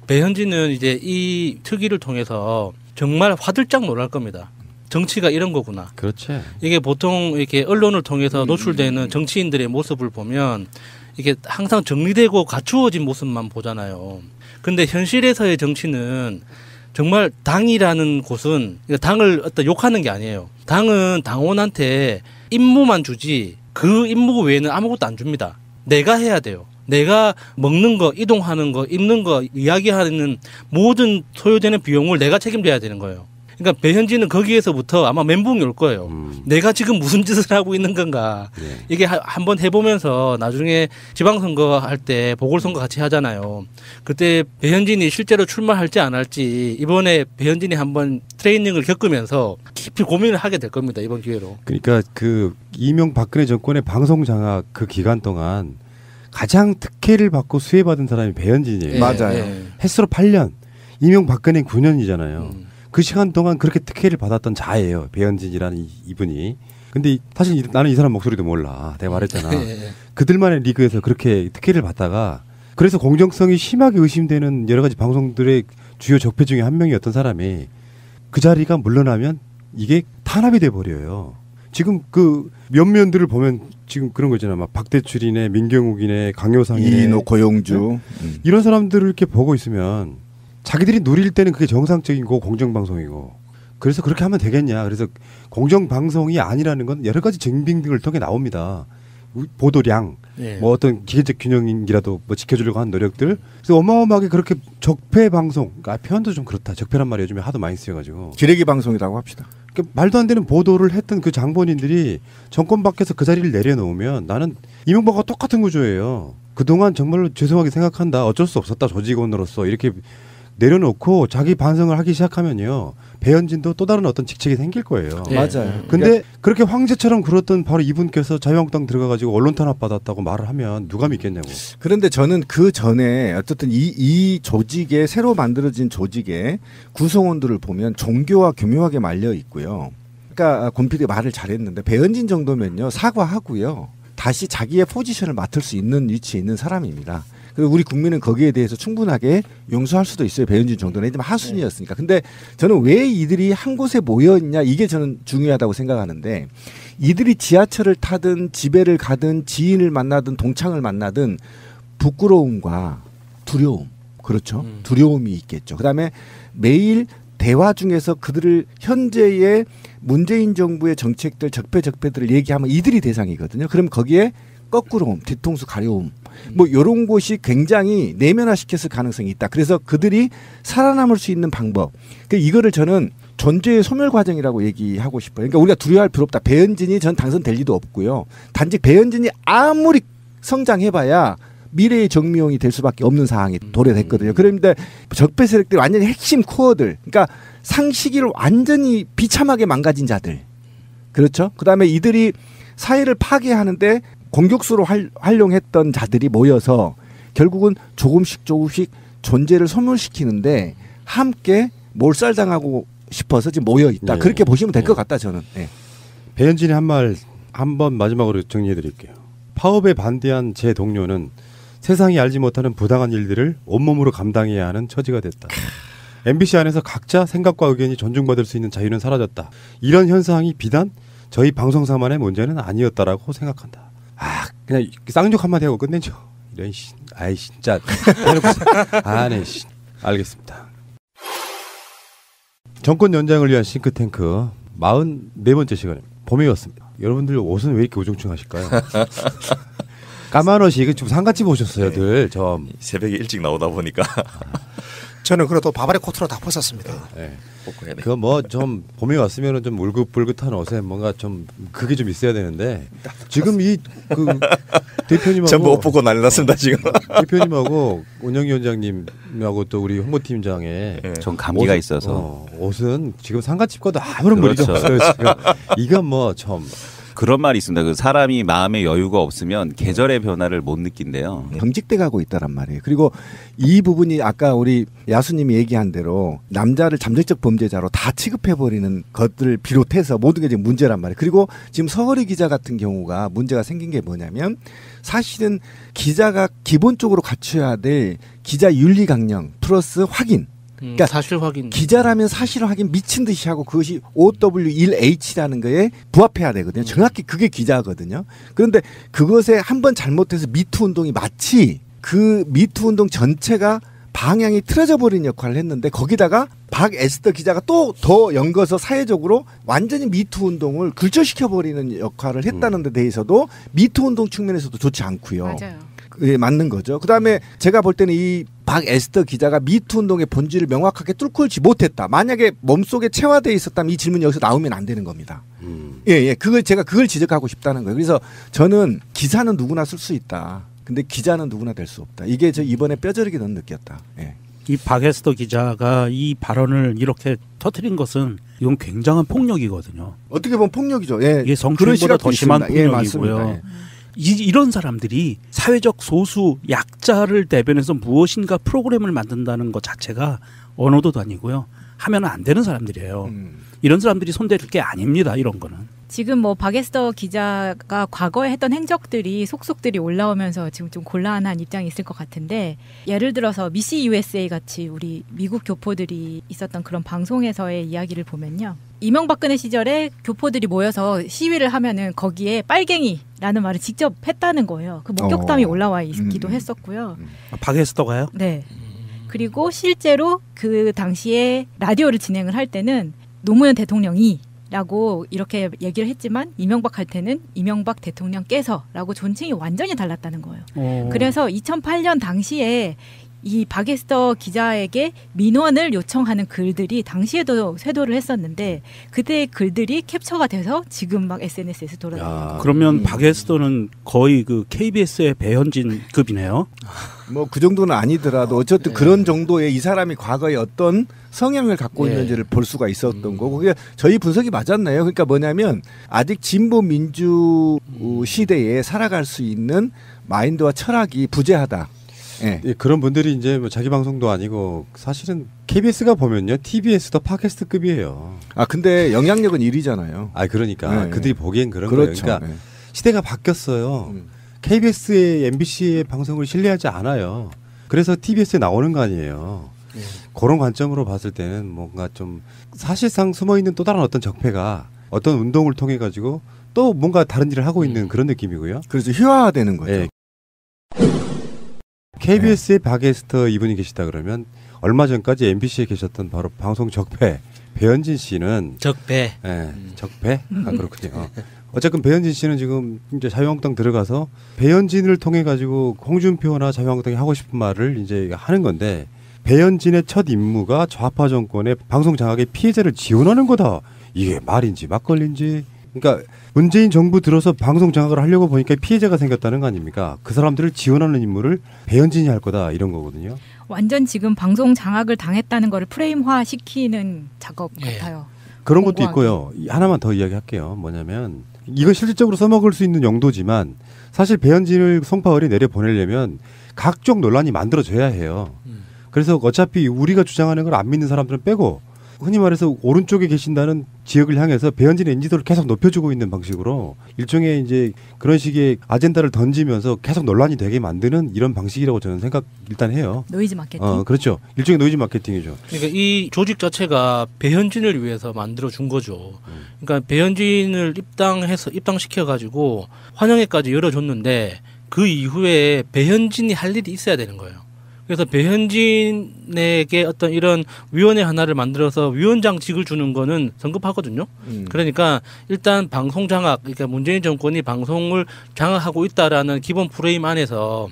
배현진은 이제 이 특위를 통해서 정말 화들짝 놀랄 겁니다. 정치가 이런 거구나. 그렇지. 이게 보통 이렇게 언론을 통해서 노출되는 정치인들의 모습을 보면 이게 항상 정리되고 갖추어진 모습만 보잖아요. 근데 현실에서의 정치는 정말 당이라는 곳은 당을 어떤 욕하는 게 아니에요. 당은 당원한테 임무만 주지 그 임무 외에는 아무것도 안 줍니다. 내가 해야 돼요. 내가 먹는 거, 이동하는 거, 입는 거, 이야기하는 모든 소요되는 비용을 내가 책임져야 되는 거예요. 그러니까 배현진은 거기에서부터 아마 멘붕이 올 거예요. 내가 지금 무슨 짓을 하고 있는 건가. 이게 한번 해보면서 나중에 지방선거 할 때 보궐선거 같이 하잖아요. 그때 배현진이 실제로 출마할지 안 할지 이번에 배현진이 한번 트레이닝을 겪으면서 깊이 고민을 하게 될 겁니다. 이번 기회로. 그러니까 그 이명박근혜 정권의 방송 장악 그 기간 동안 가장 특혜를 받고 수혜받은 사람이 배현진이에요. 맞아요. 햇수로 8년, 이명박근혜 9년이잖아요. 그 시간 동안 그렇게 특혜를 받았던 자예요. 배현진이라는 이분이. 근데 사실 나는 이 사람 목소리도 몰라. 내가 말했잖아. 그들만의 리그에서 그렇게 특혜를 받다가 그래서 공정성이 심하게 의심되는 여러 가지 방송들의 주요 적폐 중에 한 명이었던 사람이 그 자리가 물러나면 이게 탄압이 돼버려요. 지금 그 면면들을 보면 지금 그런 거 있잖아. 막 박대출이네, 민경욱이네, 강효상이네, 이인호, 고용주 이런 사람들을 이렇게 보고 있으면 자기들이 누릴 때는 그게 정상적이고 공정방송이고 그래서 그렇게 하면 되겠냐. 그래서 공정방송이 아니라는 건 여러 가지 증빙 등을 통해 나옵니다. 보도량, 뭐 어떤 기계적 균형이라도 뭐 지켜주려고 하는 노력들. 그래서 어마어마하게 그렇게 적폐 방송, 그러니까 표현도 좀 그렇다. 적폐란 말이 요즘에 하도 많이 쓰여가지고. 기레기 방송이라고 합시다. 그러니까 말도 안 되는 보도를 했던 그 장본인들이 정권 밖에서 그 자리를 내려놓으면 나는 이명박과 똑같은 구조예요. 그동안 정말로 죄송하게 생각한다. 어쩔 수 없었다. 조직원으로서 이렇게 내려놓고 자기 반성을 하기 시작하면요. 배현진도 또 다른 어떤 직책이 생길 거예요. 맞아요. 근데 그렇게 황제처럼 굴었던 바로 이분께서 자유한국당 들어가가지고 언론 탄압 받았다고 말을 하면 누가 믿겠냐고. 그런데 저는 그 전에 어쨌든 이 조직에 새로 만들어진 조직의 구성원들을 보면 종교와 교묘하게 말려 있고요. 그러니까 권 PD가 말을 잘했는데 배현진 정도면요 사과하고요. 다시 자기의 포지션을 맡을 수 있는 위치에 있는 사람입니다. 그리고 우리 국민은 거기에 대해서 충분하게 용서할 수도 있어요. 배현진 정도는. 하지만 하순이었으니까. 근데 저는 왜 이들이 한 곳에 모여있냐 이게 저는 중요하다고 생각하는데 이들이 지하철을 타든 집에를 가든 지인을 만나든 동창을 만나든 부끄러움과 두려움. 그렇죠. 두려움이 있겠죠. 그다음에 매일 대화 중에서 그들을 현재의 문재인 정부의 정책들 적폐들을 얘기하면 이들이 대상이거든요. 그럼 거기에 거꾸로움, 뒤통수 가려움 뭐 이런 곳이 굉장히 내면화시켰을 가능성이 있다. 그래서 그들이 살아남을 수 있는 방법. 그러니까 이거를 저는 존재의 소멸 과정이라고 얘기하고 싶어요. 그러니까 우리가 두려워할 필요 없다. 배현진이 전 당선될 리도 없고요. 단지 배현진이 아무리 성장해봐야 미래의 정미용이 될 수밖에 없는 상황이 도래됐거든요. 그런데 적폐 세력들 완전히 핵심 코어들, 그러니까 상식을 완전히 비참하게 망가진 자들, 그렇죠. 그다음에 이들이 사회를 파괴하는데 공격수로 활용했던 자들이 모여서 결국은 조금씩 존재를 소멸시키는데 함께 몰살당하고 싶어서 지금 모여 있다. 네. 그렇게 보시면 될 것 같다 저는. 네. 배현진이 한 말 한번 마지막으로 정리해드릴게요. 파업에 반대한 제 동료는 세상이 알지 못하는 부당한 일들을 온몸으로 감당해야 하는 처지가 됐다. MBC 안에서 각자 생각과 의견이 존중받을 수 있는 자유는 사라졌다. 이런 현상이 비단 저희 방송사만의 문제는 아니었다라고 생각한다. 아, 그냥 쌍욕 한마디 하고 끝내죠. 이런 아이 진짜. 네, 알겠습니다. 정권 연장을 위한 싱크탱크 44번째 시간에 봄이 왔습니다. 여러분들 옷은 왜 이렇게 우중충하실까요? 까만 옷이 이거 좀 상갓집 오셨어요, 늘 좀 새벽에 일찍 나오다 보니까. 저는 그래도 바바리 코트로 다 벗었습니다. 네. 그 뭐 좀 봄이 왔으면은 좀 울긋불긋한 옷에 뭔가 좀 그게 좀 있어야 되는데 지금 이 그 대표님하고 전부 옷 벗고 난리 났습니다 지금. 대표님하고 운영위원장님하고 또 우리 홍보팀장의 전 감기가 있어서 옷은 지금 상갓집과도 아무런 무리가 없어요 지금. 이건 뭐 좀. 그런 말이 있습니다. 그 사람이 마음의 여유가 없으면 계절의 변화를 못 느낀대요. 경직돼 가고 있다란 말이에요. 그리고 이 부분이 아까 우리 야수님이 얘기한 대로 남자를 잠재적 범죄자로 다 취급해버리는 것들을 비롯해서 모든 게 지금 문제란 말이에요. 그리고 지금 서거리 기자 같은 경우가 문제가 생긴 게 뭐냐면 사실은 기자가 기본적으로 갖춰야 될 기자 윤리 강령 플러스 확인. 그러니까 사실 확인. 기자라면 사실 확인 미친 듯이 하고 그것이 OW1H라는 거에 부합해야 되거든요. 정확히 그게 기자거든요. 그런데 그것에 한번 잘못해서 미투 운동이 마치 그 미투 운동 전체가 방향이 틀어져 버린 역할을 했는데 거기다가 박에스더 기자가 또 더 연거서 사회적으로 완전히 미투 운동을 굴절시켜 버리는 역할을 했다는 데 대해서도 미투 운동 측면에서도 좋지 않고요. 맞아요. 예, 맞는 거죠. 그다음에 제가 볼 때는 이 박에스더 기자가 미투 운동의 본질을 명확하게 뚫고 있지 못했다. 만약에 몸속에 체화되어 있었다면 이 질문이 여기서 나오면 안 되는 겁니다. 예, 제가 그걸 지적하고 싶다는 거예요. 그래서 저는 기사는 누구나 쓸 수 있다. 근데 기자는 누구나 될 수 없다. 이게 저 이번에 뼈저리게 넌 느꼈다. 예. 이 박에스더 기자가 이 발언을 이렇게 터뜨린 것은 이건 굉장한 폭력이거든요. 어떻게 보면 폭력이죠. 예. 이게 성추행보다 더 심한 폭력이고요. 예, 이런 사람들이 사회적 소수 약자를 대변해서 무엇인가 프로그램을 만든다는 것 자체가 언어도 아니고요. 하면 안 되는 사람들이에요. 이런 사람들이 손대줄 게 아닙니다. 이런 거는. 지금 뭐 박에스더 기자가 과거에 했던 행적들이 속속들이 올라오면서 지금 좀 곤란한 입장이 있을 것 같은데 예를 들어서 미시 USA 같이 우리 미국 교포들이 있었던 그런 방송에서의 이야기를 보면요. 이명박근혜 시절에 교포들이 모여서 시위를 하면은 거기에 빨갱이라는 말을 직접 했다는 거예요. 그 목격담이 올라와 있기도 했었고요. 박에스더가요? 네. 그리고 실제로 그 당시에 라디오를 진행을 할 때는 노무현 대통령이 라고 이렇게 얘기를 했지만 이명박 할 때는 이명박 대통령께서라고 존칭이 완전히 달랐다는 거예요. 그래서 2008년 당시에 이 박에스더 기자에게 민원을 요청하는 글들이 당시에도 쇄도를 했었는데 그때의 글들이 캡처가 돼서 지금 막 SNS에서 돌아다니는 그러면 박에스더는 거의 그 KBS의 배현진급이네요. 뭐 그 정도는 아니더라도 어쨌든 그런 정도의 이 사람이 과거에 어떤 성향을 갖고 있는지를 볼 수가 있었던 거고 그게 저희 분석이 맞았나요? 그러니까 뭐냐면 아직 진보 민주 시대에 살아갈 수 있는 마인드와 철학이 부재하다. 예, 그런 분들이 이제 뭐 자기 방송도 아니고 사실은 KBS가 보면요 TBS도 팟캐스트급이에요. 아 근데 영향력은 1위잖아요. 아 그러니까 네, 그들이 보기엔 그런 그렇죠. 거예요. 그러니까 시대가 바뀌었어요. KBS의 MBC의 방송을 신뢰하지 않아요. 그래서 TBS에 나오는 거 아니에요. 그런 관점으로 봤을 때는 뭔가 좀 사실상 숨어 있는 또 다른 어떤 적폐가 어떤 운동을 통해 가지고 또 뭔가 다른 일을 하고 있는 그런 느낌이고요. 그래서 희화화되는 거죠. 네. KBS의 박에스더 이분이 계시다 그러면 얼마 전까지 MBC에 계셨던 바로 방송 적폐 배현진 씨는 적폐. 네, 적폐? 아 그렇군요. 어쨌든 배현진 씨는 지금 이제 자유한국당 들어가서 배현진을 통해 가지고 홍준표나 자유한국당이 하고 싶은 말을 이제 하는 건데 배현진의 첫 임무가 좌파 정권의 방송 장악의 피해자를 지원하는 거다. 이게 말인지 막걸리인지. 그러니까 문재인 정부 들어서 방송 장악을 하려고 보니까 피해자가 생겼다는 거 아닙니까? 그 사람들을 지원하는 임무를 배현진이 할 거다 이런 거거든요. 완전 지금 방송 장악을 당했다는 거를 프레임화 시키는 작업 같아요. 그런 것도 있고요. 하나만 더 이야기할게요. 뭐냐면 이건 실질적으로 써먹을 수 있는 용도지만 사실 배현진을 송파을에 내려보내려면 각종 논란이 만들어져야 해요. 그래서 어차피 우리가 주장하는 걸 안 믿는 사람들은 빼고 흔히 말해서 오른쪽에 계신다는 지역을 향해서 배현진의 인지도를 계속 높여주고 있는 방식으로 일종의 이제 그런 식의 아젠다를 던지면서 계속 논란이 되게 만드는 이런 방식이라고 저는 일단 해요. 노이즈 마케팅. 그렇죠. 일종의 노이즈 마케팅이죠. 그러니까 이 조직 자체가 배현진을 위해서 만들어 준 거죠. 그러니까 배현진을 입당시켜 가지고 환영회까지 열어줬는데 그 이후에 배현진이 할 일이 있어야 되는 거예요. 그래서 배현진에게 어떤 이런 위원회 하나를 만들어서 위원장직을 주는 거는 성급하거든요. 그러니까 일단 방송 장악, 그러니까 문재인 정권이 방송을 장악하고 있다라는 기본 프레임 안에서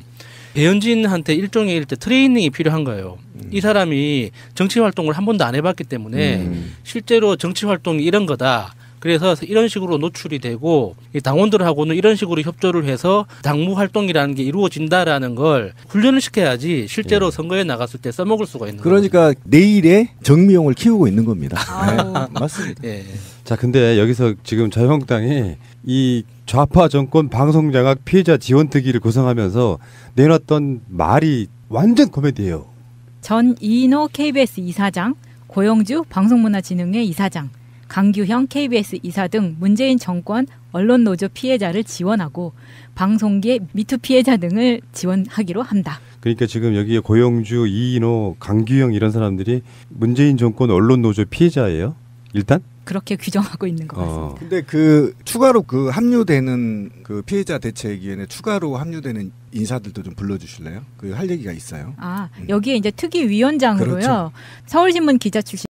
배현진한테 일종의 트레이닝이 필요한 거예요. 이 사람이 정치 활동을 한 번도 안 해봤기 때문에 실제로 정치 활동이 이런 거다. 그래서 이런 식으로 노출이 되고 당원들하고는 이런 식으로 협조를 해서 당무 활동이라는 게 이루어진다라는 걸 훈련을 시켜야지 실제로 선거에 나갔을 때 써먹을 수가 있는 거죠. 그러니까 내일의 정미용을 키우고 있는 겁니다. 네, 맞습니다. 예. 자, 근데 여기서 지금 자유한국당이 이 좌파 정권 방송장악 피해자 지원특위를 구성하면서 내놨던 말이 완전 코미디예요. 전 이인호 KBS 이사장, 고영주 방송문화진흥회 이사장, 강규형 KBS 이사 등 문재인 정권 언론노조 피해자를 지원하고 방송계 미투 피해자 등을 지원하기로 한다. 그러니까 지금 여기에 고영주, 이인호, 강규형 이런 사람들이 문재인 정권 언론노조 피해자예요? 일단? 그렇게 규정하고 있는 것 같습니다. 근데 그 추가로 그 합류되는 그 피해자 대책위원회 추가로 합류되는 인사들도 좀 불러주실래요? 그 할 얘기가 있어요. 여기에 이제 특위 위원장으로요. 그렇죠. 서울신문 기자 출신